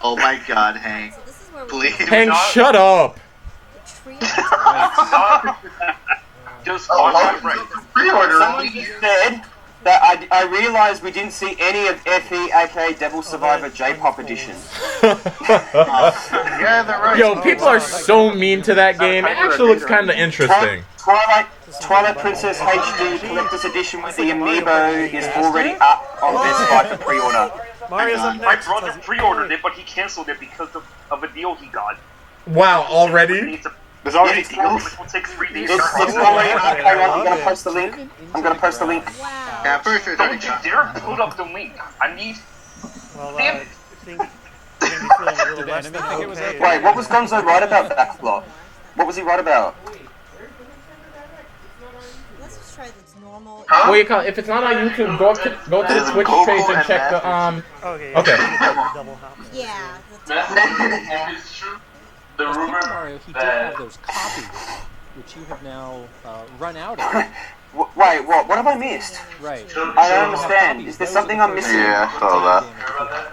Oh my god, Hank. Please.
Hank, shut up!
Just
Somebody said that I realised we didn't see any of FE, aka Devil Survivor J-Pop Edition.
Yeah, they're right.
Yo, people are so mean to that game. It actually looks kind of interesting.
Twilight Princess HD Collector's Edition with the amiibo is already up on Best Buy for pre-order.
My brother pre-ordered it, but he canceled it because of a deal he got.
Wow, already?
There's already deals?
It will take 3 days.
It's already up. Hang on, I'm gonna post the link.
Yeah, I'm pretty sure it's already
Don't you dare put up the link. I need... Damn it.
Wait, what was Gonzo right about that plot? What was he right about?
Let's just try this normal.
What do you call it? If it's not on YouTube, go to the Twitch page and check the Okay.
Yeah.
The rumor Mario, he did have those copies, which you have now run out of.
Wait, what? What have I missed?
Right.
I don't understand. Is there something I'm missing?
Yeah, I saw that.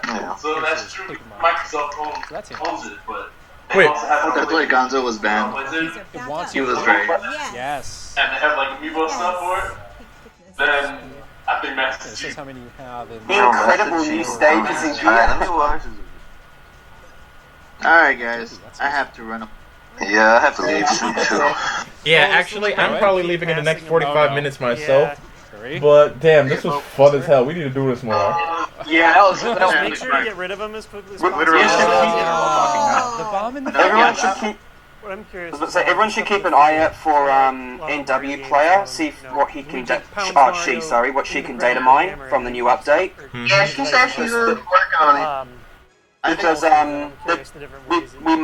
Yeah.
So that's true. Microsoft owns it, but
wait.
That's why Gonzo was banned. He was right.
Yes.
And they have like amiibo stuff for it. Then I think that's
this is how many you have.
Incredible new stages in here.
Alright guys, I have to run up.
Yeah, I have to leave soon too.
Yeah, actually, I'm probably leaving in the next 45 minutes myself. But damn, this was fun as hell. We need to do this more.
Yeah, that was
make sure to get rid of them as quickly as possible.
Literally,
The bomb in the
Everyone should keep.
What I'm curious.
So everyone should keep an eye out for NW player. See what he can. What she can data mine from the new update.
Yeah, she said she's working on it.
Because we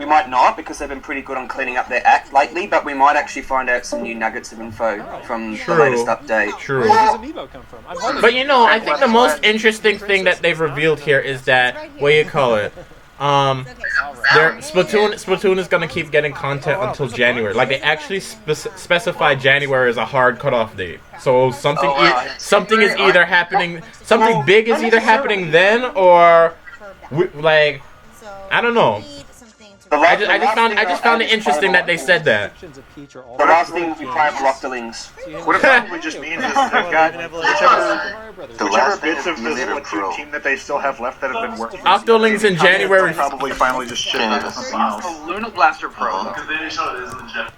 might not, because they've been pretty good on cleaning up their act lately, but we might actually find out some new nuggets of info from the latest update.
True.
Where does amiibo come from?
But you know, I think the most interesting thing that they've revealed here is that, what do you call it? Splatoon is gonna keep getting content until January. Like they actually specify January as a hard cutoff date. So something is either happening, something big is either happening then, or I don't know. I just found it interesting that they said that.
The last thing we play are Octolings.
What it probably just means is they've got whichever bits of the Splatoon team that they still have left that have been working.
Octolings in January.
Probably finally just ship out to something else.
Luna Blaster Pro.
Because they didn't show it as legit.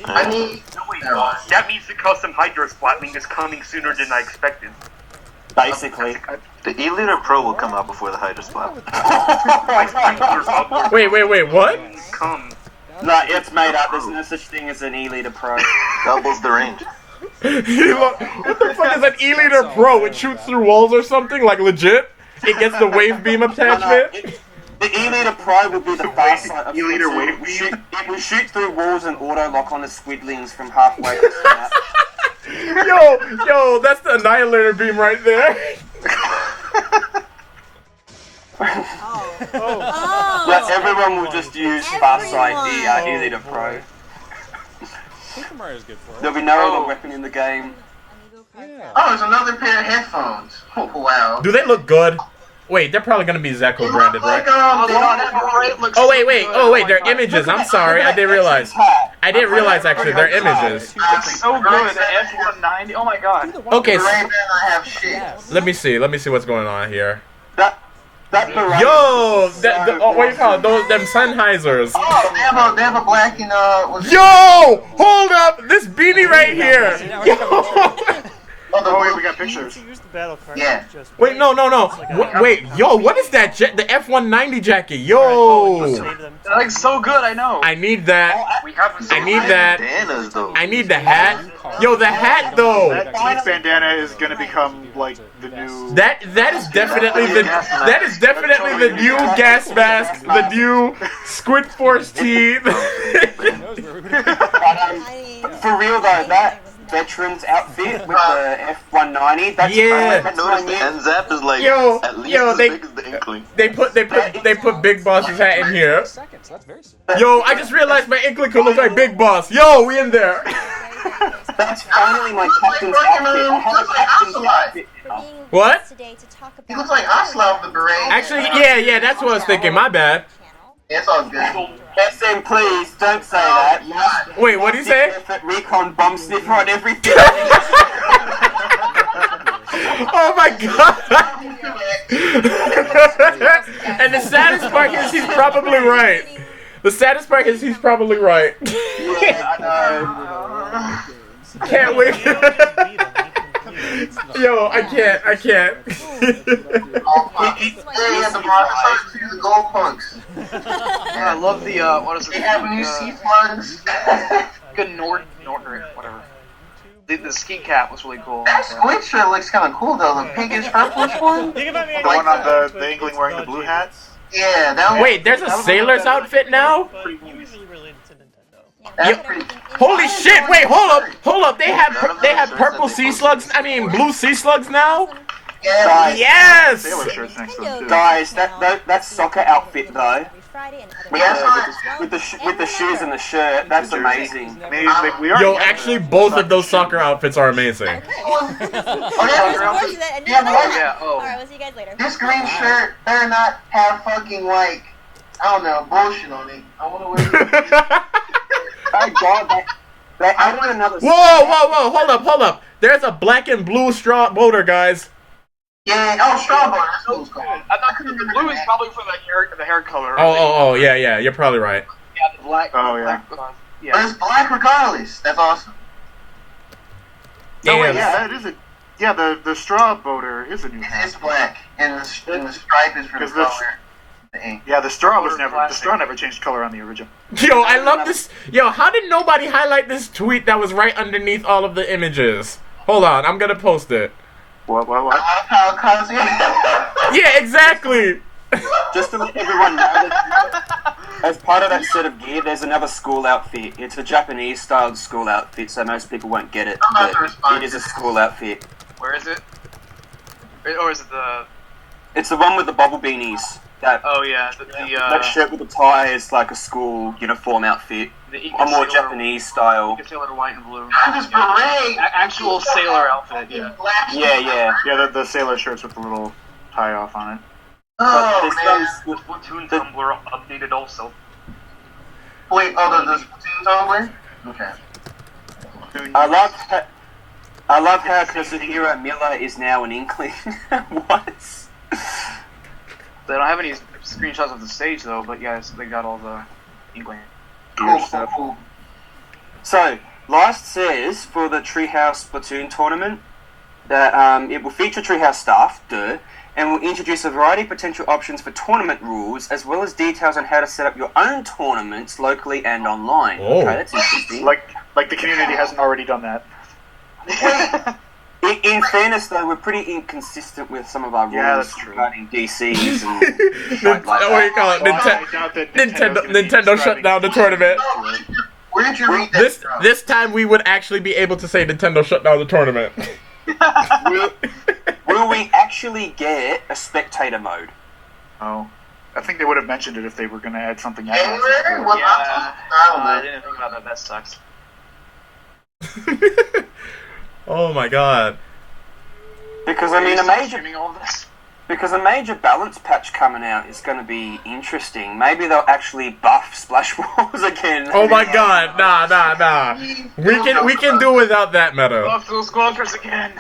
I mean,
That means the custom Hydro Splatling is coming sooner than I expected.
Basically.
The E-Liter Pro will come out before the Hydro Splat.
Wait, what?
Come.
No, it's made up. There's no such thing as an E-Liter Pro.
Doubles the range.
What the fuck is an E-Liter Pro? It shoots through walls or something? Like legit? It gets the wave beam attachment?
The E-Liter Pro would be the fast side of E-Liter wave beam. It will shoot through walls and auto-lock on the squidlings from halfway to the snap.
Yo, that's the Annihilator beam right there.
But everyone will just use fast side E-Liter Pro.
Super Mario's good for it.
There'll be no other weapon in the game.
Oh, there's another pair of headphones. Oh, wow.
Do they look good? Wait, they're probably gonna be Zeko branded, right? Oh wait, they're images. I'm sorry, I didn't realize. I didn't realize actually they're images.
It's so good. The F190. Oh my god.
Okay, so,
have shit.
let me see what's going on here.
That
Yo, what do you call it? Them Sennheisers.
Oh, they have a black and
Yo, hold up, this beanie right here.
Oh wait, we got pictures.
Yeah.
Wait, no. Wait, yo, what is that? The F190 jacket. Yo.
That looks so good. I know.
I need that. I need that.
Bandanas, though.
I need the hat. Yo, the hat though.
That teeth bandana is gonna become like the new.
That is definitely the new gas mask, the new Squid Force teeth.
For real though, that veteran's outfit with the F190. That's
I noticed the NZAP is like at least as big as the Inkling.
They put Big Boss's hat in here. Yo, I just realized my Inkling could look like Big Boss. Yo, we in there.
That's finally my captain's outfit. I have a captain's outfit now.
What?
He looks like Oslov the beret.
Actually, yeah, that's what I was thinking. My bad.
Yeah, it's all good.
SM, please don't say that.
Wait, what do you say?
Recon bomb sniffer on everything.
Oh my god! And the saddest part is he's probably right.
Yeah, I know.
Can't wait. Yo, I can't.
The gold punks.
Yeah, I love the what is it?
They have new sea plugs.
Good Nord, whatever. The ski cap was really cool.
That squid shirt looks kind of cool though. The pinkish purplish one.
The one on the Inkling wearing the blue hats.
Yeah, that one.
Wait, there's a sailor's outfit now?
That's pretty.
Holy shit! Wait, hold up. They have purple sea slugs. I mean, blue sea slugs now.
Yeah.
Yes.
Sailor shirts next to them too.
Guys, that soccer outfit though, with the shoes and the shirt, that's amazing.
We are.
Yo, actually, both of those soccer outfits are amazing.
Yeah.
Alright, we'll see you guys later.
This green shirt better not have fucking like I don't know bullshit on it. I want to wear it.
Thank God they added another.
Whoa! Hold up. There's a black and blue straw motor, guys.
Yeah, straw bar. That's what it's called.
I thought the blue is probably for the hair color.
Oh, yeah. You're probably right.
Yeah, the black.
Oh yeah.
But it's black regardless. That's awesome.
No, wait, that is it. Yeah, the straw boater is a new one.
It's black, and the stripe is for the color.
Yeah, the straw never changed color on the original.
Yo, I love this. Yo, how did nobody highlight this tweet that was right underneath all of the images? Hold on, I'm gonna post it.
What?
Yeah, exactly.
Just to let everyone know that as part of that set of gear, there's another school outfit. It's a Japanese-styled school outfit, so most people won't get it. But it is a school outfit.
Where is it? Or is it the?
It's the one with the bubble beanies.
That
shirt with the tie is like a school uniform outfit. A more Japanese style.
Sailor white and blue.
Actual
sailor outfit.
Yeah.
The sailor shirts with the little tie off on it.
Oh man.
Splatoon Tumblr updated also.
Wait, the Splatoon Tumblr? Okay.
I love how Kazuhiro Miller is now an Inkling. What?
They don't have any screenshots of the stage though, but yes, they got all the Inkling
Cool stuff.
So, Last says for the Treehouse Splatoon tournament that it will feature Treehouse staff, and will introduce a variety of potential options for tournament rules, as well as details on how to set up your own tournaments locally and online.
Oh.
Okay, that's interesting.
Like the community hasn't already done that.
In fairness, though, we're pretty inconsistent with some of our rules regarding DCs and shit like that.
What do you call it? Nintendo shut down the tournament.
Where did you read that from?
This time we would actually be able to say Nintendo shut down the tournament.
Will we actually get a spectator mode?
Oh. I think they would have mentioned it if they were going to add something else.
I didn't think about that. That sucks.
Oh my god.
Because I mean, a major balance patch coming out is going to be interesting. Maybe they'll actually buff Splash Walls again.
Oh my god, nah. We can do without that meta.
Buff those squawkers again.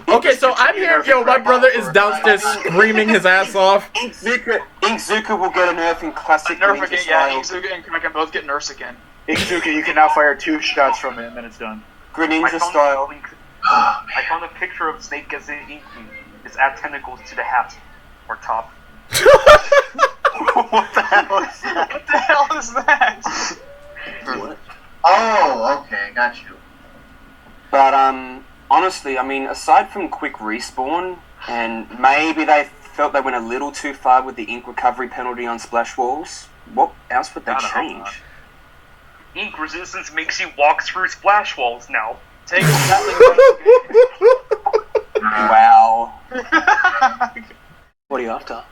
Okay, so I'm here. Yo, my brother is downstairs screaming his ass off.
Inkzuka will get a nerf in classic
Nerf
ninja
again,
style.
yeah. Inkzuka and Kraken both get nerfs again.
Inkzuka, you can now fire 2 shots from it and then it's done.
Greninja style.
I found a picture of Snake as an Inky. His add tentacles to the hat or top.
What the hell is that?
What the hell is that?
What?
Oh, okay, got you.
But honestly, I mean, aside from quick respawn, and maybe they felt they went a little too far with the ink recovery penalty on Splash Walls, what else would they change?
Ink resistance makes you walk through Splash Walls now.
Take that
Wow. What are you after?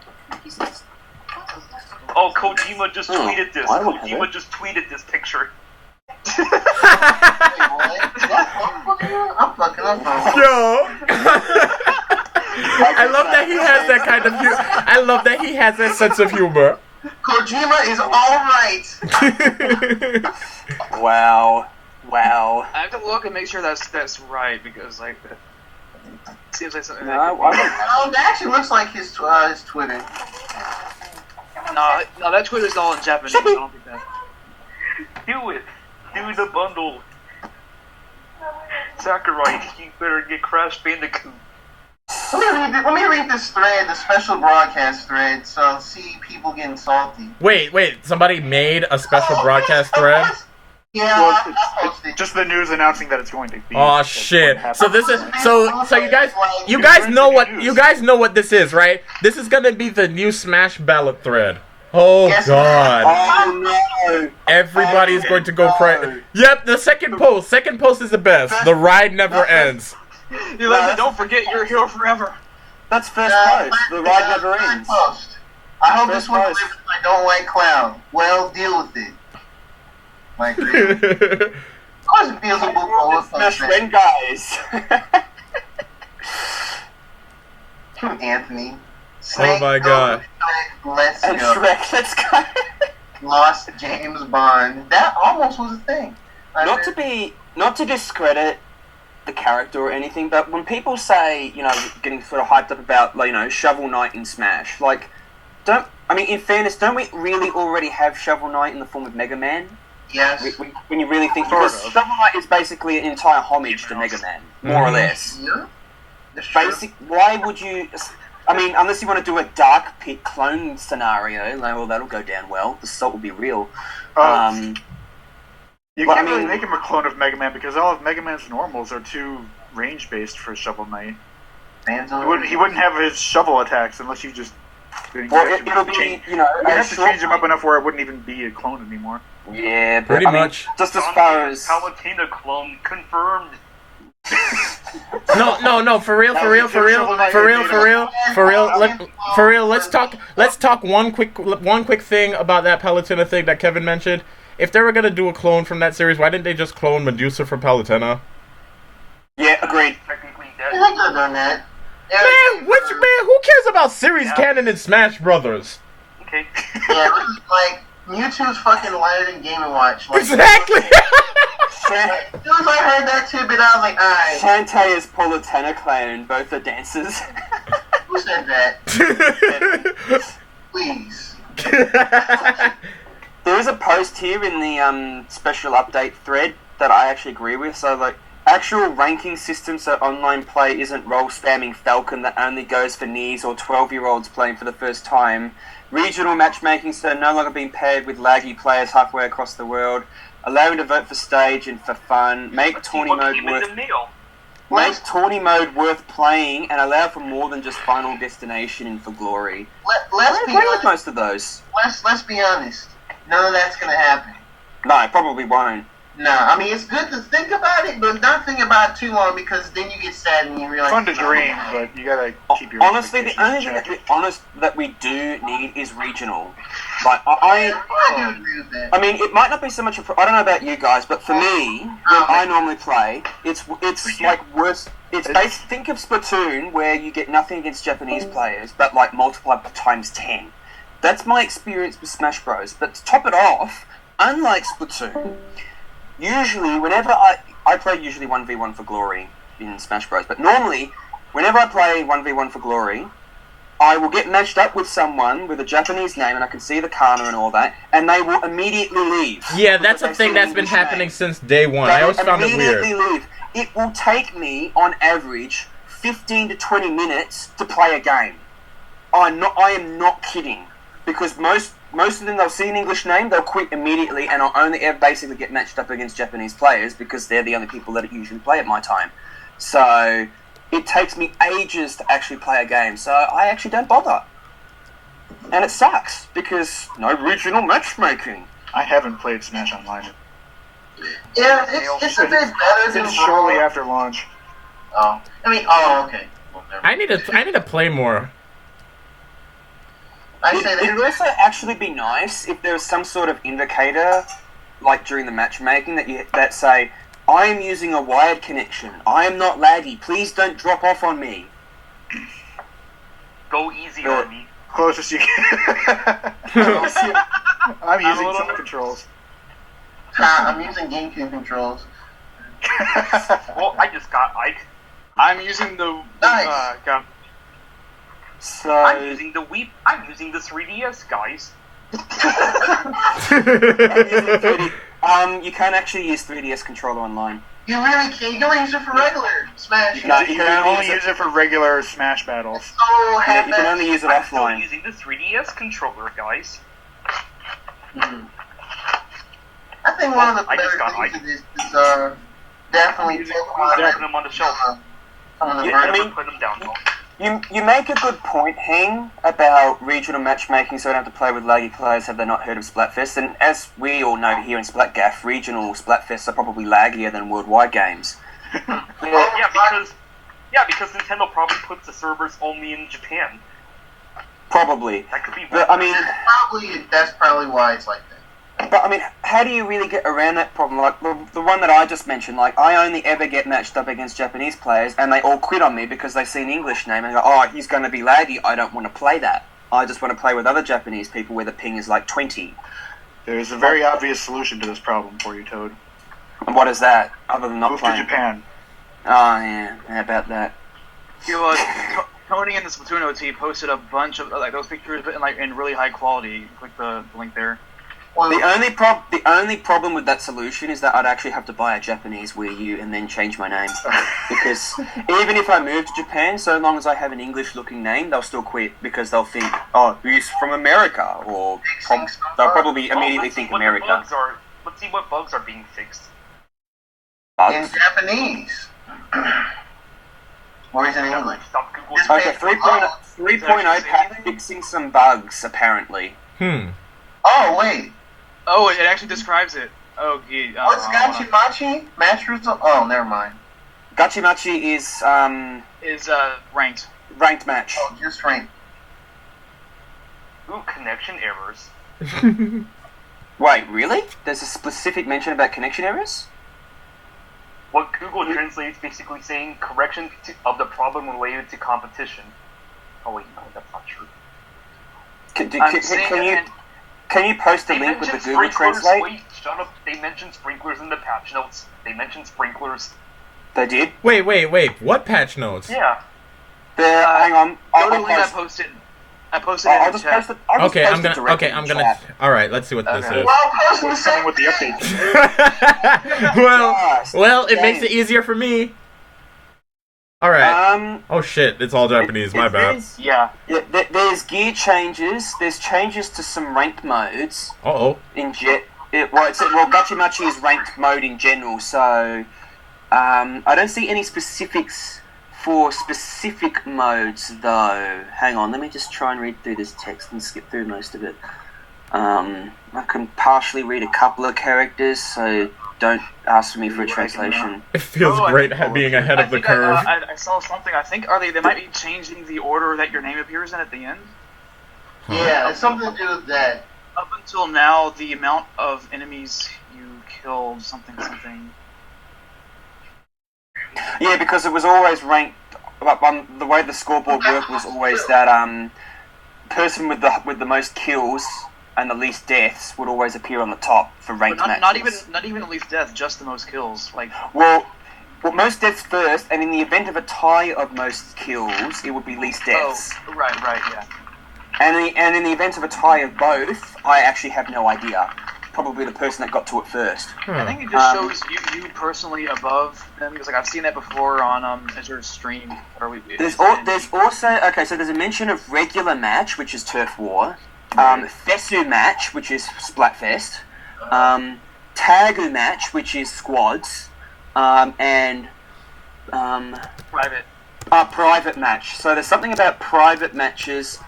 Oh, Kojima just tweeted this.
I don't have
Kojima
it.
just tweeted this picture.
I'm fucking up.
Yo. I love that he has that kind of I love that he has that sense of humor.
Kojima is alright.
Wow.
I have to look and make sure that's right because like it seems like something.
That actually looks like his Twitter.
No, that Twitter's all in Japanese. I don't think that.
Do it. Do the bundle. Sakurai, you better get Crash Bandicoot.
Let me read this thread, the special broadcast thread, so see people getting salty.
Wait, somebody made a special broadcast thread?
Yeah,
well, it's just the news announcing that it's going to be.
Oh shit! So this is so you guys know what this is, right? This is gonna be the new Smash ballot thread. Oh god!
Oh no!
Everybody's going to go crazy. Yep, the second post. Second post is the best. The ride never ends.
You like, don't forget you're a hero forever.
That's first post. The ride never ends.
Post. I hope this one delivers I don't like Cloud. Well, deal with it. Like, really? Of course it feels a book full of
Smash Ren guys.
Anthony.
Oh my god.
Let's go.
Shrek, let's go.
Lost James Bond. That almost was a thing.
Not to discredit the character or anything, but when people say, getting sort of hyped up about, Shovel Knight in Smash, in fairness, don't we really already have Shovel Knight in the form of Mega Man?
Yes.
When you really think, because Shovel Knight is basically an entire homage to Mega Man, more or less.
Yeah.
Why would you? Unless you want to do a Dark Pit clone scenario, well, that'll go down well. The salt will be real.
You can't really make him a clone of Mega Man because all of Mega Man's normals are too range-based for Shovel Knight. He wouldn't have his shovel attacks unless you just...
it'll be,
you'd have to change him up enough where it wouldn't even be a clone anymore.
Yeah, but,
pretty much.
Just as far as...
Palutena clone confirmed.
No, for real. Let's talk one quick thing about that Palutena thing that Kevin mentioned. If they were gonna do a clone from that series, why didn't they just clone Medusa from Palutena?
Yeah, agreed.
Technically dead.
They could have done that.
Man, who cares about series canon in Smash Brothers?
Okay.
Yeah, this is like Mewtwo's fucking lighter than Game & Watch. Like,
Exactly.
As soon as I heard that tidbit, I was like, alright.
Shantae is Palutena clone, both are dancers.
Who said that? Please.
There is a post here in the special update thread that I actually agree with. So, like, actual ranking system, so online play isn't role spamming Falcon that only goes for knees or 12-year-olds playing for the first time. Regional matchmaking, so no longer being paired with laggy players halfway across the world. Allowing to vote for stage and for fun. Make tourney mode worth playing and allow for more than just Final Destination and for glory.
Let's be
honest with
honest.
most of those.
Let's be honest. None of that's gonna happen.
No, it probably won't.
No, I mean it's good to think about it, but don't think about it too long because then you get sad and you realize.
Fun to dream, but you gotta keep your.
Honestly, the only thing that we do need is regional. Like I
do agree with that.
I mean, it might not be so much. I don't know about you guys, but for me, when I normally play, it's like worse. It's based. Think of Splatoon, where you get nothing against Japanese players, but like multiplied times 10. That's my experience with Smash Bros. But to top it off, unlike Splatoon. Usually, whenever I play usually 1v1 for glory in Smash Bros. But normally, whenever I play 1v1 for glory, I will get matched up with someone with a Japanese name, and I can see the kana and all that, and they will immediately leave.
Yeah, that's a thing that's been happening since day one. I always found it weird.
Leave. It will take me, on average, 15 to 20 minutes to play a game. I am not kidding. Because most of them, they'll see an English name, they'll quit immediately, and I'll only ever basically get matched up against Japanese players because they're the only people that usually play at my time. So it takes me ages to actually play a game, so I actually don't bother. And it sucks, because no regional matchmaking.
I haven't played Smash Online.
Yeah, it's a bit better than
shortly after launch.
Oh, okay. Well,
I need to play more.
It would also actually be nice if there was some sort of indicator, like during the matchmaking, that say, I am using a wired connection. I am not laggy. Please don't drop off on me.
Go easy on me.
Closest you can. I'm using some controls.
I'm using GameCube controls.
Well, I just got Ike.
I'm using the
So
I'm using the Wii. I'm using the 3DS, guys.
You can't actually use 3DS controller online.
You really can't. You can only use it for regular Smash.
No, you can only use it for regular Smash battles.
Yeah, you can only use it
I'm
offline.
still using the 3DS controller, guys.
I think one of the better things of this is definitely
put them on the shelf.
Put them down. You make a good point, Hang, about regional matchmaking, so I don't have to play with laggy players have they not heard of Splatfest. And as we all know here in SplatGAF, regional Splatfests are probably laggier than worldwide games.
because Nintendo probably puts the servers only in Japan.
Probably.
That could be.
But I mean,
that's probably why it's like that.
But I mean, how do you really get around that problem? Like the one that I just mentioned, like I only ever get matched up against Japanese players, and they all quit on me because they see an English name and go, "Oh, he's going to be laggy. I don't want to play that. I just want to play with other Japanese people where the ping is like 20."
There's a very obvious solution to this problem for you, Toad.
And what is that? Other than not
Move
playing
to Japan.
Oh yeah, how about that?
Tony in the Splatoon OT posted a bunch of like those pictures in really high quality. Click the link there.
The only problem with that solution is that I'd actually have to buy a Japanese Wii U and then change my name. Because even if I move to Japan, so long as I have an English-looking name, they'll still quit because they'll think, oh, he's from America, or they'll probably immediately think America.
Let's see what bugs are being fixed.
In Japanese. Or is it in English?
Okay, 3.0 fixing some bugs, apparently.
Oh, wait.
Oh, it actually describes it. Oh, gee.
What's Gachimachi? Match result? Oh, never mind.
Gachimachi is
ranked.
Ranked match.
Oh, just ranked.
Ooh, connection errors.
Wait, really? There's a specific mention about connection errors?
What Google translates basically saying correction of the problem related to competition. Oh wait, no, that's not true.
Can you post a link with the Google Translate?
Wait, shut up. They mentioned sprinklers in the patch notes. They mentioned sprinklers.
They did?
Wait. What patch notes?
Yeah.
Hang on.
Go to the link I posted. I posted it in the chat.
Okay, I'm gonna. All right, let's see what this is.
Coming with the update.
well, it makes it easier for me. All right. Oh shit, it's all Japanese. My bad.
Yeah.
There's gear changes. There's changes to some ranked modes. In Jet. Gachimachi is ranked mode in general, so I don't see any specifics for specific modes, though. Hang on, let me just try and read through this text and skip through most of it. I can partially read a couple of characters, so don't ask me for a translation.
It feels great being ahead of the curve.
I saw something. I think they might be changing the order that your name appears in at the end.
Yeah, it's something to do with that.
Up until now, the amount of enemies you killed, something.
Yeah, because it was always ranked. The way the scoreboard worked was always that person with the most kills and the least deaths would always appear on the top for ranked matches.
Not even the least deaths, just the most kills.
Well, most deaths first, and in the event of a tie of most kills, it would be least deaths.
Oh, right, yeah.
And in the event of a tie of both, I actually have no idea. Probably the person that got to it first.
I think it just shows you personally above them, because I've seen that before on Azure stream.
There's also so there's a mention of regular match, which is Turf War, Fesu match, which is Splatfest, Tagu match, which is squads, and private match. So there's something about private matches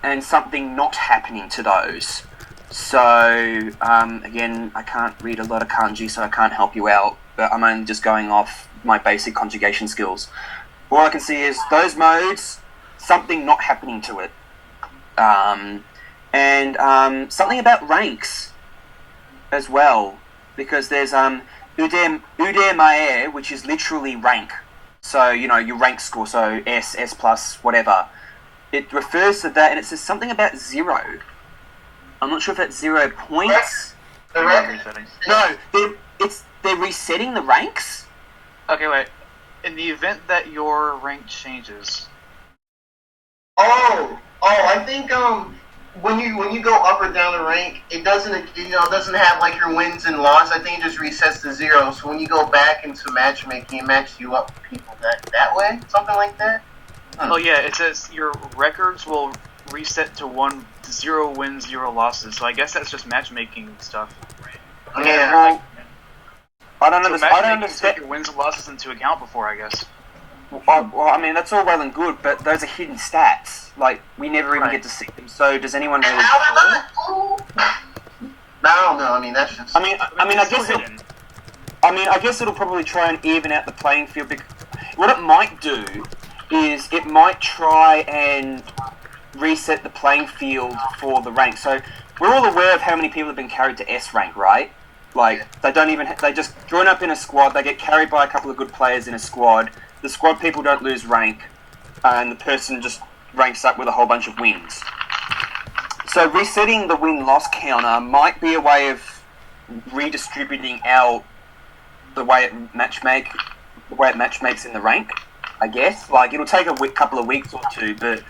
and something not happening to those. So, again, I can't read a lot of kanji, so I can't help you out, but I'm only just going off my basic conjugation skills. All I can see is those modes, something not happening to it. And something about ranks as well, because there's Ude Mae, which is literally rank. So, your rank score, so S, S+, whatever. It refers to that, and it says something about 0. I'm not sure if that's 0 points. No, they're resetting the ranks.
Okay, wait. In the event that your rank changes.
I think when you go up or down the rank, it doesn't have like your wins and losses. I think it just resets to 0. So when you go back into matchmaking, it matches you up with people that way, something like that.
Oh yeah, it says your records will reset to 0 wins, 0 losses. So I guess that's just matchmaking stuff.
Yeah.
I don't understand.
Take your wins and losses into account before, I guess.
Well, I mean, that's all well and good, but those are hidden stats. Like, we never even get to see them. So does anyone really?
I don't know. I mean, that's just.
I guess it'll probably try and even out the playing field. What it might do is it might try and reset the playing field for the rank. So we're all aware of how many people have been carried to S rank, right? Like, they just join up in a squad, they get carried by a couple of good players in a squad, the squad people don't lose rank, and the person just ranks up with a whole bunch of wins. So resetting the win-loss counter might be a way of redistributing out the way it matchmakes in the rank, I guess. Like, it'll take a couple of weeks or two, but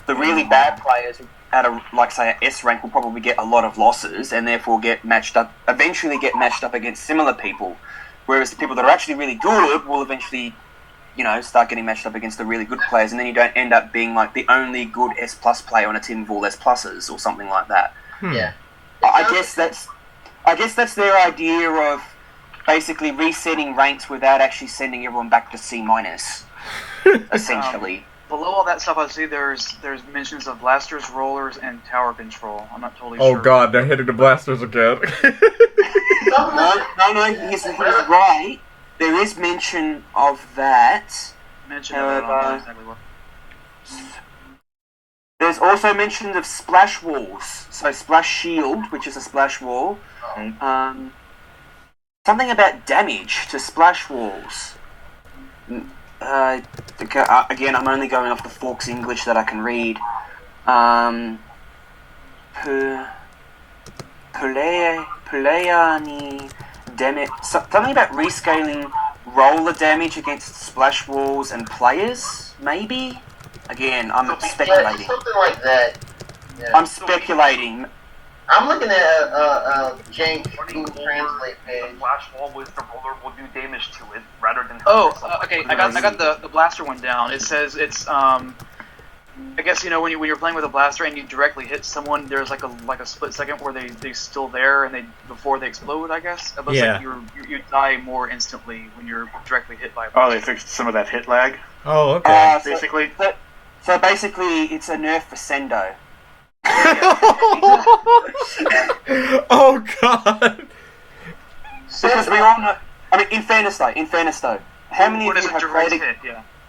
the really bad players at say, an S rank will probably get a lot of losses and therefore eventually get matched up against similar people. Whereas the people that are actually really good will eventually, start getting matched up against the really good players, and then you don't end up being like the only good S+ player on a team of all S pluses or something like that.
Yeah.
I guess that's their idea of basically resetting ranks without actually sending everyone back to C-, essentially.
Below all that stuff, I see there's mentions of blasters, rollers, and tower control. I'm not totally sure.
Oh god, they're hitting the blasters again.
No, he's right. There is mention of that. There's also mention of splash walls. So splash shield, which is a splash wall. Something about damage to splash walls. Again, I'm only going off the Forks English that I can read. Something about rescaling roller damage against splash walls and players, maybe? Again, I'm
Yeah,
speculating.
something like that. Yeah.
I'm speculating.
I'm looking at a jank Google Translate page.
Flash wall with the roller will do damage to it rather than.
Okay. I got the blaster one down. It says it's I guess when you're playing with a blaster and you directly hit someone, there's like a split second where they still there and before they explode. I guess it looks like you die more instantly when you're directly hit by a blaster.
Oh, they fixed some of that hit lag.
Oh, okay.
Basically.
So basically, it's a nerf for Sendo.
Oh God!
Because we all know. I mean, in fairness though, how many of you have played?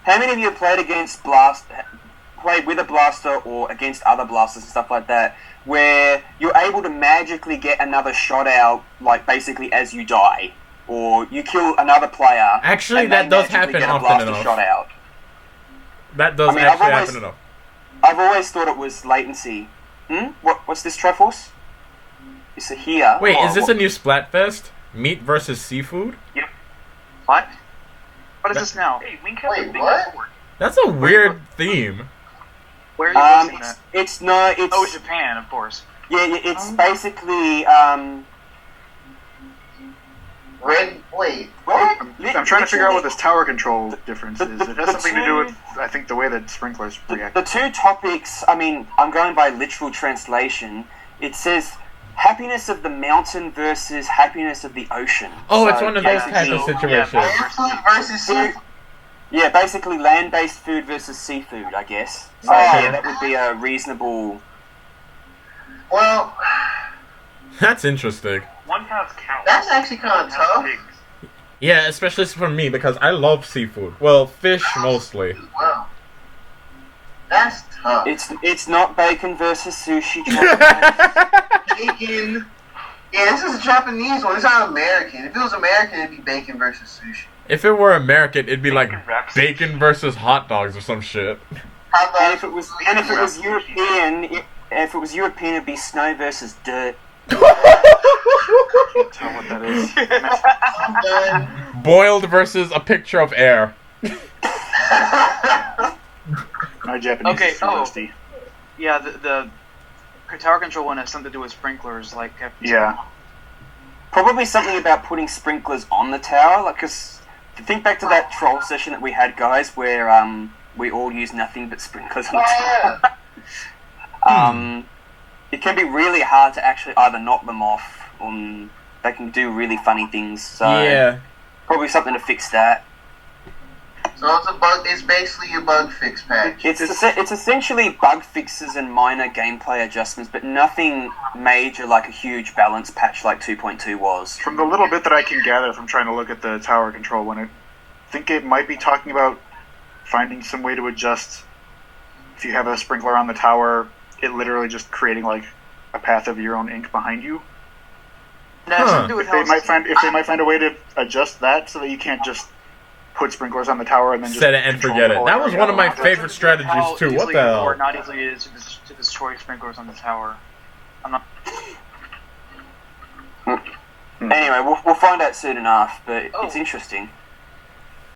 How many of you have played against played with a blaster or against other blasters and stuff like that, where you're able to magically get another shot out, like basically as you die, or you kill another player.
Actually, that does happen often enough.
Shot out.
That does actually happen enough.
I've always thought it was latency. What's this, Triforce? It's a here.
Wait, is this a new Splatfest? Meat versus seafood?
Yep.
What? What is this now?
Hey, Link has a big sword.
That's a weird theme.
Where are you basing that?
It's
Japan, of course.
Yeah, it's basically
Wait.
I'm trying to figure out what this tower control difference is. It has something to do with, I think, the way that sprinklers react.
The two topics, I mean, I'm going by literal translation. It says happiness of the mountain versus happiness of the ocean.
Oh,
so
it's one of those type of situations.
Versus seafood.
Yeah, basically land-based food versus seafood, I guess. So yeah, that would be a reasonable.
Well,
that's interesting.
One has cows.
That's actually kind of tough.
Yeah, especially for me because I love seafood. Well, fish mostly.
Wow. That's tough.
It's not bacon versus sushi.
Bacon. Yeah, this is a Japanese one. It's not American. If it was American, it'd be bacon versus sushi.
If it were American, it'd be like bacon versus hot dogs or some shit.
And if it was European, it'd be snow versus dirt.
Tell what that is.
Boiled versus a picture of air.
My Japanese is so rusty.
Yeah, the tower control one has something to do with sprinklers, like.
Yeah.
Probably something about putting sprinklers on the tower, like, cause think back to that troll session that we had, guys, where we all use nothing but sprinklers on the tower. It can be really hard to actually either knock them off, or they can do really funny things. So
yeah,
probably something to fix that.
So it's a bug. It's basically a bug fix patch.
It's essentially bug fixes and minor gameplay adjustments, but nothing major like a huge balance patch like 2.2 was.
From the little bit that I can gather from trying to look at the tower control one, I think it might be talking about finding some way to adjust. If you have a sprinkler on the tower, it literally just creating like a path of your own ink behind you. If they might find a way to adjust that so that you can't just put sprinklers on the tower and then just
set it and forget it. That was one of my favorite strategies too. What the hell?
Or not easily it is to destroy sprinklers on the tower. I'm not.
Anyway, we'll find out soon enough, but it's interesting.